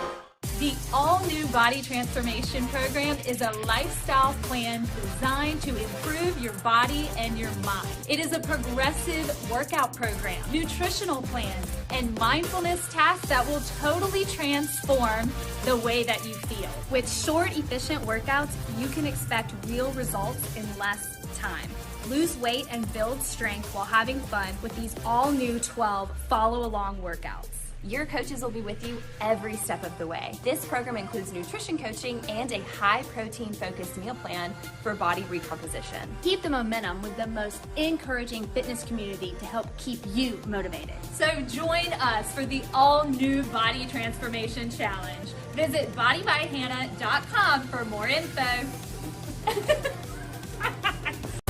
The all-new Body Transformation Program is a lifestyle plan designed to improve your body and your mind. It is a progressive workout program, nutritional plans, and mindfulness tasks that will totally transform the way that you feel. With short, efficient workouts, you can expect real results in less time. Lose weight and build strength while having fun with these all-new 12 follow-along workouts. Your coaches will be with you every step of the way. This program includes nutrition coaching and a high-protein focused meal plan for body recomposition. Keep the momentum with the most encouraging fitness community to help keep you motivated. So join us for the all-new Body Transformation Challenge. Visit bodybyhannah.com for more info.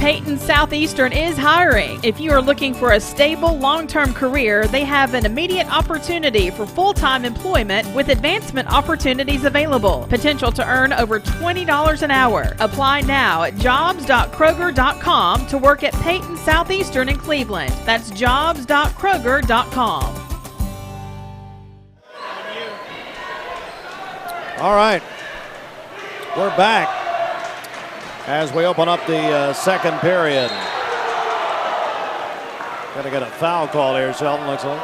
Peyton Southeastern is hiring. If you are looking for a stable, long-term career, they have an immediate opportunity for full-time employment with advancement opportunities available. Potential to earn over $20 an hour. Apply now at jobs.kroger.com to work at Peyton Southeastern in Cleveland. That's jobs.kroger.com. All right. We're back as we open up the second period. Got to get a foul call here, Shelton, looks like.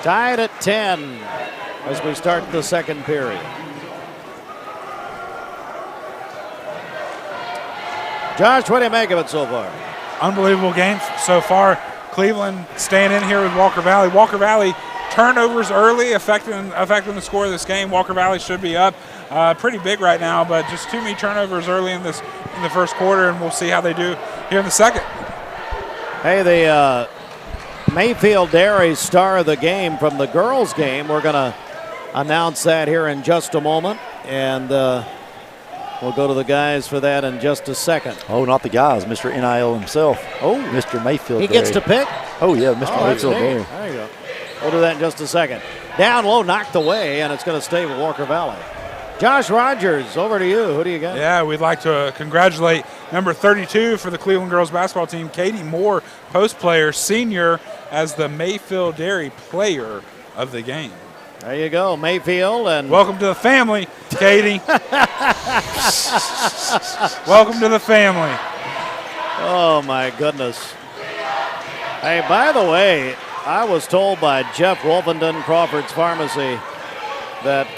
Tied at 10 as we start the second period. Josh, what do you make of it so far? Unbelievable game so far. Cleveland staying in here with Walker Valley. Walker Valley turnovers early affecting the score of this game. Walker Valley should be up pretty big right now, but just too many turnovers early in the first quarter, and we'll see how they do here in the second. Hey, the Mayfield Dairy star of the game from the girls' game. We're going to announce that here in just a moment, and we'll go to the guys for that in just a second. Oh, not the guys, Mr. NIL himself. Oh, Mr. Mayfield. He gets to pick? Oh, yeah, Mr. Mayfield. There you go. We'll do that in just a second. Down low, knocked away, and it's going to stay with Walker Valley. Josh Rogers, over to you. Who do you got? Yeah, we'd like to congratulate number 32 for the Cleveland girls basketball team, Katie Moore, post player, senior, as the Mayfield Dairy player of the game. There you go, Mayfield. And welcome to the family, Katie. Welcome to the family. Oh, my goodness. Hey, by the way, I was told by Jeff Wolfenden, Crawford's Pharmacy, that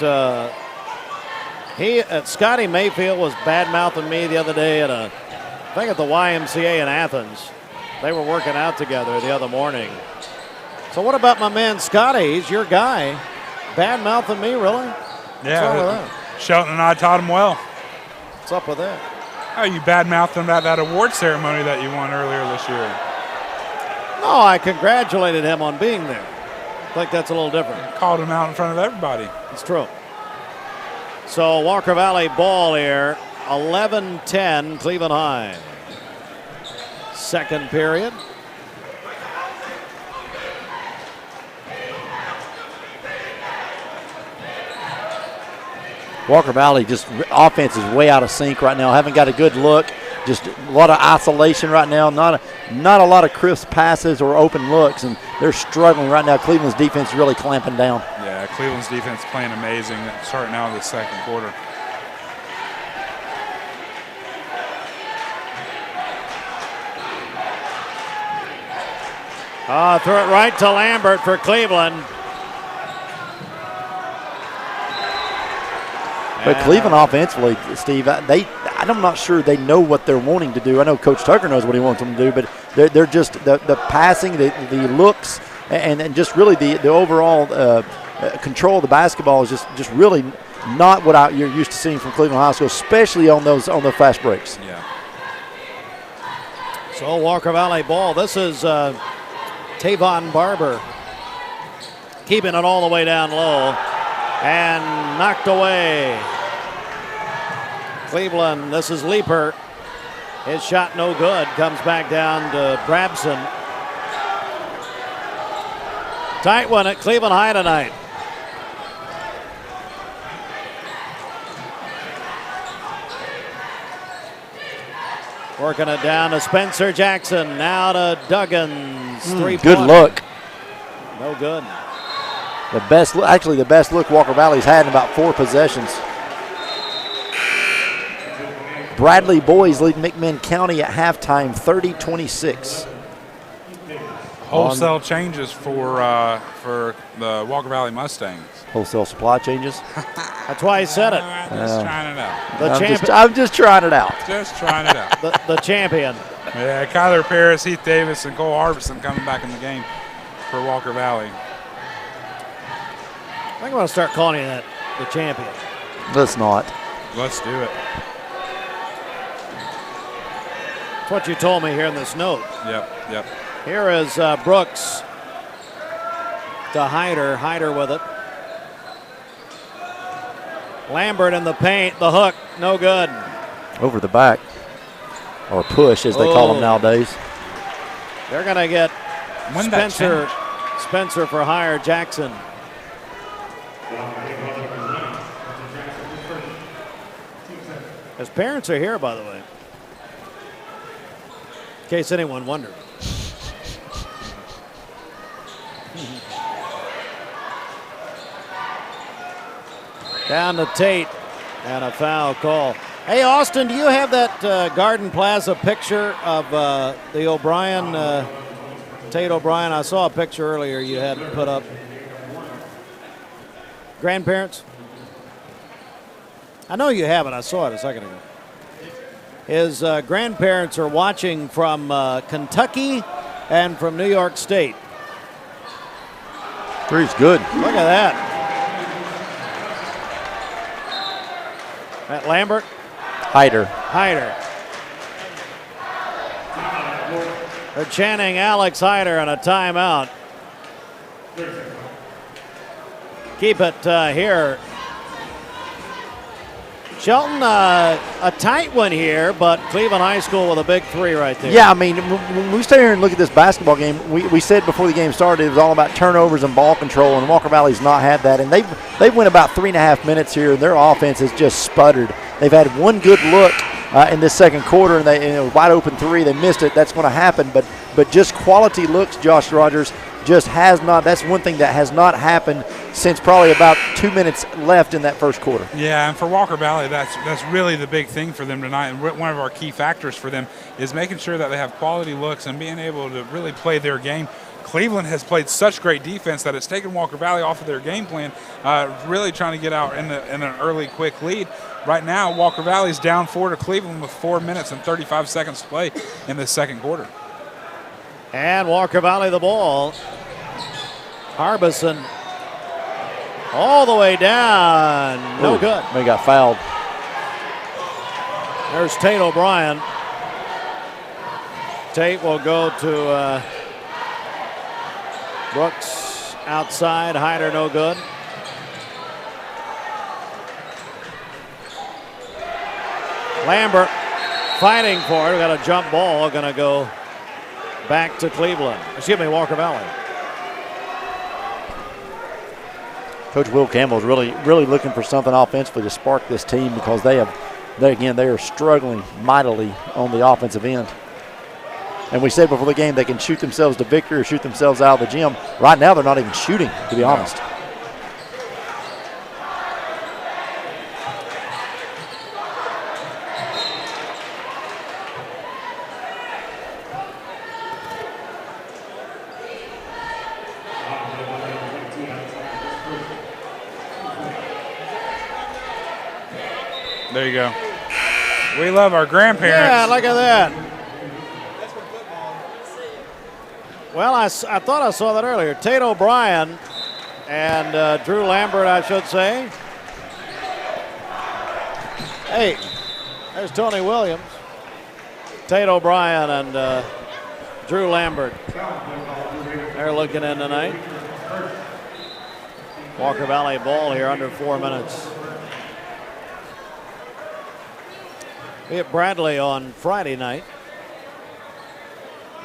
Scotty Mayfield was bad-mouthing me the other day at I think at the YMCA in Athens. They were working out together the other morning. So what about my man Scotty? He's your guy. Bad-mouthing me, really? Yeah, Shelton and I taught him well. What's up with that? How you bad-mouthed him at that award ceremony that you won earlier this year? No, I congratulated him on being there. I think that's a little different. Called him out in front of everybody. It's true. So Walker Valley ball here, 11-10, Cleveland High. Second period. Walker Valley just offense is way out of sync right now. Haven't got a good look. Just a lot of isolation right now. Not a lot of crisp passes or open looks, and they're struggling right now. Cleveland's defense is really clamping down. Yeah, Cleveland's defense playing amazing, starting out in the second quarter. Throw it right to Lambert for Cleveland. But Cleveland offensively, Steve, I'm not sure they know what they're wanting to do. I know Coach Tucker knows what he wants them to do, but they're just the passing, the looks, and just really the overall control of the basketball is just really not what you're used to seeing from Cleveland High School, especially on the fast breaks. Yeah. So Walker Valley ball. This is Tavon Barber keeping it all the way down low and knocked away. Cleveland, this is Leeper. His shot no good. Comes back down to Brabson. Tight one at Cleveland High tonight. Working it down to Spencer Jackson. Now to Duggins. Good look. No good. The best look Walker Valley's had in about 4 possessions. Bradley boys lead McMinn County at halftime, 30-26. Wholesale changes for the Walker Valley Mustangs. Wholesale supply changes. That's why I said it. Just trying it out. I'm just trying it out. Just trying it out. the champion. Yeah, Kyler Paris, Heath Davis, and Cole Harbison coming back in the game for Walker Valley. I think I'm going to start calling you that, the champion. Let's not. Let's do it. That's what you told me here in this note. Yep. Here is Brooks to Hyder. Hyder with it. Lambert in the paint, the hook, no good. Over the back, or push as they call them nowadays. They're going to get Spencer for hire, Jackson. His parents are here, by the way, in case anyone wondered. Down to Tate, and a foul call. Hey, Austin, do you have that Garden Plaza picture of the O'Brien, Tate O'Brien? I saw a picture earlier you had put up. Grandparents? I know you have it. I saw it a second ago. His grandparents are watching from Kentucky and from New York State. Three's good. Look at that. That Lambert? Hyder. They're chanting Alex Hyder on a timeout. Keep it here. Shelton, a tight one here, but Cleveland High School with a big three right there. Yeah, I mean, when we stay here and look at this basketball game, we said before the game started it was all about turnovers and ball control, and Walker Valley's not had that. And they've went about 3.5 minutes here, and their offense has just sputtered. They've had one good look in this second quarter, and they wide open three. They missed it. That's going to happen, but just quality looks, Josh Rogers, just has not. That's one thing that has not happened since probably about 2 minutes left in that first quarter. Yeah, and for Walker Valley, that's really the big thing for them tonight. And one of our key factors for them is making sure that they have quality looks and being able to really play their game. Cleveland has played such great defense that it's taken Walker Valley off of their game plan, really trying to get out in an early, quick lead. Right now, Walker Valley's down 4 to Cleveland with 4 minutes and 35 seconds to play in the second quarter. And Walker Valley the ball. Harbison all the way down. No good. They got fouled. There's Tate O'Brien. Tate will go to Brooks outside. Hyder no good. Lambert fighting for it. We got a jump ball going to go back to Cleveland. Excuse me, Walker Valley. Coach Will Campbell is really looking for something offensively to spark this team because they are struggling mightily on the offensive end. And we said before the game they can shoot themselves to victory or shoot themselves out of the gym. Right now they're not even shooting, to be honest. There you go. We love our grandparents. Yeah, look at that. Well, I thought I saw that earlier. Tate O'Brien and Drew Lambert, I should say. Hey, there's Tony Williams. Tate O'Brien and Drew Lambert. They're looking in tonight. Walker Valley ball here under 4 minutes. We hit Bradley on Friday night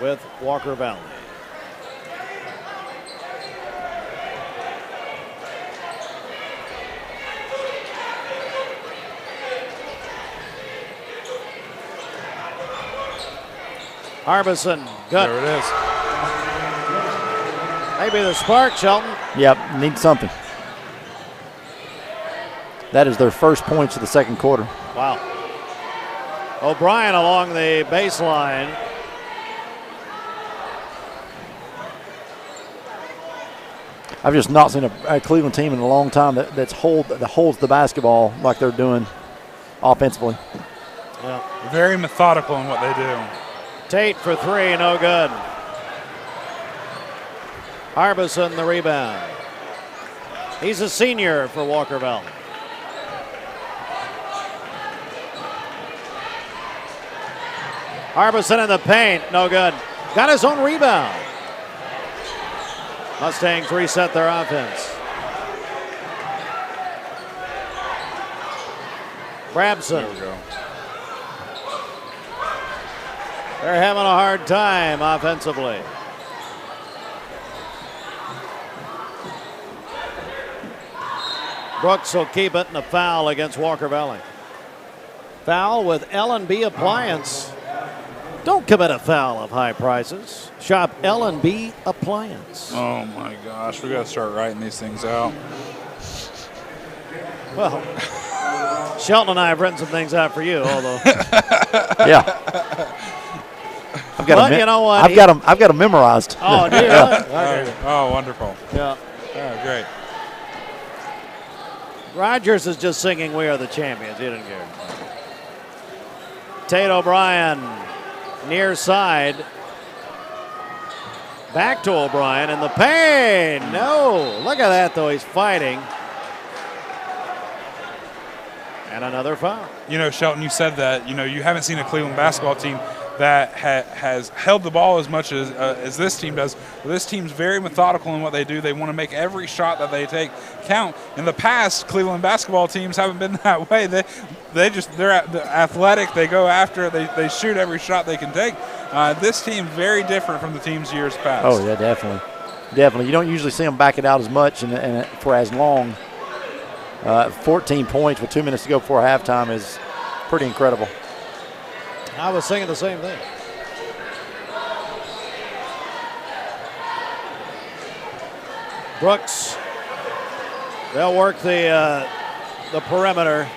with Walker Valley. Harbison, good. There it is. Maybe the spark, Shelton. Yep, need something. That is their first points of the second quarter. Wow. O'Brien along the baseline. I've just not seen a Cleveland team in a long time that holds the basketball like they're doing offensively. Yeah. Very methodical in what they do. Tate for three, no good. Harbison the rebound. He's a senior for Walker Valley. Harbison in the paint, no good. Got his own rebound. Mustangs reset their offense. Brabson. There we go. They're having a hard time offensively. Brooks will keep it, and a foul against Walker Valley. Foul with L&B Appliance. Don't commit a foul of high prices. Shop L&B Appliance. Oh my gosh, we got to start writing these things out. Well, Shelton and I have written some things out for you, although. Yeah. You know what? I've got them memorized. Oh, do you? Okay. Oh, wonderful. Yeah. Oh, great. Rogers is just singing "We Are the Champions." He didn't care. Tate O'Brien, near side. Back to O'Brien in the paint. No, look at that though. He's fighting. And another foul. You know, Shelton, you said that, you know, you haven't seen a Cleveland basketball team that has held the ball as much as this team does. This team's very methodical in what they do. They want to make every shot that they take count. In the past, Cleveland basketball teams haven't been that way. They're athletic. They go after it. They shoot every shot they can take. This team very different from the teams years past. Oh yeah, definitely. You don't usually see them back it out as much and for as long. 14 points with 2 minutes to go before halftime is pretty incredible. I was singing the same thing. Brooks. They'll work the perimeter.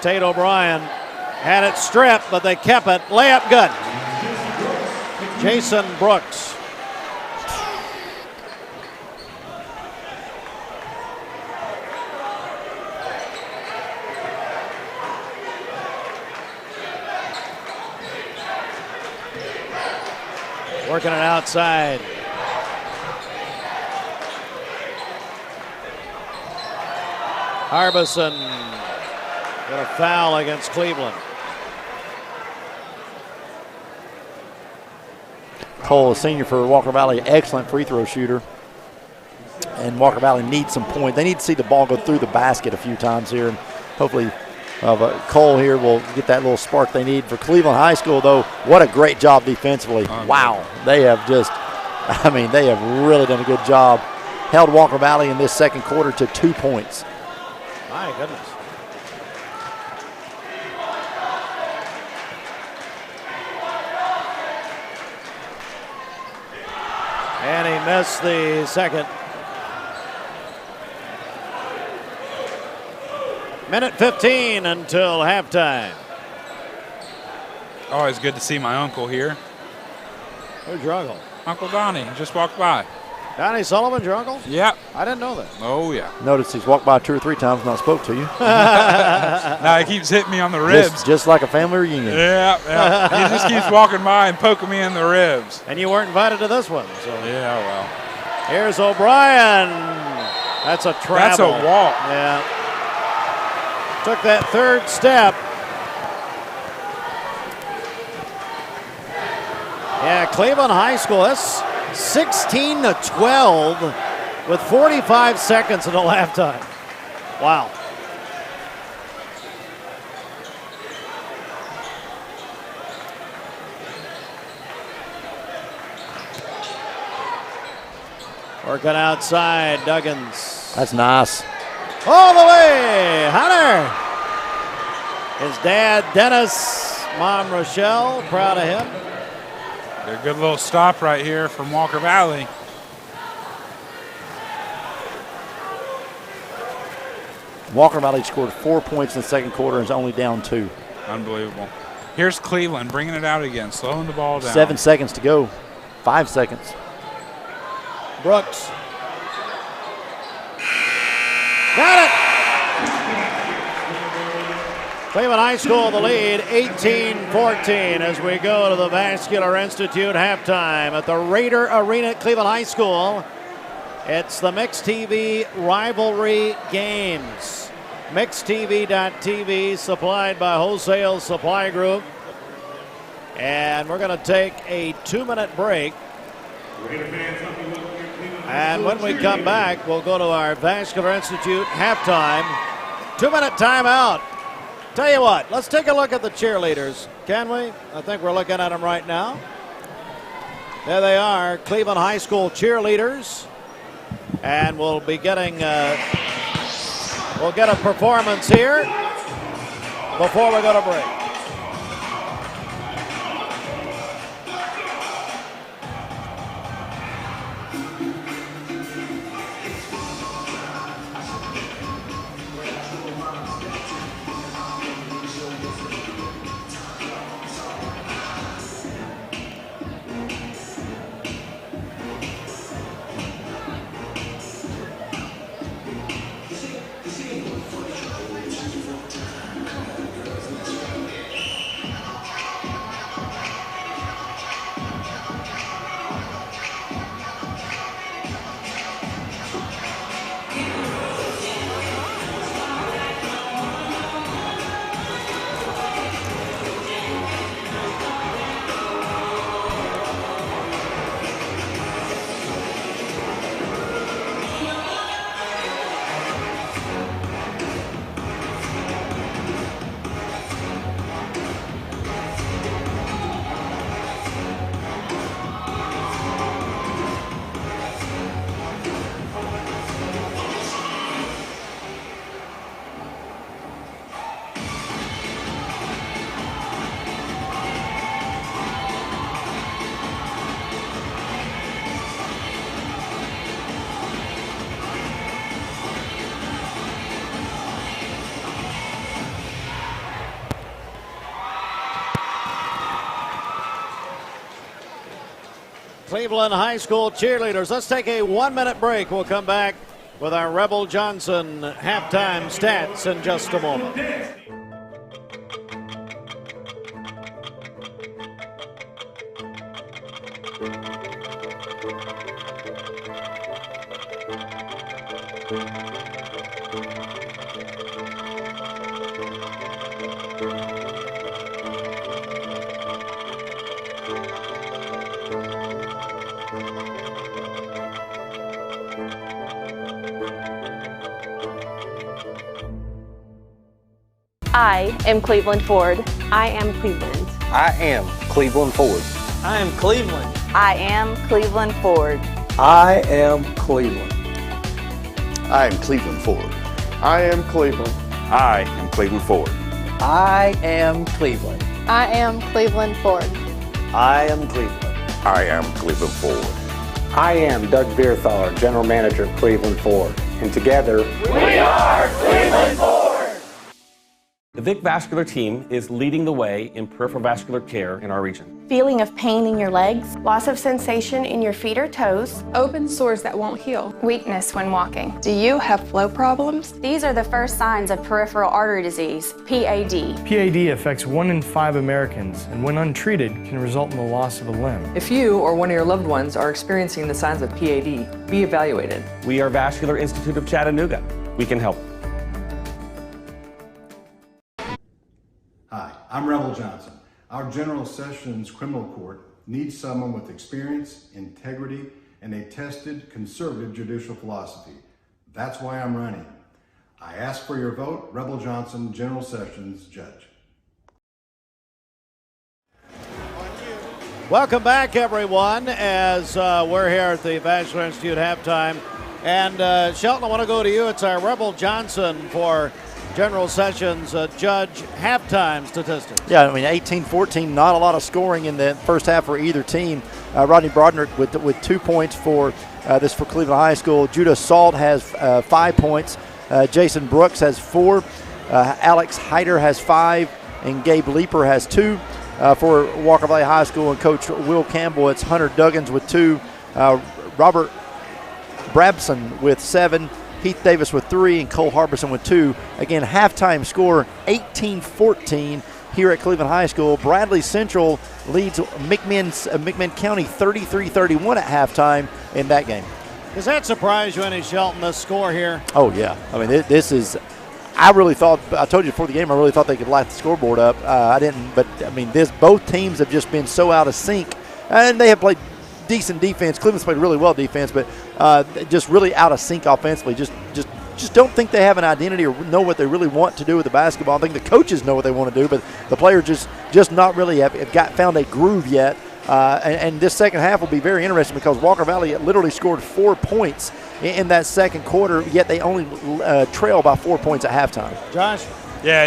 Tate O'Brien had it stripped, but they kept it. Layup good. Jason Brooks. Working it outside. Harbison got a foul against Cleveland. Cole, a senior for Walker Valley, excellent free throw shooter. And Walker Valley needs some points. They need to see the ball go through the basket a few times here. And hopefully Cole here will get that little spark they need. For Cleveland High School, though, what a great job defensively. Wow. They have they have really done a good job. Held Walker Valley in this second quarter to 2 points. My goodness. And he missed the second. Minute 15 until halftime. Always good to see my uncle here. Who's your uncle? Uncle Donnie just walked by. Donnie Sullivan's your uncle? Yep. I didn't know that. Oh, yeah. Notice he's walked by 2 or 3 times and not spoke to you. Now he keeps hitting me on the ribs. Just like a family reunion. Yeah. He just keeps walking by and poking me in the ribs. And you weren't invited to this one. So. Yeah, well. Here's O'Brien. That's a travel. That's a walk. Yeah. Took that third step. Yeah, Cleveland High School, that's 16-12 with 45 seconds until halftime. Wow. Working outside, Duggins. That's nice. All the way, Hunter. His dad, Dennis, mom, Rochelle, proud of him. A good little stop right here from Walker Valley. Walker Valley scored 4 points in the second quarter and is only down 2. Unbelievable. Here's Cleveland bringing it out again, slowing the ball down. 7 seconds to go. 5 seconds. Brooks. Got it! Cleveland High School the lead, 18-14 as we go to the Vascular Institute halftime at the Raider Arena at Cleveland High School. It's the Mixed TV Rivalry Games. MixedTV.tv, supplied by Wholesale Supply Group. And we're going to take a 2-minute break. And when we come back, we'll go to our Vascular Institute halftime. 2-minute timeout. Tell you what, let's take a look at the cheerleaders, can we? I think we're looking at them right now. There they are, Cleveland High School cheerleaders. And we'll be getting, we'll get a performance here before we go to break. Cleveland High School cheerleaders. Let's take a 1-minute break. We'll come back with our Rebel Johnson halftime stats in just a moment. I am Cleveland Ford. I am Cleveland. I am Cleveland Ford. I am Cleveland. I am Cleveland Ford. I am Cleveland. I am Cleveland Ford. I am Cleveland. I am Cleveland Ford. I am Cleveland. I am Cleveland Ford. I am Cleveland. I am Cleveland Ford. I am Doug Beerthaler, General Manager of Cleveland Ford. And together, we are Cleveland Ford. The Vic Vascular team is leading the way in peripheral vascular care in our region. Feeling of pain in your legs, loss of sensation in your feet or toes, open sores that won't heal, weakness when walking. Do you have flow problems? These are the first signs of peripheral artery disease, PAD. PAD affects 1 in 5 Americans, and when untreated, can result in the loss of a limb. If you or one of your loved ones are experiencing the signs of PAD, be evaluated. We are Vascular Institute of Chattanooga. We can help. Hi, I'm Rebel Johnson. Our General Sessions Criminal Court needs someone with experience, integrity, and a tested conservative judicial philosophy. That's why I'm running. I ask for your vote, Rebel Johnson, General Sessions Judge. Welcome back, everyone, as we're here at the Vascular Institute halftime. And Shelton, I want to go to you. It's our Rebel Johnson for General Sessions judge halftime statistics. Yeah, I mean, 18-14, not a lot of scoring in the first half for either team. Rodney Broderick with 2 points for this for Cleveland High School. Judah Salt has 5 points. Jason Brooks has 4. Alex Hyder has 5. And Gabe Leeper has 2. For Walker Valley High School and Coach Will Campbell, it's Hunter Duggins with 2. Robert Brabson with 7. Heath Davis with 3 and Cole Harbison with 2. Again, halftime score 18-14 here at Cleveland High School. Bradley Central leads McMinn County 33-31 at halftime in that game. Does that surprise you any, Shelton, the score here? Oh, yeah. I mean, this is – I really thought – I told you before the game I really thought they could light the scoreboard up. I didn't. But, I mean, both teams have just been so out of sync. And they have played – decent defense. Cleveland's played really well defense, but just really out of sync offensively. Just just don't think they have an identity or know what they really want to do with the basketball. I think the coaches know what they want to do, but the players just not really have found a groove yet. And this second half will be very interesting because Walker Valley literally scored 4 points in that second quarter, yet they only trail by 4 points at halftime. Josh? Yeah,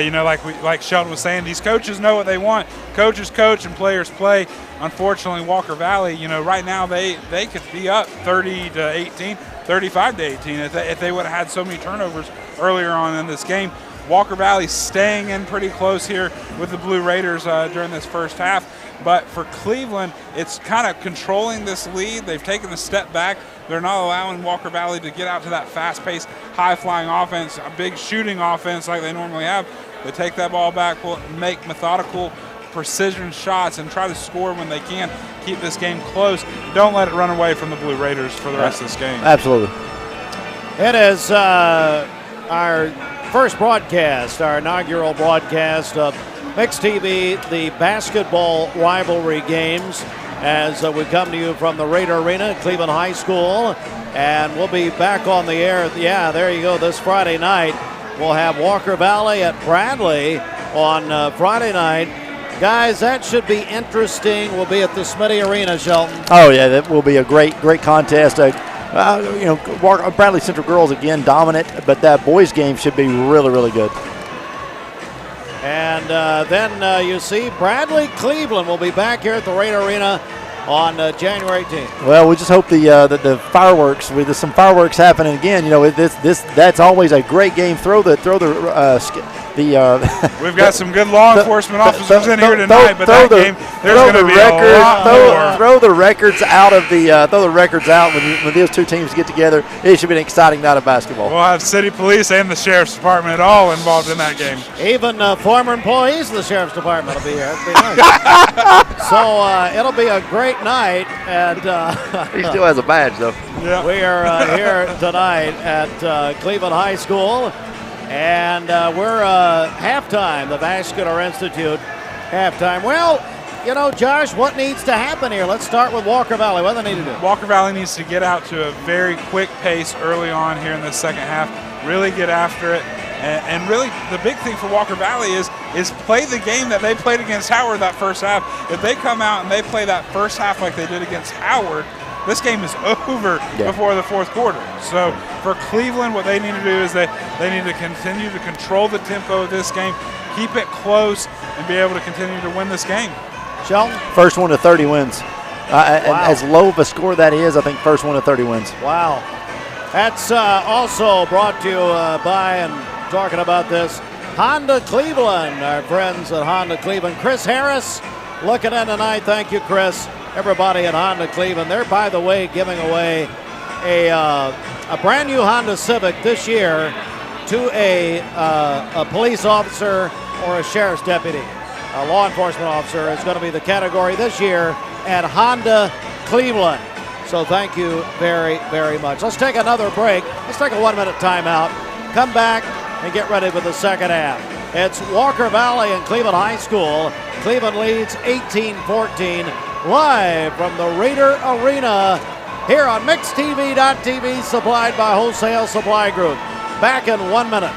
like Sheldon was saying, these coaches know what they want. Coaches coach and players play. Unfortunately, Walker Valley, right now they could be up 30-18, 35-18 if they would have had so many turnovers earlier on in this game. Walker Valley staying in pretty close here with the Blue Raiders during this first half. But for Cleveland, it's kind of controlling this lead. They've taken a step back. They're not allowing Walker Valley to get out to that fast-paced, high-flying offense, a big shooting offense like they normally have. They take that ball back, make methodical, precision shots, and try to score when they can. Keep this game close. Don't let it run away from the Blue Raiders for the rest of this game. Absolutely. It is our first broadcast, our inaugural broadcast of Mixed TV, the basketball rivalry games, as we come to you from the Raider Arena at Cleveland High School. And we'll be back on the air. Yeah, there you go. This Friday night, we'll have Walker Valley at Bradley on Friday night. Guys, that should be interesting. We'll be at the Smitty Arena, Shelton. Oh, yeah, that will be a great contest. Bradley Central girls, again, dominant, but that boys game should be really, really good. And then you see Bradley Cleveland will be back here at the Raider Arena on January 18th. Well, we just hope the fireworks. There's some fireworks happening again. That's always a great game. We've got some good law enforcement officers in here tonight, but that game there's going to be a lot more. Throw the records out when those two teams get together. It should be an exciting night of basketball. We'll have city police and the sheriff's department all involved in that game. Even former employees of the sheriff's department will be here. It'll be nice. So it'll be a great night. And he still has a badge, though. Yeah. We are here tonight at Cleveland High School. And we're halftime, the Vascular Institute halftime. Well, Josh, what needs to happen here? Let's start with Walker Valley. What do they need to do? Walker Valley needs to get out to a very quick pace early on here in the second half, really get after it. And really the big thing for Walker Valley is play the game that they played against Howard that first half. If they come out and they play that first half like they did against Howard, this game is over before the fourth quarter. So for Cleveland, what they need to do is they need to continue to control the tempo of this game, keep it close, and be able to continue to win this game. Sheldon? First one to 30 wins. Wow. As low of a score that is, I think first one to 30 wins. Wow. That's also brought to you by, and talking about this, Honda Cleveland, our friends at Honda Cleveland. Chris Harris looking in tonight. Thank you, Chris. Everybody at Honda Cleveland. They're, by the way, giving away a brand new Honda Civic this year to a police officer or a sheriff's deputy. A law enforcement officer is going to be the category this year at Honda Cleveland. So thank you very, very much. Let's take another break. Let's take a 1-minute timeout. Come back and get ready for the second half. It's Walker Valley and Cleveland High School. Cleveland leads 18-14. Live from the Raider Arena here on MixedTV.tv, supplied by Wholesale Supply Group. Back in 1 minute.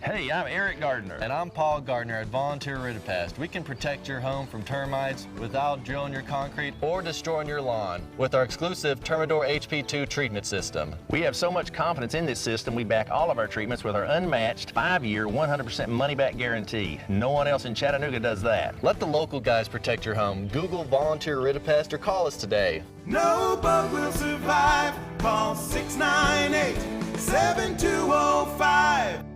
Hey, I'm Eric Gardner. And I'm Paul Gardner at Volunteer Ridipast. We can protect your home from termites without drilling your concrete or destroying your lawn with our exclusive Termador HP2 treatment system. We have so much confidence in this system, we back all of our treatments with our unmatched 5-year, 100% money-back guarantee. No one else in Chattanooga does that. Let the local guys protect your home. Google Volunteer Ridipast or call us today. No bug will survive. Call 698-7205.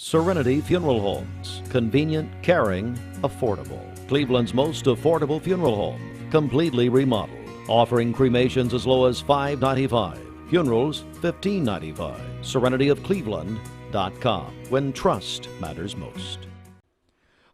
Serenity Funeral Homes. Convenient, caring, affordable. Cleveland's most affordable funeral home. Completely remodeled. Offering cremations as low as $5.95. Funerals, $15.95. SerenityofCleveland.com. When trust matters most.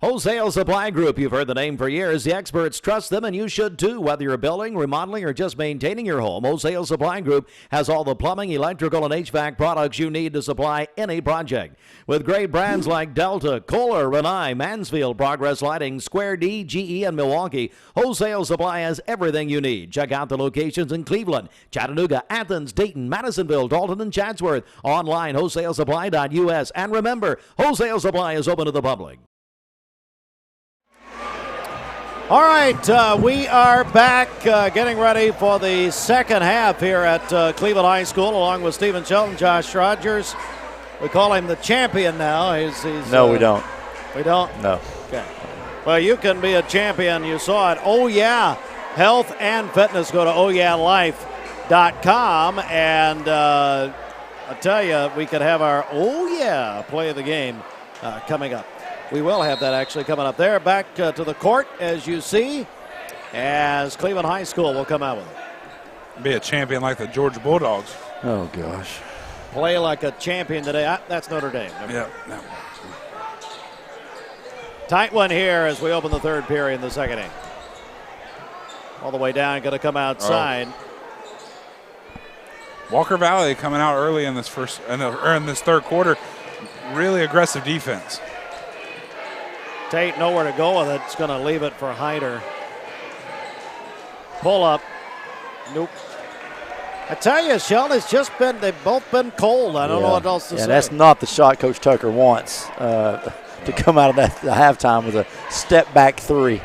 Wholesale Supply Group, you've heard the name for years. The experts trust them, and you should too. Whether you're building, remodeling, or just maintaining your home, Wholesale Supply Group has all the plumbing, electrical, and HVAC products you need to supply any project. With great brands like Delta, Kohler, Rinnai, Mansfield, Progress Lighting, Square D, GE, and Milwaukee, Wholesale Supply has everything you need. Check out the locations in Cleveland, Chattanooga, Athens, Dayton, Madisonville, Dalton, and Chatsworth. Online, wholesalesupply.us. And remember, Wholesale Supply is open to the public. All right, we are back getting ready for the second half here at Cleveland High School, along with Stephen Shelton, Josh Rogers. We call him the champion now. No, we don't. We don't? No. Okay. Well, you can be a champion. You saw it. Oh, yeah. Health and fitness. Go to ohyeahlife.com. And I tell you, we could have our Oh, yeah play of the game coming up. We will have that actually coming up there. Back to the court, as you see, as Cleveland High School will come out with it. Be a champion like the Georgia Bulldogs. Oh, gosh. Play like a champion today. That's Notre Dame. Yeah. No. Tight one here as we open the third period in the second inning. All the way down, going to come outside. Walker Valley coming out early in this this third quarter. Really aggressive defense. Tate nowhere to go with it. It's going to leave it for Hyder. Pull up. Nope. I tell you, Sheldon, they've both been cold. I don't know what else to say. Yeah, that's not the shot Coach Tucker wants to come out of the halftime with a step back three.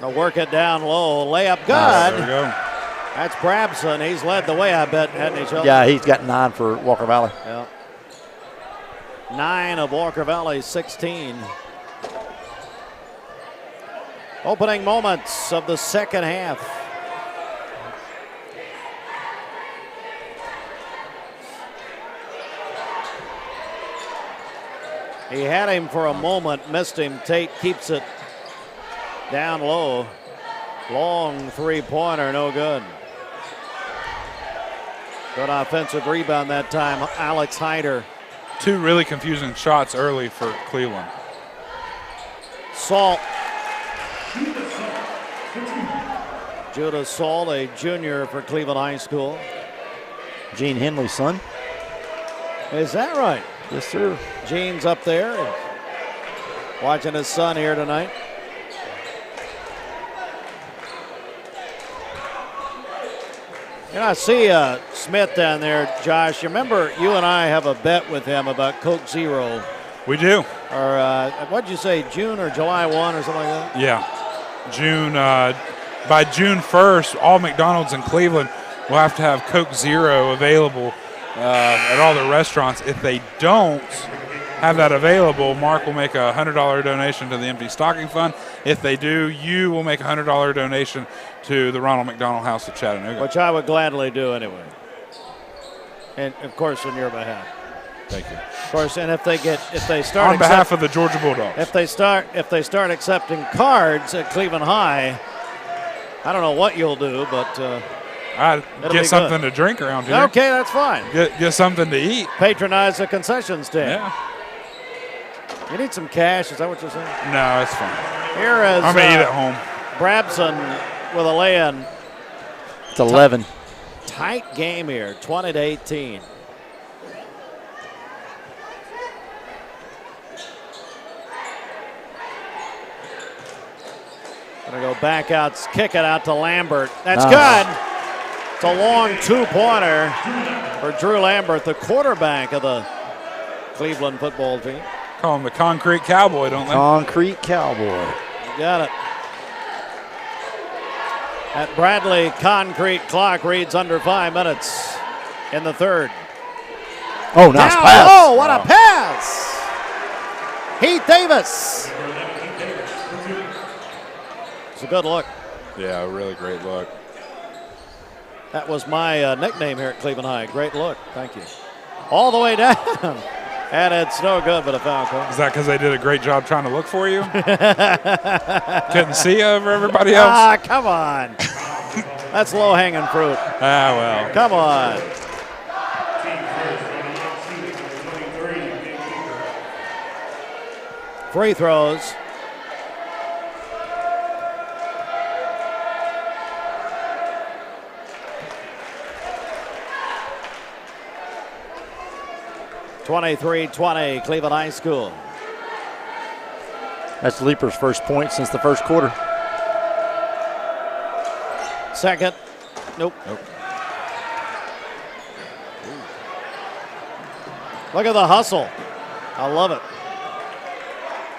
Gonna work it down low. Layup good. There we go. That's Brabson. He's led the way, I bet, hadn't he, Sheldon? Yeah, he's got 9 for Walker Valley. Yeah. 9 of Walker Valley's 16. Opening moments of the second half. He had him for a moment, missed him. Tate keeps it down low. Long three-pointer, no good. Good offensive rebound that time, Alex Hyder. 2 really confusing shots early for Cleveland. Salt. Judah Salt, a junior for Cleveland High School. Gene Henley's son. Is that right? Yes, sir. Gene's up there watching his son here tonight. You know, I see Smith down there, Josh. You remember you and I have a bet with him about Coke Zero. We do. Or what'd you say, June or July 1 or something like that? Yeah. June. By June 1st, all McDonald's in Cleveland will have to have Coke Zero available at all the restaurants. If they don't have that available, Mark will make a $100 donation to the Empty Stocking Fund. If they do, you will make a $100 donation to the Ronald McDonald House of Chattanooga. Which I would gladly do anyway. And of course, on your behalf. Thank you. Of course, and if they start on behalf of the Georgia Bulldogs. If they start accepting cards at Cleveland High, I don't know what you'll do, but get something to drink around here. Okay, that's fine. Get something to eat. Patronize the concession stand. Yeah. You need some cash, is that what you're saying? No, it's fine. Here is I'm going to eat at home. Brabson with a lay-in. It's 11. Tight game here, 20-18. Gonna go back out, kick it out to Lambert. That's good. It's a long two-pointer for Drew Lambert, the quarterback of the Cleveland football team. Call him the Concrete Cowboy, don't they? Concrete Cowboy. You got it. That Bradley Concrete clock reads under 5 minutes in the third. Oh, nice pass. Oh, what a pass. Heath Davis. It's a good look. Yeah, a really great look. That was my nickname here at Cleveland High. Great look. Thank you. All the way down. And it's no good, but a foul call. Is that because they did a great job trying to look for you? Couldn't see you over everybody else? Ah, come on. That's low-hanging fruit. Ah, well. Come on. free throws. (23-20) Cleveland High School. That's Leaper's first point since the first quarter. Second. Nope. Look at the hustle. I love it.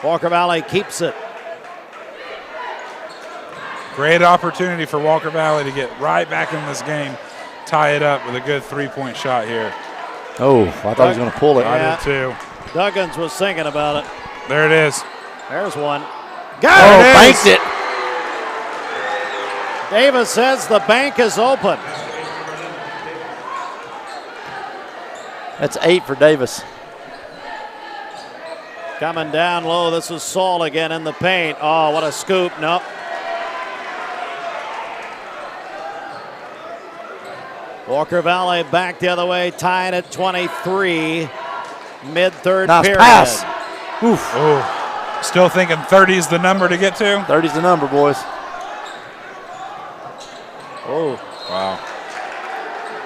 Walker Valley keeps it. Great opportunity for Walker Valley to get right back in this game, tie it up with a good three-point shot here. Oh, I thought he was going to pull it. I did too. Duggins was thinking about it. There it is. There's one. Banked it. Davis says the bank is open. That's 8 for Davis. Coming down low. This is Saul again in the paint. Oh, what a scoop. Nope. Walker Valley back the other way, tied at 23. Mid-third period. Nice pass. Oof. Oh, still thinking 30 is the number to get to? 30's the number, boys. Oh. Wow.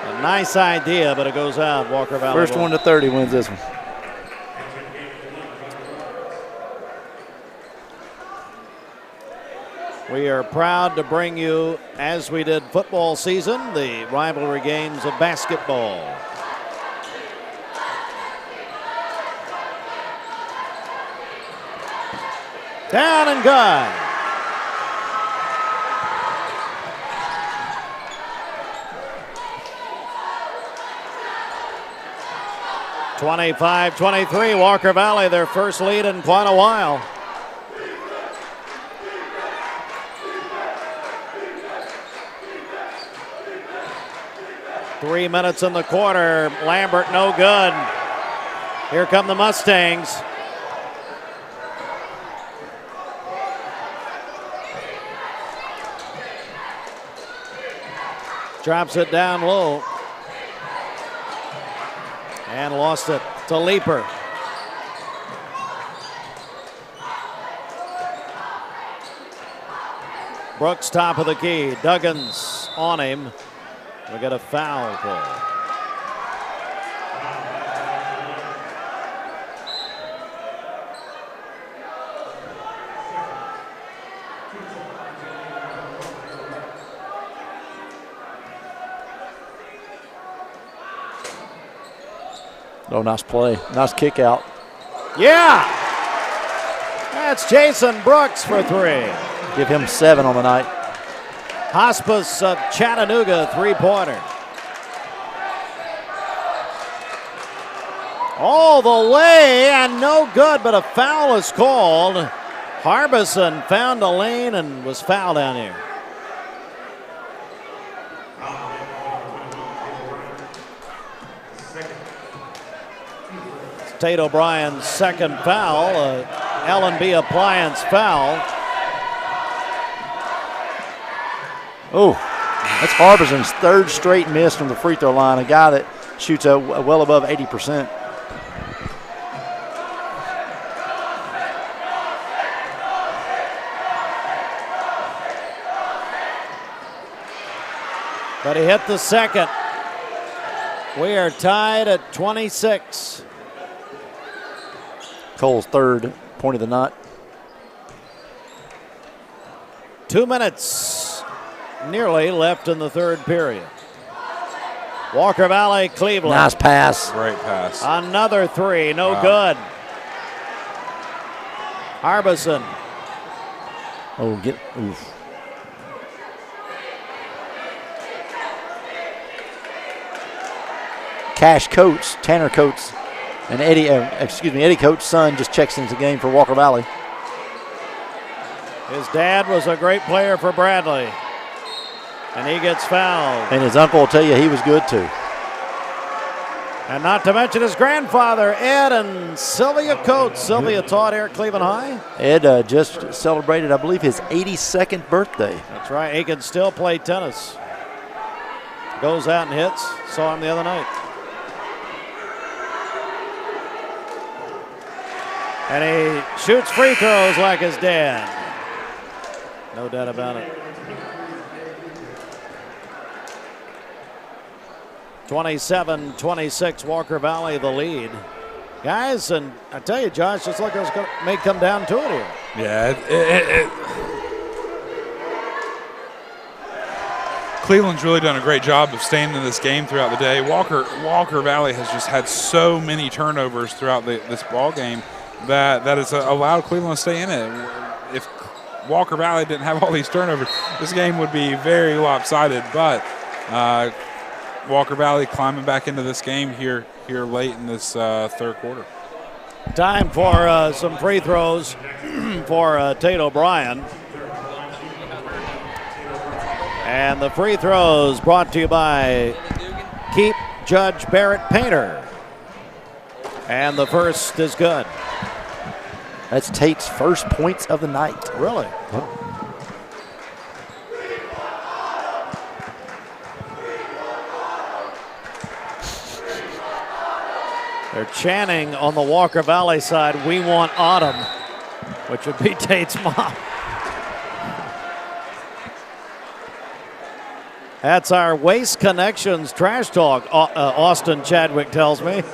A nice idea, but it goes out. Walker Valley. First one to 30 wins this one. We are proud to bring you, as we did football season, the rivalry games of basketball. Down and good. (25-23) Walker Valley, their first lead in quite a while. Three minutes in the quarter. Lambert no good. Here come the Mustangs. Drops it down low. And lost it to Leaper. Brooks top of the key. Duggins on him. We got a foul call. Oh, nice play. Nice kick out. Yeah! That's Jason Brooks for three. Give him 7 on the night. Hospice of Chattanooga, three-pointer. All the way and no good, but a foul is called. Harbison found a lane and was fouled down here. It's Tate O'Brien's second foul, L&B Appliance foul. Oh, that's Harbison's third straight miss from the free throw line, a guy that shoots well above 80%. But he hit the second. We are tied at 26. Cole's third point of the night. 2 minutes nearly left in the third period. Walker Valley, Cleveland. Nice pass. Great pass. Another three, no good. Harbison. Oh, oof. Cash Coates, Tanner Coates, and Eddie Coates' son just checks into the game for Walker Valley. His dad was a great player for Bradley, and he gets fouled. And his uncle will tell you he was good too. And not to mention his grandfather, Ed and Sylvia Coates. Sylvia taught here at Cleveland High. Ed just celebrated, I believe, his 82nd birthday. That's right. He can still play tennis. Goes out and hits. Saw him the other night. And he shoots free throws like his dad. No doubt about it. 27-26, Walker Valley the lead. Guys, and I tell you, Josh, it's like it may come down to it here. Yeah, Cleveland's really done a great job of staying in this game throughout the day. Walker Valley has just had so many turnovers throughout this ball game that has allowed Cleveland to stay in it. If Walker Valley didn't have all these turnovers, this game would be very lopsided. But Walker Valley climbing back into this game here late in this third quarter. Time for some free throws for Tate O'Brien. And the free throws brought to you by Keep Judge Barrett Painter. And the first is good. That's Tate's first points of the night. Really? Oh. They're chanting on the Walker Valley side, "We want autumn," which would be Tate's mom. That's our Waste Connections trash talk, Austin Chadwick tells me.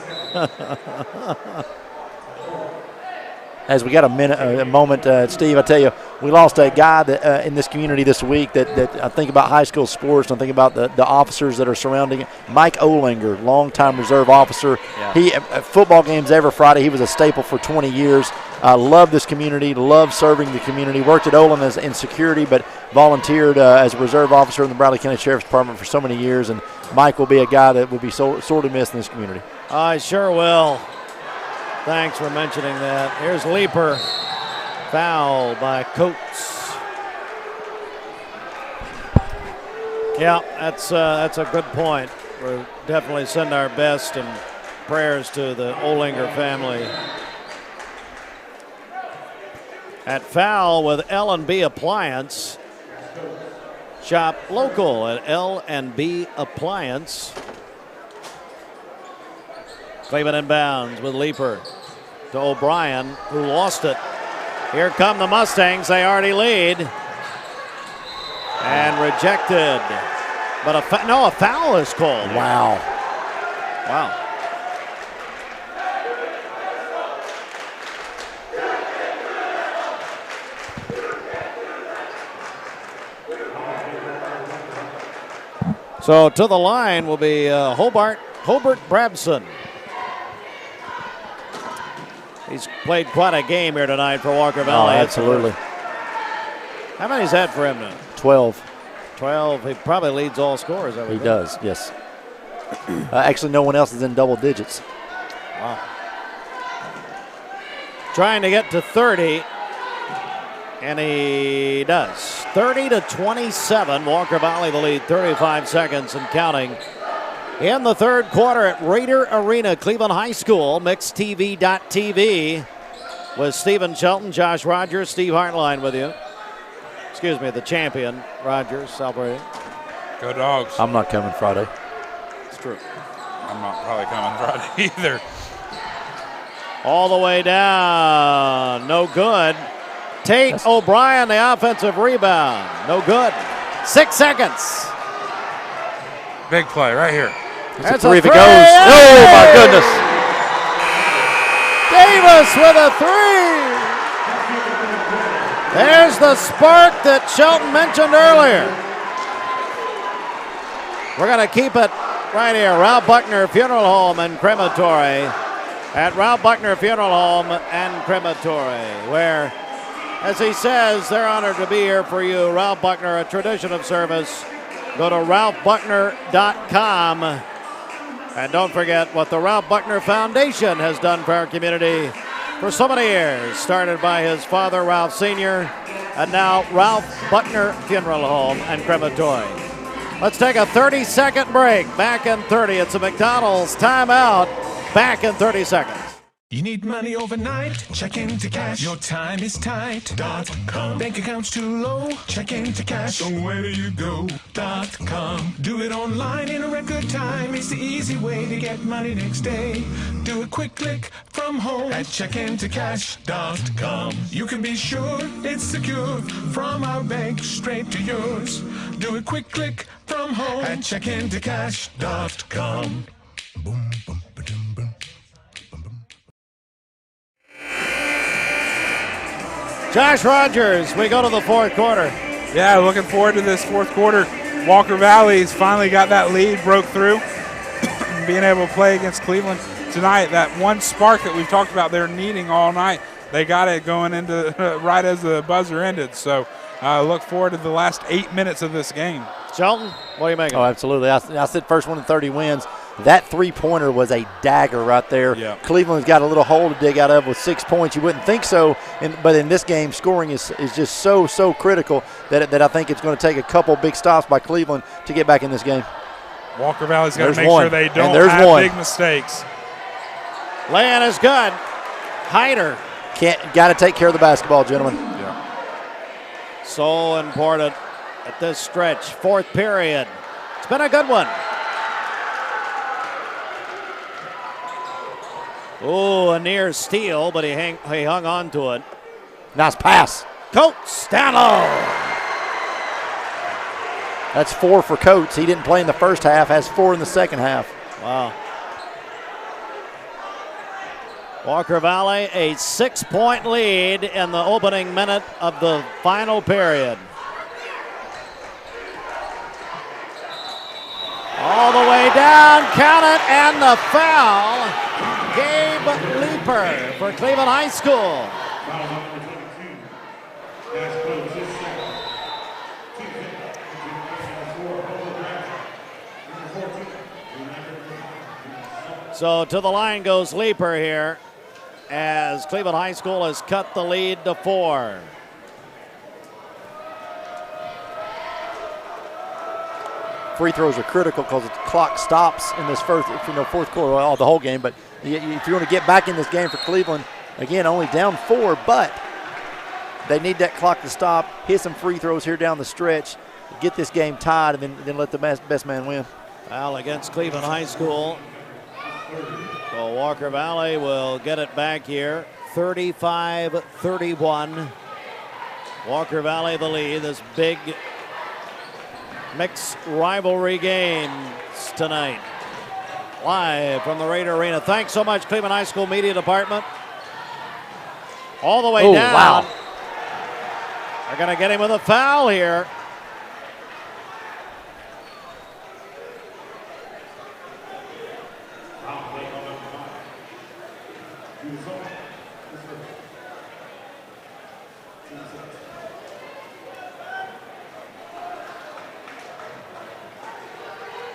As we got a moment, Steve, I tell you, we lost a guy that, in this community this week that I think about high school sports, and I think about the officers that are surrounding it. Mike Olinger, longtime reserve officer. Yeah. He at football games every Friday. He was a staple for 20 years. Loved this community, loved serving the community. Worked at Olin in security, but volunteered as a reserve officer in the Bradley County Sheriff's Department for so many years. And Mike will be a guy that will be sorely missed in this community. I sure will. Thanks for mentioning that. Here's Leaper. Foul by Coates. Yeah, that's a good point. We'll definitely send our best and prayers to the Olinger family. At foul with L&B Appliance. Shop local at L&B Appliance. Cleveland inbounds with Leaper to O'Brien, who lost it. Here come the Mustangs. They already lead. And rejected. But a foul is called. Wow. Wow. So to the line will be Hobart Brabson. He's played quite a game here tonight for Walker Valley. Oh, absolutely. How many's that for him now? 12. 12. He probably leads all scorers. He does, yes. Actually, no one else is in double digits. Wow. Trying to get to 30, and he does. 30-27. Walker Valley the lead, 35 seconds and counting. In the third quarter at Raider Arena, Cleveland High School, mixedtv.tv with Stephen Shelton, Josh Rogers, Steve Hartline with you. Excuse me, the champion, Rogers, celebrating. Go Dogs. I'm not coming Friday. It's true. I'm not probably coming Friday either. All the way down, no good. Tate O'Brien, the offensive rebound, no good. 6 seconds. Big play right here. That's a three if it goes. Yay! Oh, my goodness. Davis with a three. There's the spark that Shelton mentioned earlier. We're going to keep it right here. Ralph Buckner Funeral Home and Crematory at Ralph Buckner Funeral Home and Crematory, where, as he says, they're honored to be here for you. Ralph Buckner, a tradition of service. Go to ralphbuckner.com. And don't forget what the Ralph Buckner Foundation has done for our community for so many years. Started by his father, Ralph Sr., and now Ralph Buckner Funeral Home and Crematory. Let's take a 30-second break. Back in 30. It's a McDonald's timeout. Back in 30 seconds. You need money overnight? Check into cash. Your time is tight.com. Bank accounts too low? Check into cash. So where do you go.com? Do it online in a record time. It's the easy way to get money next day. Do a quick click from home at checkintocash.com. You can be sure it's secure from our bank straight to yours. Do a quick click from home at checkintocash.com. Boom, boom, ba-dum, boom. Josh Rogers, we go to the fourth quarter. Yeah, looking forward to this fourth quarter. Walker Valley's finally got that lead, broke through, being able to play against Cleveland tonight. That one spark that we've talked about they're needing all night, they got it going into right as the buzzer ended. So look forward to the last 8 minutes of this game. Shelton, what are you making? Oh, absolutely. I said first one in 30 wins. That three-pointer was a dagger right there. Yep. Cleveland's got a little hole to dig out of with 6 points. You wouldn't think so, but in this game, scoring is just so critical that I think it's going to take a couple big stops by Cleveland to get back in this game. Walker Valley's got to make sure they don't have big mistakes. Lay-in is good. Hyder. Got to take care of the basketball, gentlemen. Yeah. So important at this stretch. Fourth period. It's been a good one. Oh, a near steal, but he hung on to it. Nice pass. Coates, down low. That's 4 for Coates. He didn't play in the first half, has 4 in the second half. Wow. Walker Valley, a 6-point lead in the opening minute of the final period. All the way down, count it, and the foul. Gabe Leeper for Cleveland High School. So to the line goes Leeper here as Cleveland High School has cut the lead to 4. Free throws are critical because the clock stops in this fourth quarter, well, the whole game. But if you want to get back in this game for Cleveland, again, only down 4, but they need that clock to stop, hit some free throws here down the stretch, get this game tied, and then let the best man win. Foul against Cleveland High School. So Walker Valley will get it back here, 35-31. Walker Valley the lead, this big mixed rivalry games tonight. Live from the Raider Arena. Thanks so much, Cleveland High School Media Department. All the way down. Wow. They're going to get him with a foul here.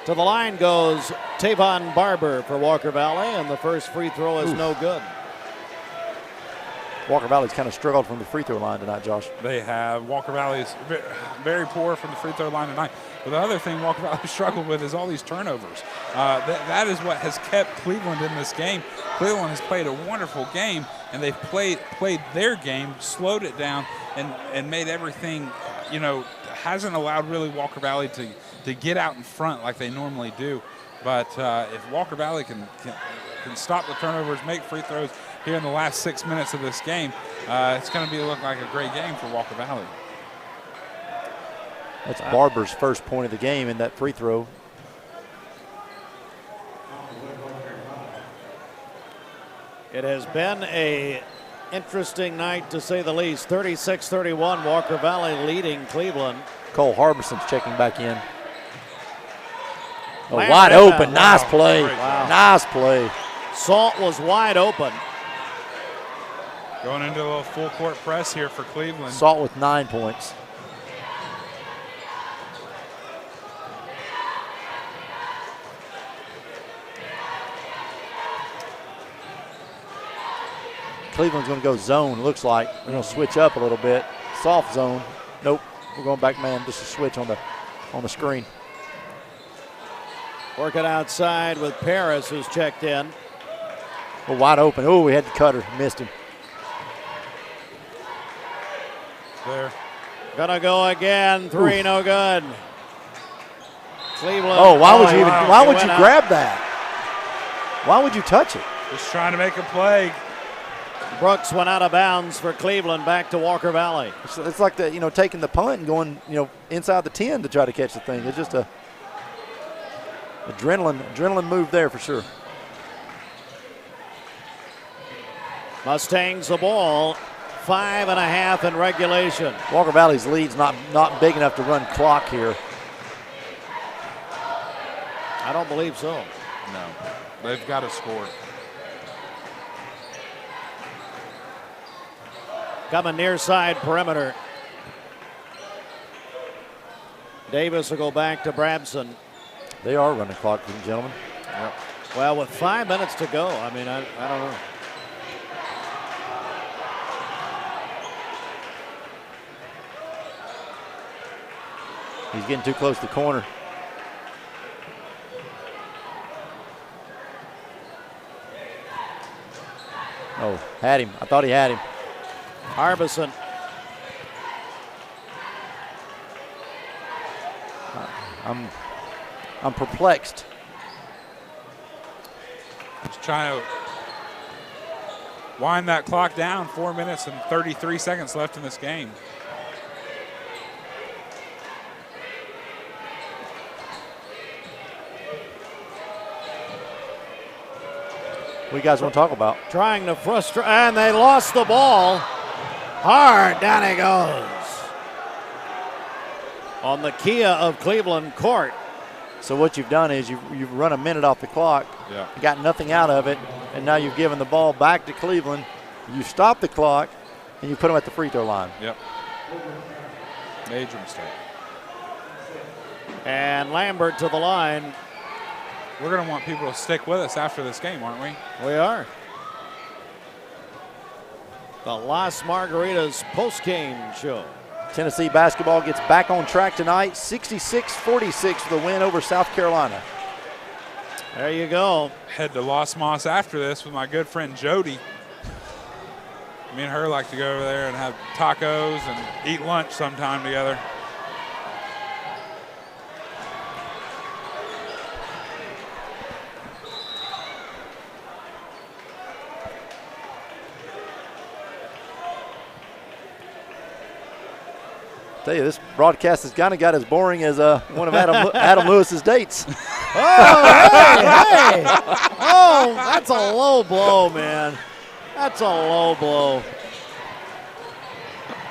To the line goes Tavon Barber for Walker Valley, and the first free throw is no good. Walker Valley's kind of struggled from the free throw line tonight, Josh. They have. Walker Valley is very poor from the free throw line tonight. But the other thing Walker Valley struggled with is all these turnovers. That is what has kept Cleveland in this game. Cleveland has played a wonderful game, and they've played their game, slowed it down, and made everything, hasn't allowed really Walker Valley to get out in front like they normally do. But if Walker Valley can stop the turnovers, make free throws here in the last 6 minutes of this game, it's going to look like a great game for Walker Valley. That's Barber's first point of the game in that free throw. It has been a interesting night to say the least. 36-31, Walker Valley leading Cleveland. Cole Harbison's checking back in. Wide open. Nice play. Wow. Nice play. Salt was wide open. Going into a little full court press here for Cleveland. Salt with 9 points. Cleveland's going to go zone, looks like. We're going to switch up a little bit. Soft zone. Nope. We're going back man. Just a switch on the screen. Working outside with Paris, who's checked in. Oh, wide open. Oh, we had the cutter. Missed him. There. Gonna go again. 3, no good. Cleveland. Oh, why would you even? wow. Why It would went you out. grab that? Why would you touch it? Just trying to make a play. Brooks went out of bounds for Cleveland, back to Walker Valley. It's like the taking the punt and going inside the 10 to try to catch the thing. It's just a adrenaline move there for sure. Mustangs the ball, 5.5 in regulation. Walker Valley's lead's not big enough to run clock here. I don't believe so. No, they've got to score. Coming near side perimeter. Davis will go back to Brabson. They are running clock, ladies and gentlemen. Yep. Well, with 5 minutes to go, I mean, I don't know. He's getting too close to the corner. Oh, had him. I thought he had him. Harbison. I'm perplexed. Just trying to wind that clock down. 4 minutes and 33 seconds left in this game. What do you guys want to talk about? Trying to frustrate, and they lost the ball. Hard, down he goes. On the Kia of Cleveland court. So what you've done is you've run a minute off the clock, Yeah. got nothing out of it, and now you've given the ball back to Cleveland. You stop the clock, and you put them at the free throw line. Yep. Major mistake. And Lambert to the line. We're going to want people to stick with us after this game, aren't we? We are. The Las Margaritas post-game show. Tennessee basketball gets back on track tonight, 66-46 for the win over South Carolina. There you go. Head to Los Moss after this with my good friend Jody. Me and her like to go over there and have tacos and eat lunch sometime together. Tell you, this broadcast has kind of got as boring as one of Adam Lewis's dates. Oh, hey! Oh, that's a low blow, man. That's a low blow.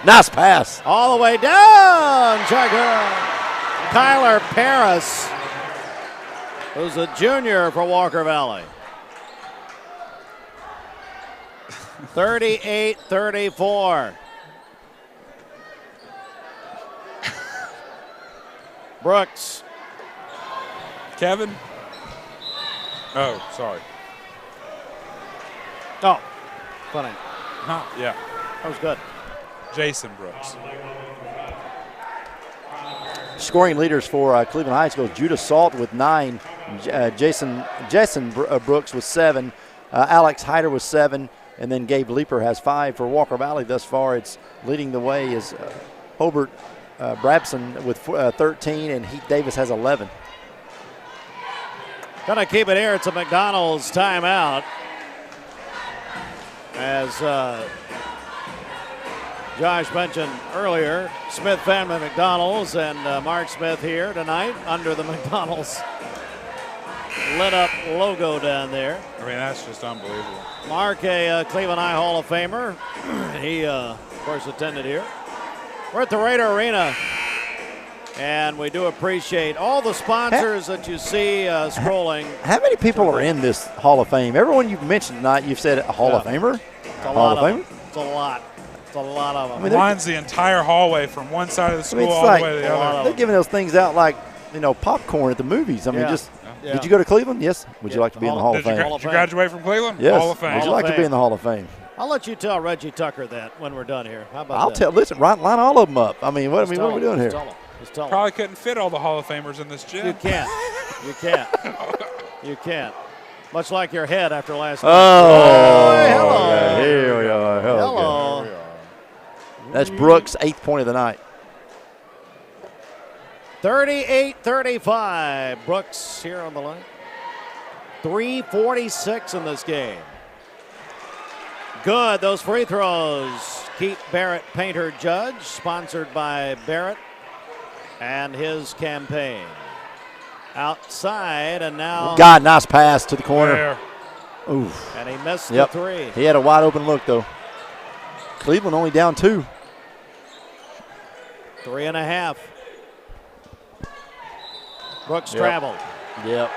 Nice pass. All the way down, Checker. Kyler Paris, who's a junior for Walker Valley. 38-34. Brooks. Kevin? Oh, sorry. Oh, funny. Huh, yeah. That was good. Jason Brooks. Scoring leaders for Cleveland High School, Judah Salt with 9, Jason Brooks with 7, Alex Hyder with 7, and then Gabe Leeper has 5 for Walker Valley thus far. It's leading the way is Hobart Brabson with 13, and Heath Davis has 11. Gonna keep it here. It's a McDonald's timeout. As Josh mentioned earlier, Smith Family McDonald's and Mark Smith here tonight under the McDonald's lit up logo down there. I mean, that's just unbelievable. Mark, a Cleveland High Hall of Famer. He, of course, attended here. We're at the Raider Arena, and we do appreciate all the sponsors that you see scrolling. How many people are in this Hall of Fame? Everyone you've mentioned tonight, you've said a Hall of Famer? It's a lot of them. It's a lot. It's a lot of them. I mean, Lines the entire hallway from one side of the school all like, the way to the other. They're giving those things out like, popcorn at the movies. I mean, did you go to Cleveland? Yes. Would you like to be in the Hall of Fame? Did you graduate from Cleveland? Yes. Hall of Fame. Would you like to be in the Hall of Fame? I'll let you tell Reggie Tucker that when we're done here. How about that? Listen, line all of them up. I mean, what are we doing here? Just tell Probably couldn't fit all the Hall of Famers in this gym. You can't. You can't. You can't. Much like your head after last night. Hello. Hello. Here we are. Hello. That's Brooks' 8th point of the night. 38-35. Brooks here on the line. 3:46 in this game. Good. Those free throws keep Barrett Painter Judge, sponsored by Barrett and his campaign. Outside, and now. God, nice pass to the corner. Oof. And he missed the three. He had a wide open look, though. Cleveland only down 2. 3.5. Brooks traveled. Yep.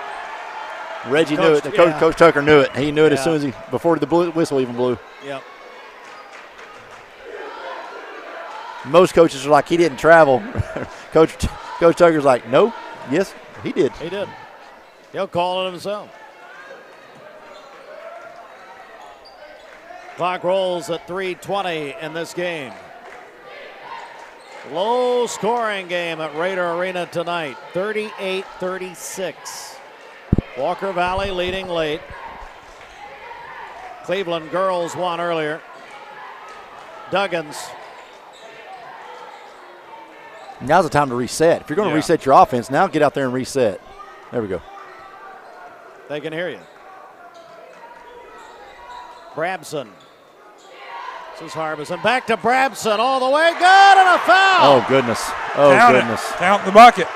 Reggie knew it. Coach Tucker knew it. He knew it as soon as before the whistle even blew. Yep. Most coaches are like, he didn't travel. Coach Tucker's like, no, yes, he did. He did. He'll call it himself. Clock rolls at 3:20 in this game. Low scoring game at Raider Arena tonight, 38-36. Walker Valley leading late. Cleveland girls won earlier. Duggins. Now's the time to reset. If you're going to reset your offense, now get out there and reset. There we go. They can hear you. Brabson. This is Harbison. Back to Brabson all the way. Good, and a foul. Oh, goodness. Oh, goodness. Count the bucket.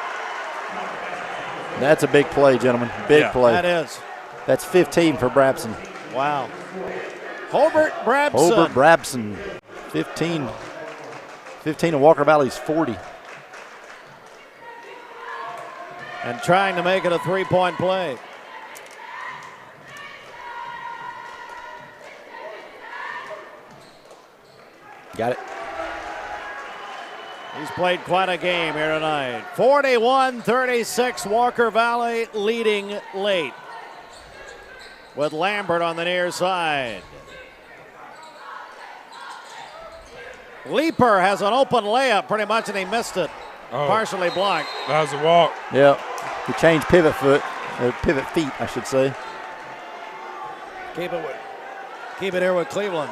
That's a big play, gentlemen. Big play. That is. That's 15 for Brabson. Wow. Hobart Brabson. Hobart Brabson. 15 of Walker Valley's 40. And trying to make it a three-point play. Got it. He's played quite a game here tonight. 41-36, Walker Valley leading late. With Lambert on the near side. Leaper has an open layup pretty much, and he missed it. Partially blocked. That was a walk. Yep. He changed pivot feet, I should say. Keep it here with Cleveland.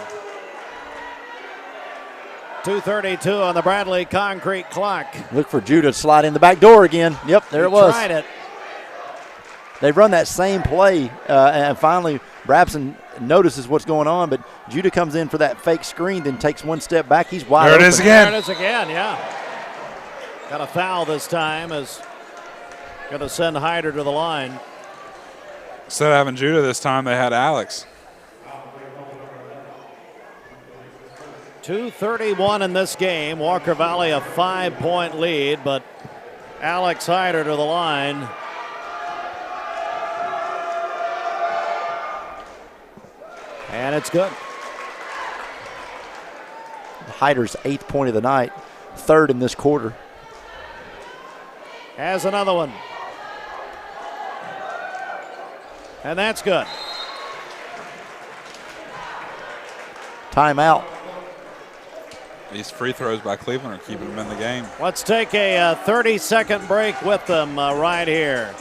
2:32 on the Bradley concrete clock. Look for Judah to slide in the back door again. Yep, there it was. Tried it. They've run that same play, and finally Brabson notices what's going on, but Judah comes in for that fake screen, then takes one step back. He's wide open. There it is again, yeah. Got a foul this time, is going to send Hyder to the line. Instead of having Judah this time, they had Alex. 2:31 in this game. Walker Valley a 5-point lead, but Alex Hyder to the line. And it's good. Hyder's 8th point of the night, 3rd in this quarter. Has another one. And that's good. Timeout. These free throws by Cleveland are keeping them in the game. Let's take a 30-second break with them right here.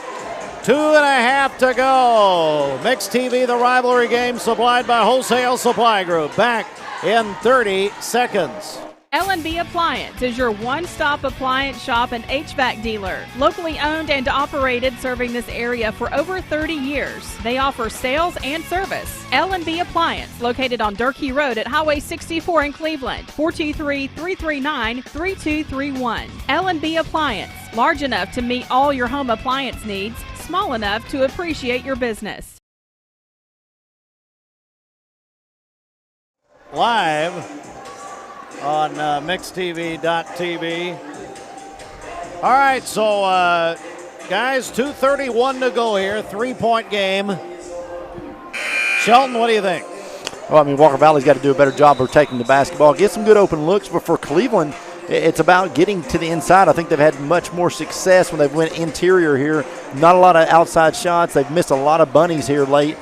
2.5 to go. Mixed TV, the rivalry game supplied by Wholesale Supply Group. Back in 30 seconds. L&B Appliance is your one-stop appliance shop and HVAC dealer. Locally owned and operated, serving this area for over 30 years. They offer sales and service. L&B Appliance, located on Durkee Road at Highway 64 in Cleveland. 423-339-3231. L&B Appliance, large enough to meet all your home appliance needs, small enough to appreciate your business. Live on mixedtv.tv. All right, so guys, 2:31 to go here, 3-point game. Shelton, what do you think? Well, I mean, Walker Valley's got to do a better job protecting the basketball, get some good open looks, but for Cleveland, it's about getting to the inside. I think they've had much more success when they went interior here. Not a lot of outside shots. They've missed a lot of bunnies here of late,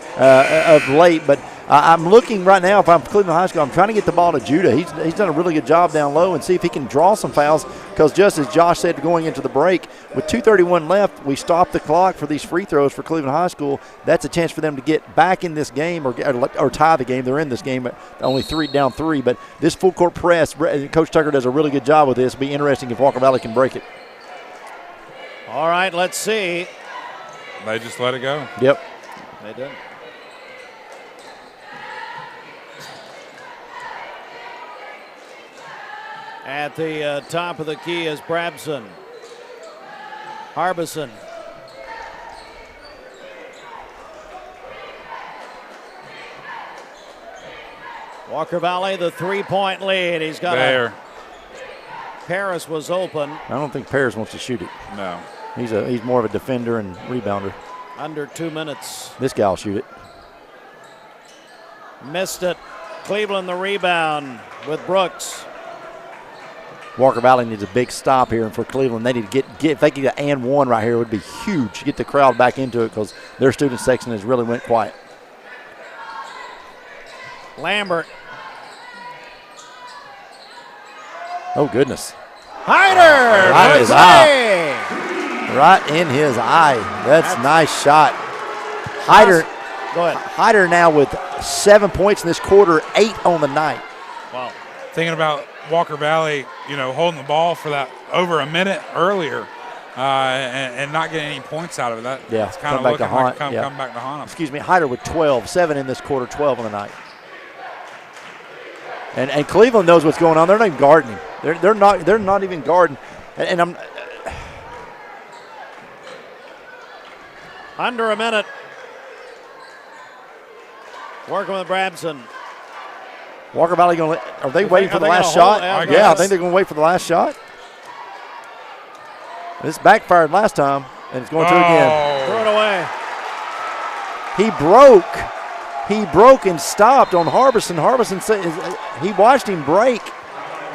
but I'm looking right now, if I'm Cleveland High School, I'm trying to get the ball to Judah. He's done a really good job down low and see if he can draw some fouls because just as Josh said going into the break, with 2:31 left, we stop the clock for these free throws for Cleveland High School. That's a chance for them to get back in this game or tie the game. They're in this game, only down three. But this full court press, Coach Tucker does a really good job with this. It'll be interesting if Walker Valley can break it. All right, let's see. They just let it go. Yep. They did. At the top of the key is Brabson. Harbison. Walker Valley, the three-point lead. He's got there. Paris was open. I don't think Paris wants to shoot it. No. He's more of a defender and rebounder. Under 2 minutes. This guy will shoot it. Missed it. Cleveland the rebound with Brooks. Walker Valley needs a big stop here, and for Cleveland, they need to get if they could get an and one right here, it would be huge. Get the crowd back into it because their student section has really went quiet. Lambert. Oh, goodness. Hyder! Right in his eye. Right in his eye. That's a nice shot. Hyder. Go ahead. Hyder now with 7 points in this quarter, 8 on the night. Wow. Thinking about Walker Valley, holding the ball for that over a minute earlier and not getting any points out of it. It's kind of looking like come back to haunt them. Excuse me, Hyder with 12, 7 in this quarter, 12 on the night. And Cleveland knows what's going on. They're not even guarding him. They're not even guarding. And I'm under a minute. Working with Brabson. Walker Valley going to – are they waiting for the last shot? Yeah, I think they're going to wait for the last shot. This backfired last time, and it's going to again. Throw it away. He broke and stopped on Harbison. Harbison said he watched him break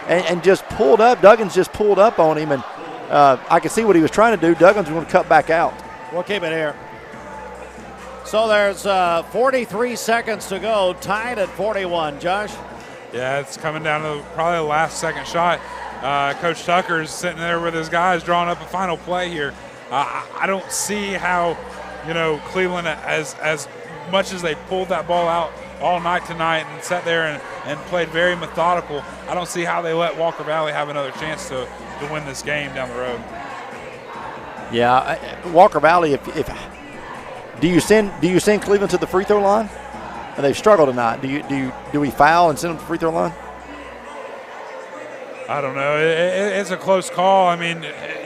and just pulled up. Duggins just pulled up on him, and I could see what he was trying to do. Duggins was going to cut back out. We'll keep it here. So there's 43 seconds to go, tied at 41. Josh? Yeah, it's coming down to probably the last second shot. Coach Tucker's sitting there with his guys drawing up a final play here. I don't see how, Cleveland, as much as they pulled that ball out all night tonight and sat there and played very methodical, I don't see how they let Walker Valley have another chance to win this game down the road. Yeah, Walker Valley, if do you send Cleveland to the free throw line? And they've struggled tonight. Do we foul and send them to the free throw line? I don't know. It's a close call. I mean,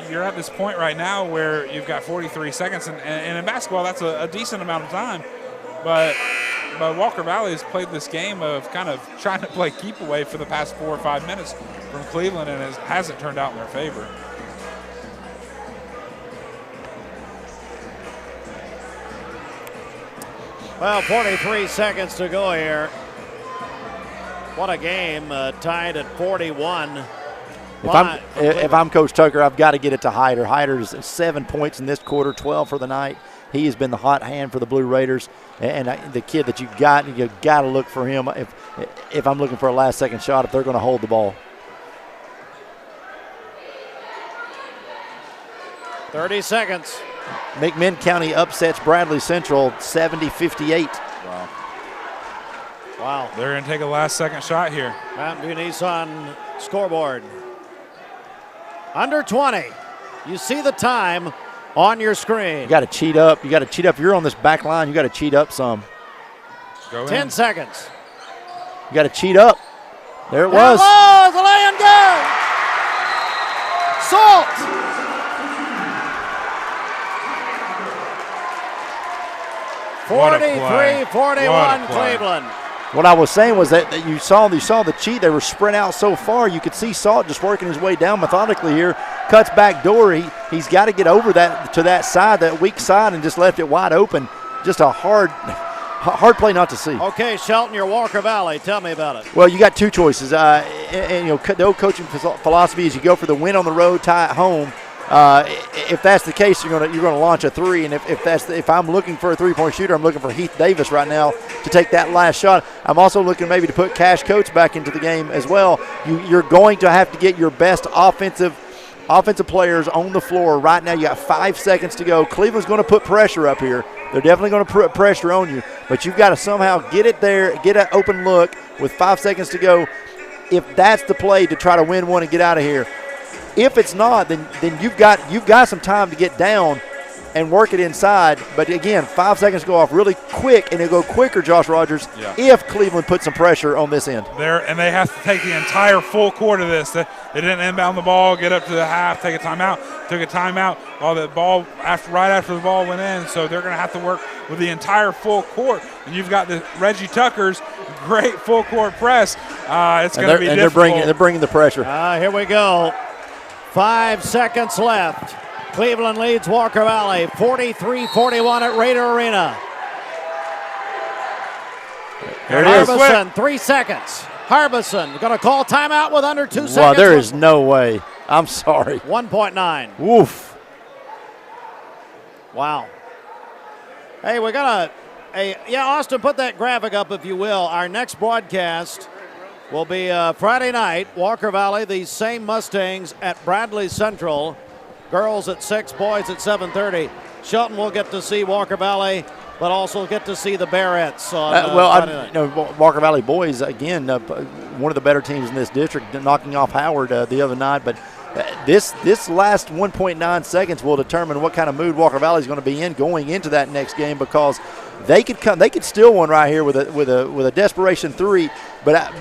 you're at this point right now where you've got 43 seconds, and in basketball that's a decent amount of time. But Walker Valley has played this game of kind of trying to play keep away for the past 4 or 5 minutes from Cleveland, and it hasn't turned out in their favor. Well, 43 seconds to go here. What a game, tied at 41. If I'm Coach Tucker, I've got to get it to Hyder. Hyder's 7 points in this quarter, 12 for the night. He has been the hot hand for the Blue Raiders, and the kid that you got to look for him. If I'm looking for a last-second shot, if they're going to hold the ball. 30 seconds. McMinn County upsets Bradley Central 70-58. Wow. They're going to take a last-second shot here. Mountain View Nissan scoreboard. Under 20. You see the time on your screen. You got to cheat up. If you're on this back line, you got to cheat up some. Go 10 in. seconds. You got to cheat up. There it was. There it was. The lay and go. Salt. What a 43-41 Cleveland. What I was saying was that you saw the cheat. They were spread out so far. You could see Salt just working his way down methodically here. Cuts back door. He's got to get over to that side, that weak side, and just left it wide open. Just a hard play not to see. Okay, Shelton, your Walker Valley. Tell me about it. Well, you got two choices. The old coaching philosophy is you go for the win on the road, tie at home. if that's the case, you're gonna launch a three, and if I'm looking for a three-point shooter, I'm looking for Heath Davis right now to take that last shot. I'm also looking maybe to put Cash Coates back into the game as well. You're going to have to get your best offensive players on the floor right now. You got 5 seconds to go. Cleveland's going to put pressure up here. They're definitely going to put pressure on you, but you've got to somehow get it there, get an open look with 5 seconds to go. If that's the play to try to win one and get out of here. If it's not, then you've got some time to get down and work it inside. But again, 5 seconds go off really quick, and it'll go quicker, Josh Rogers, if Cleveland puts some pressure on this end. And they have to take the entire full court of this. They didn't inbound the ball, get up to the half, take a timeout, took a timeout while the ball right after the ball went in. So they're going to have to work with the entire full court. And you've got the Reggie Tucker's great full court press. It's going to be difficult. They're bringing the pressure. Here we go. 5 seconds left. Cleveland leads Walker Valley 43-41 at Raider Arena. There it is. Harbison, 3 seconds. Harbison going to call timeout with under 2 seconds. Well, there is no way. I'm sorry. 1.9. Woof. Wow. Hey, we're going to, Austin, put that graphic up if you will. Our next broadcast will be Friday night, Walker Valley, these same Mustangs at Bradley Central. Girls at 6, boys at 7:30. Shelton will get to see Walker Valley, but also get to see the Barretts on Friday night. Walker Valley boys, again, one of the better teams in this district, knocking off Howard the other night. But this last 1.9 seconds will determine what kind of mood Walker Valley is going to be in going into that next game, because they could steal one right here with a desperation three. But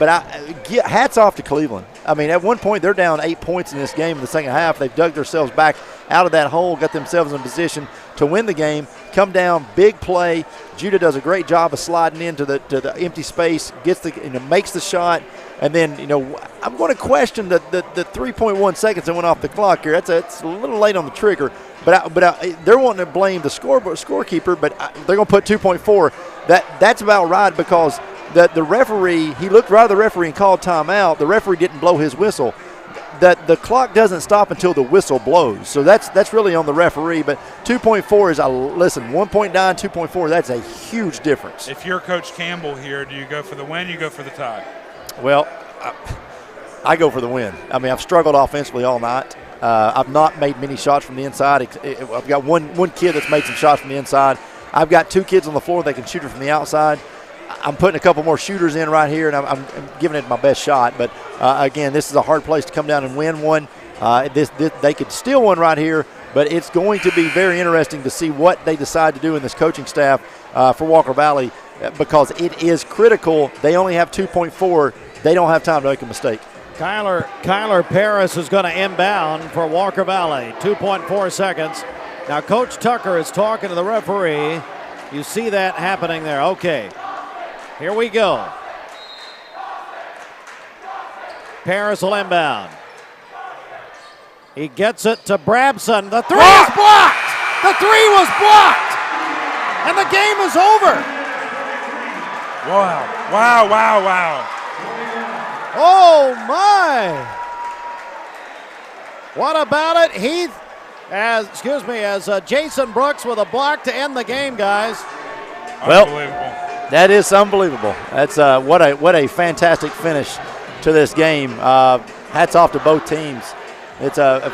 hats off to Cleveland. I mean, at one point they're down 8 points in this game in the second half. They've dug themselves back out of that hole, got themselves in position to win the game. Come down, big play. Judah does a great job of sliding into the empty space, makes the shot, and then I'm going to question the 3.1 seconds that went off the clock here. It's a little late on the trigger. But they're wanting to blame the scorekeeper, but they're going to put 2.4. That's about right, because the referee, he looked right at the referee and called timeout. The referee didn't blow his whistle. The clock doesn't stop until the whistle blows. So that's really on the referee. But 2.4 is 1.9, 2.4. That's a huge difference. If you're Coach Campbell here, do you go for the win? You go for the tie? Well, I go for the win. I mean, I've struggled offensively all night. I've not made many shots from the inside. I've got one kid that's made some shots from the inside. I've got 2 kids on the floor that can shoot it from the outside. I'm putting a couple more shooters in right here, and I'm giving it my best shot. But, again, this is a hard place to come down and win one. They could steal one right here, but it's going to be very interesting to see what they decide to do in this coaching staff for Walker Valley, because it is critical. They only have 2.4. They don't have time to make a mistake. Kyler Paris is going to inbound for Walker Valley. 2.4 seconds. Now, Coach Tucker is talking to the referee. You see that happening there. Okay. Here we go. Paris will inbound. He gets it to Brabson. The three is blocked. The three was blocked. And the game is over. Wow. Oh, my. What about it? Heath, as Jason Brooks with a block to end the game, guys. Unbelievable. That is unbelievable. That's what a fantastic finish to this game. Hats off to both teams. It's a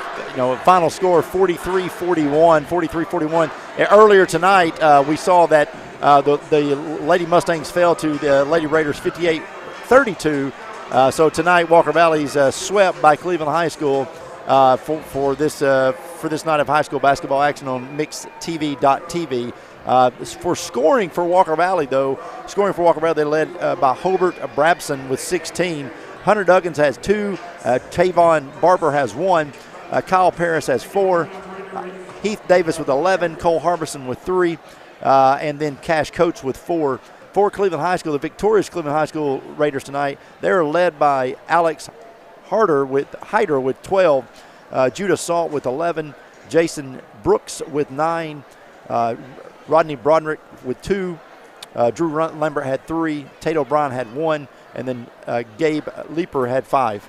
final score 43-41. Earlier tonight, we saw that the Lady Mustangs fell to the Lady Raiders 58-32. So tonight, Walker Valley's swept by Cleveland High School for this night of high school basketball action on mixedtv.tv. For scoring for Walker Valley, they led by Hobart Brabson with 16. Hunter Duggins has 2. Tavon Barber has 1. Kyle Paris has 4. Heath Davis with 11. Cole Harbison with 3. And then Cash Coates with 4. For Cleveland High School, the victorious Cleveland High School Raiders tonight, they're led by Alex Hyder with 12. Judah Salt with 11. Jason Brooks with 9. Rodney Broderick with 2. Drew Lambert had 3. Tate O'Brien had 1. And then Gabe Leeper had 5.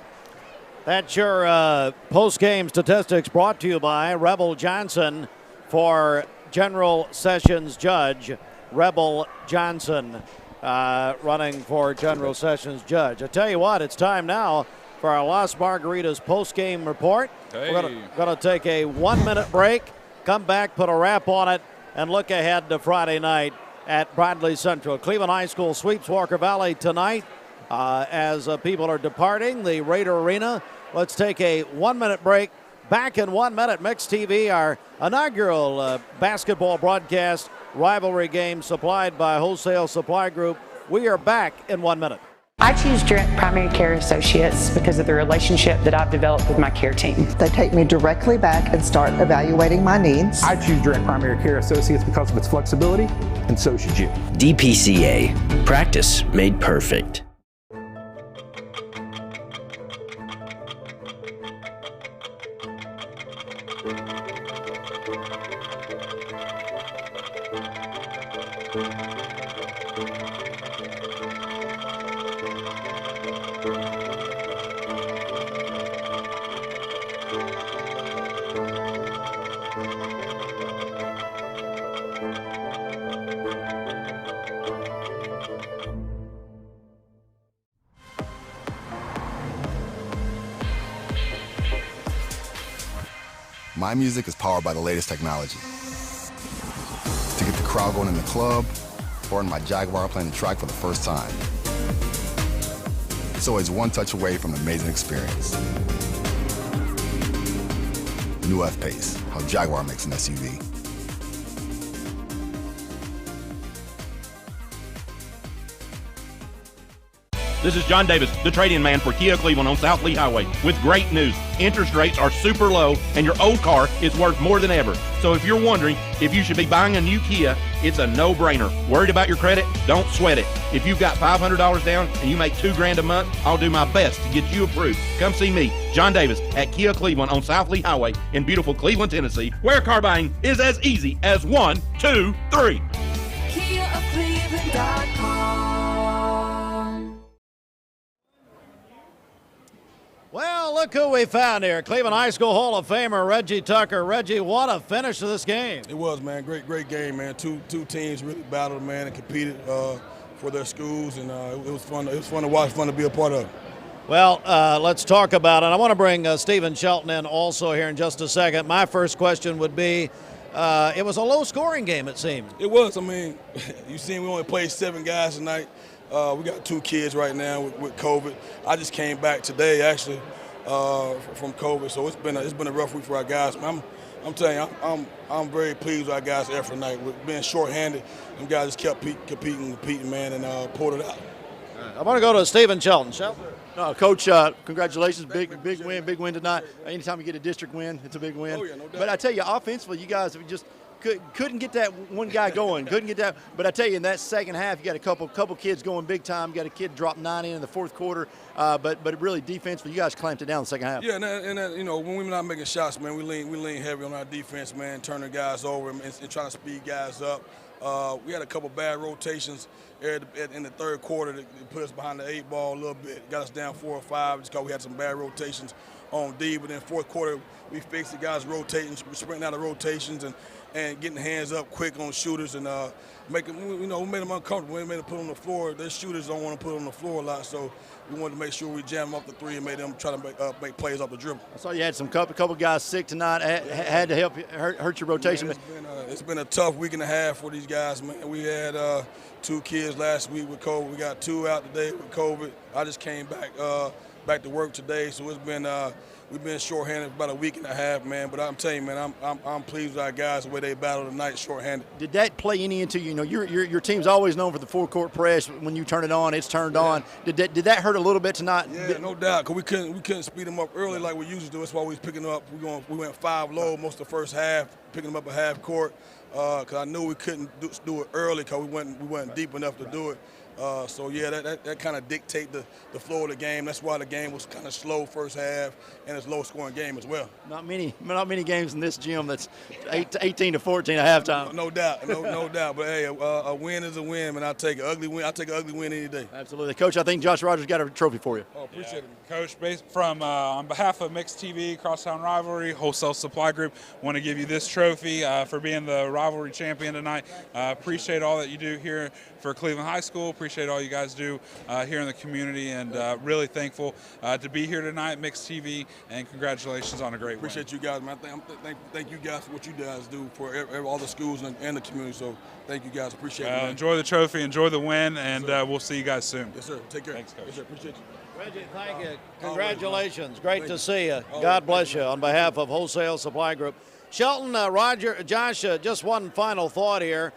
That's your post-game statistics brought to you by Rebel Johnson for General Sessions Judge. Rebel Johnson running for General Sessions Judge. I tell you what, it's time now for our Las Margaritas post-game report. Hey. We're going to take a 1-minute break, come back, put a wrap on it, and look ahead to Friday night at Bradley Central. Cleveland High School sweeps Walker Valley tonight as people are departing the Raider Arena. Let's take a 1-minute break. Back in 1 minute, Mix TV, our inaugural basketball broadcast, rivalry game supplied by Wholesale Supply Group. We are back in 1 minute. I choose Direct Primary Care Associates because of the relationship that I've developed with my care team. They take me directly back and start evaluating my needs. I choose Direct Primary Care Associates because of its flexibility, and so should you. DPCA. Practice made perfect. My music is powered by the latest technology. To get the crowd going in the club, or in my Jaguar playing the track for the first time. It's always one touch away from an amazing experience. New F-Pace, how Jaguar makes an SUV. This is John Davis, the trade-in man for Kia Cleveland on South Lee Highway, with great news. Interest rates are super low, and your old car is worth more than ever. So if you're wondering if you should be buying a new Kia, it's a no-brainer. Worried about your credit? Don't sweat it. If you've got $500 down and you make $2,000 a month, I'll do my best to get you approved. Come see me, John Davis, at Kia Cleveland on South Lee Highway in beautiful Cleveland, Tennessee, where car buying is as easy as 1, 2, 3. KiaofCleveland.com. Well, look who we found here. Cleveland High School Hall of Famer Reggie Tucker. Reggie, what a finish to this game. It was, man. Great game, man. Two teams really battled, man, and competed for their schools, and it was fun. It was fun to watch, fun to be a part of. Well, let's talk about it. I want to bring Stephen Shelton in also here in just a second. My first question would be, it was a low-scoring game, it seemed. It was. I mean, you seen we only played 7 guys tonight. We got 2 kids right now with COVID. I just came back today, actually, from COVID. So it's been a rough week for our guys. I'm telling you, I'm very pleased with our guys' effort tonight. With being shorthanded, them guys just kept competing, man, and pulled it out. I want to go to Stephen Shelton. Shelton. Coach, congratulations. Big win tonight. Anytime you get a district win, it's a big win. Oh, yeah, no doubt. But I tell you, offensively, you guys have just couldn't get that one guy going. Couldn't get that. But I tell you, in that second half, you got a couple kids going big time. You got a kid drop 9 in the fourth quarter. But really, defensively, you guys clamped it down in the second half. Yeah, and you know, when we're not making shots, man, we lean heavy on our defense, man, turning guys over and trying to speed guys up. We had a couple bad rotations in the third quarter that put us behind the 8 ball a little bit. Got us down 4 or 5 just because we had some bad rotations on D. But then fourth quarter, we fixed the guys rotating, sprinting out of rotations and getting hands up quick on shooters and we made them uncomfortable. We made them put on the floor. Their shooters don't want to put on the floor a lot, so we wanted to make sure we jam them off the 3 and made them try to make plays off the dribble. I saw you had some couple guys sick tonight. Had to help hurt your rotation. Man, it's been a tough week and a half for these guys, man. We had 2 kids last week with COVID. We got 2 out today with COVID. I just came back to work today, so it's been we've been shorthanded for about a week and a half, man. But I'm telling you, man, I'm pleased with our guys the way they battled tonight, shorthanded. Did that play any into your team's always known for the full court press? When you turn it on, it's turned on. Did that hurt a little bit tonight? Yeah, no doubt. Cause we couldn't speed them up early like we usually do. That's why we was picking them up. We went 5 low most of the first half, picking them up at half court. Cause I knew we couldn't do it early, cause we weren't deep enough to do it. So yeah, that kind of dictate the flow of the game. That's why the game was kind of slow first half, and it's a low-scoring game as well. Not many games in this gym that's 18 to 14 at halftime. No doubt, no doubt. But hey, a win is a win, and I'll take an ugly win. I'll take an ugly win any day. Absolutely, Coach. I think Josh Rogers got a trophy for you. Oh, appreciate it, Coach. From on behalf of Mixed TV, Crosstown Rivalry, Wholesale Supply Group, want to give you this trophy for being the rivalry champion tonight. Appreciate all that you do here for Cleveland High School. Appreciate all you guys do here in the community, and really thankful to be here tonight, Mixed TV, and congratulations on a great win. Appreciate you guys, man. Thank you guys for what you guys do for all the schools and the community. So thank you guys. Appreciate it. Man. Enjoy the trophy, enjoy the win, and we'll see you guys soon. Yes, sir. Take care. Thanks, Coach. Yes, sir. Appreciate you. Reggie, thank you. Congratulations. Great to see you. God bless you on behalf of Wholesale Supply Group. Shelton, Roger, Josh, just one final thought here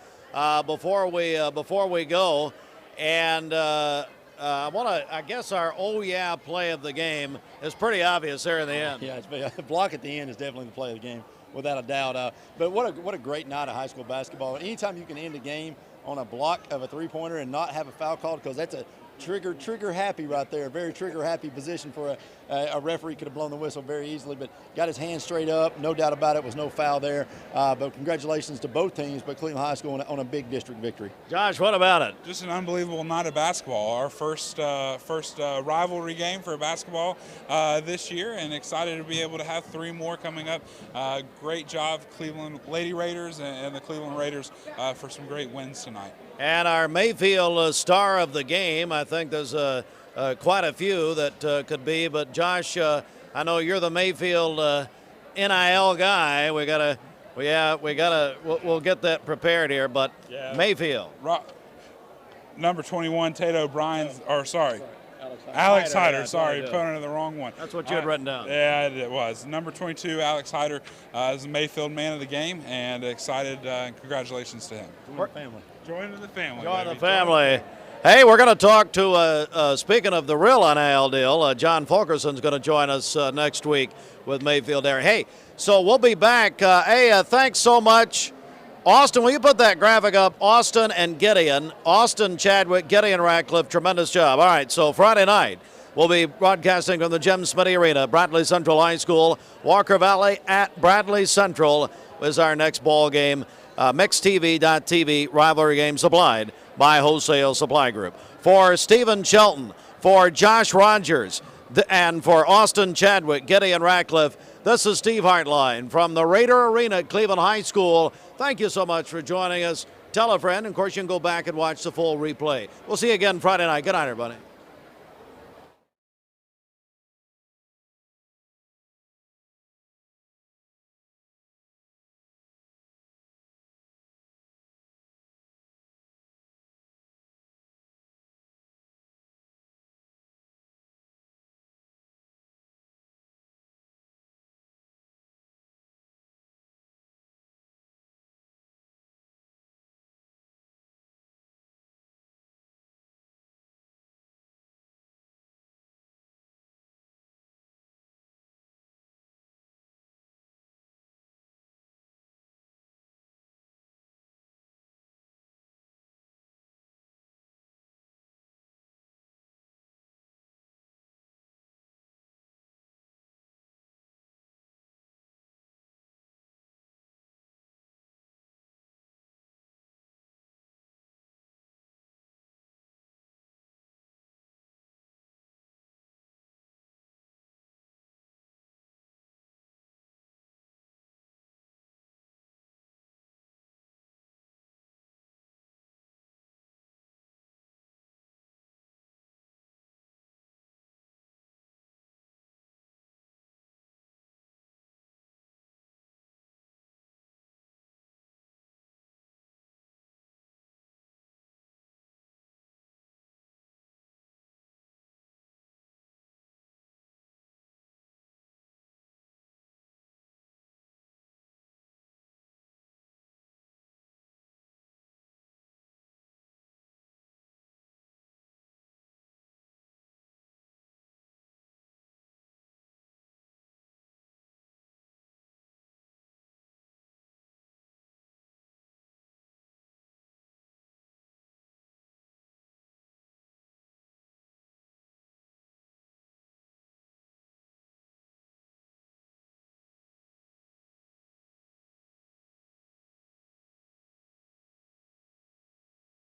before we go. And I guess our oh yeah play of the game is pretty obvious there in the end. Yeah, the block at the end is definitely the play of the game, without a doubt. But what a great night of high school basketball. Anytime you can end a game on a block of a three-pointer and not have a foul called, because that's a trigger happy right there. A very trigger happy position for a referee. Could have blown the whistle very easily, but got his hand straight up. No doubt about it, was no foul there. But congratulations to both teams, but Cleveland High School on a big district victory. Josh, what about it? Just an unbelievable night of basketball. Our first rivalry game for basketball this year, and excited to be able to have 3 more coming up. Great job, Cleveland Lady Raiders and the Cleveland Raiders for some great wins tonight. And our Mayfield star of the game, I think there's quite a few that could be. But Josh, I know you're the Mayfield NIL guy. We'll get that prepared here. But yeah. Mayfield, number 21, Tato O'Brien's, Alex Hyder. Sorry, put under the wrong one. That's what you had written down. Yeah, it was. Number 22, Alex Hyder, is the Mayfield man of the game, and excited. And congratulations to him. Join the family. Join the family. Hey, we're going to talk to, speaking of the real NIL deal, John Fulkerson's going to join us next week with Mayfield Area. Hey, so we'll be back. Thanks so much. Austin, will you put that graphic up? Austin and Gideon. Austin, Chadwick, Gideon, Ratcliffe, tremendous job. All right, so Friday night, we'll be broadcasting from the Jim Smitty Arena, Bradley Central High School. Walker Valley at Bradley Central is our next ball game. MixedTV.tv, rivalry game supplied by Wholesale Supply Group. For Stephen Shelton, for Josh Rogers, and for Austin Chadwick, Gideon Ratcliffe, this is Steve Hartline from the Raider Arena at Cleveland High School. Thank you so much for joining us. Tell a friend. Of course, you can go back and watch the full replay. We'll see you again Friday night. Good night, everybody.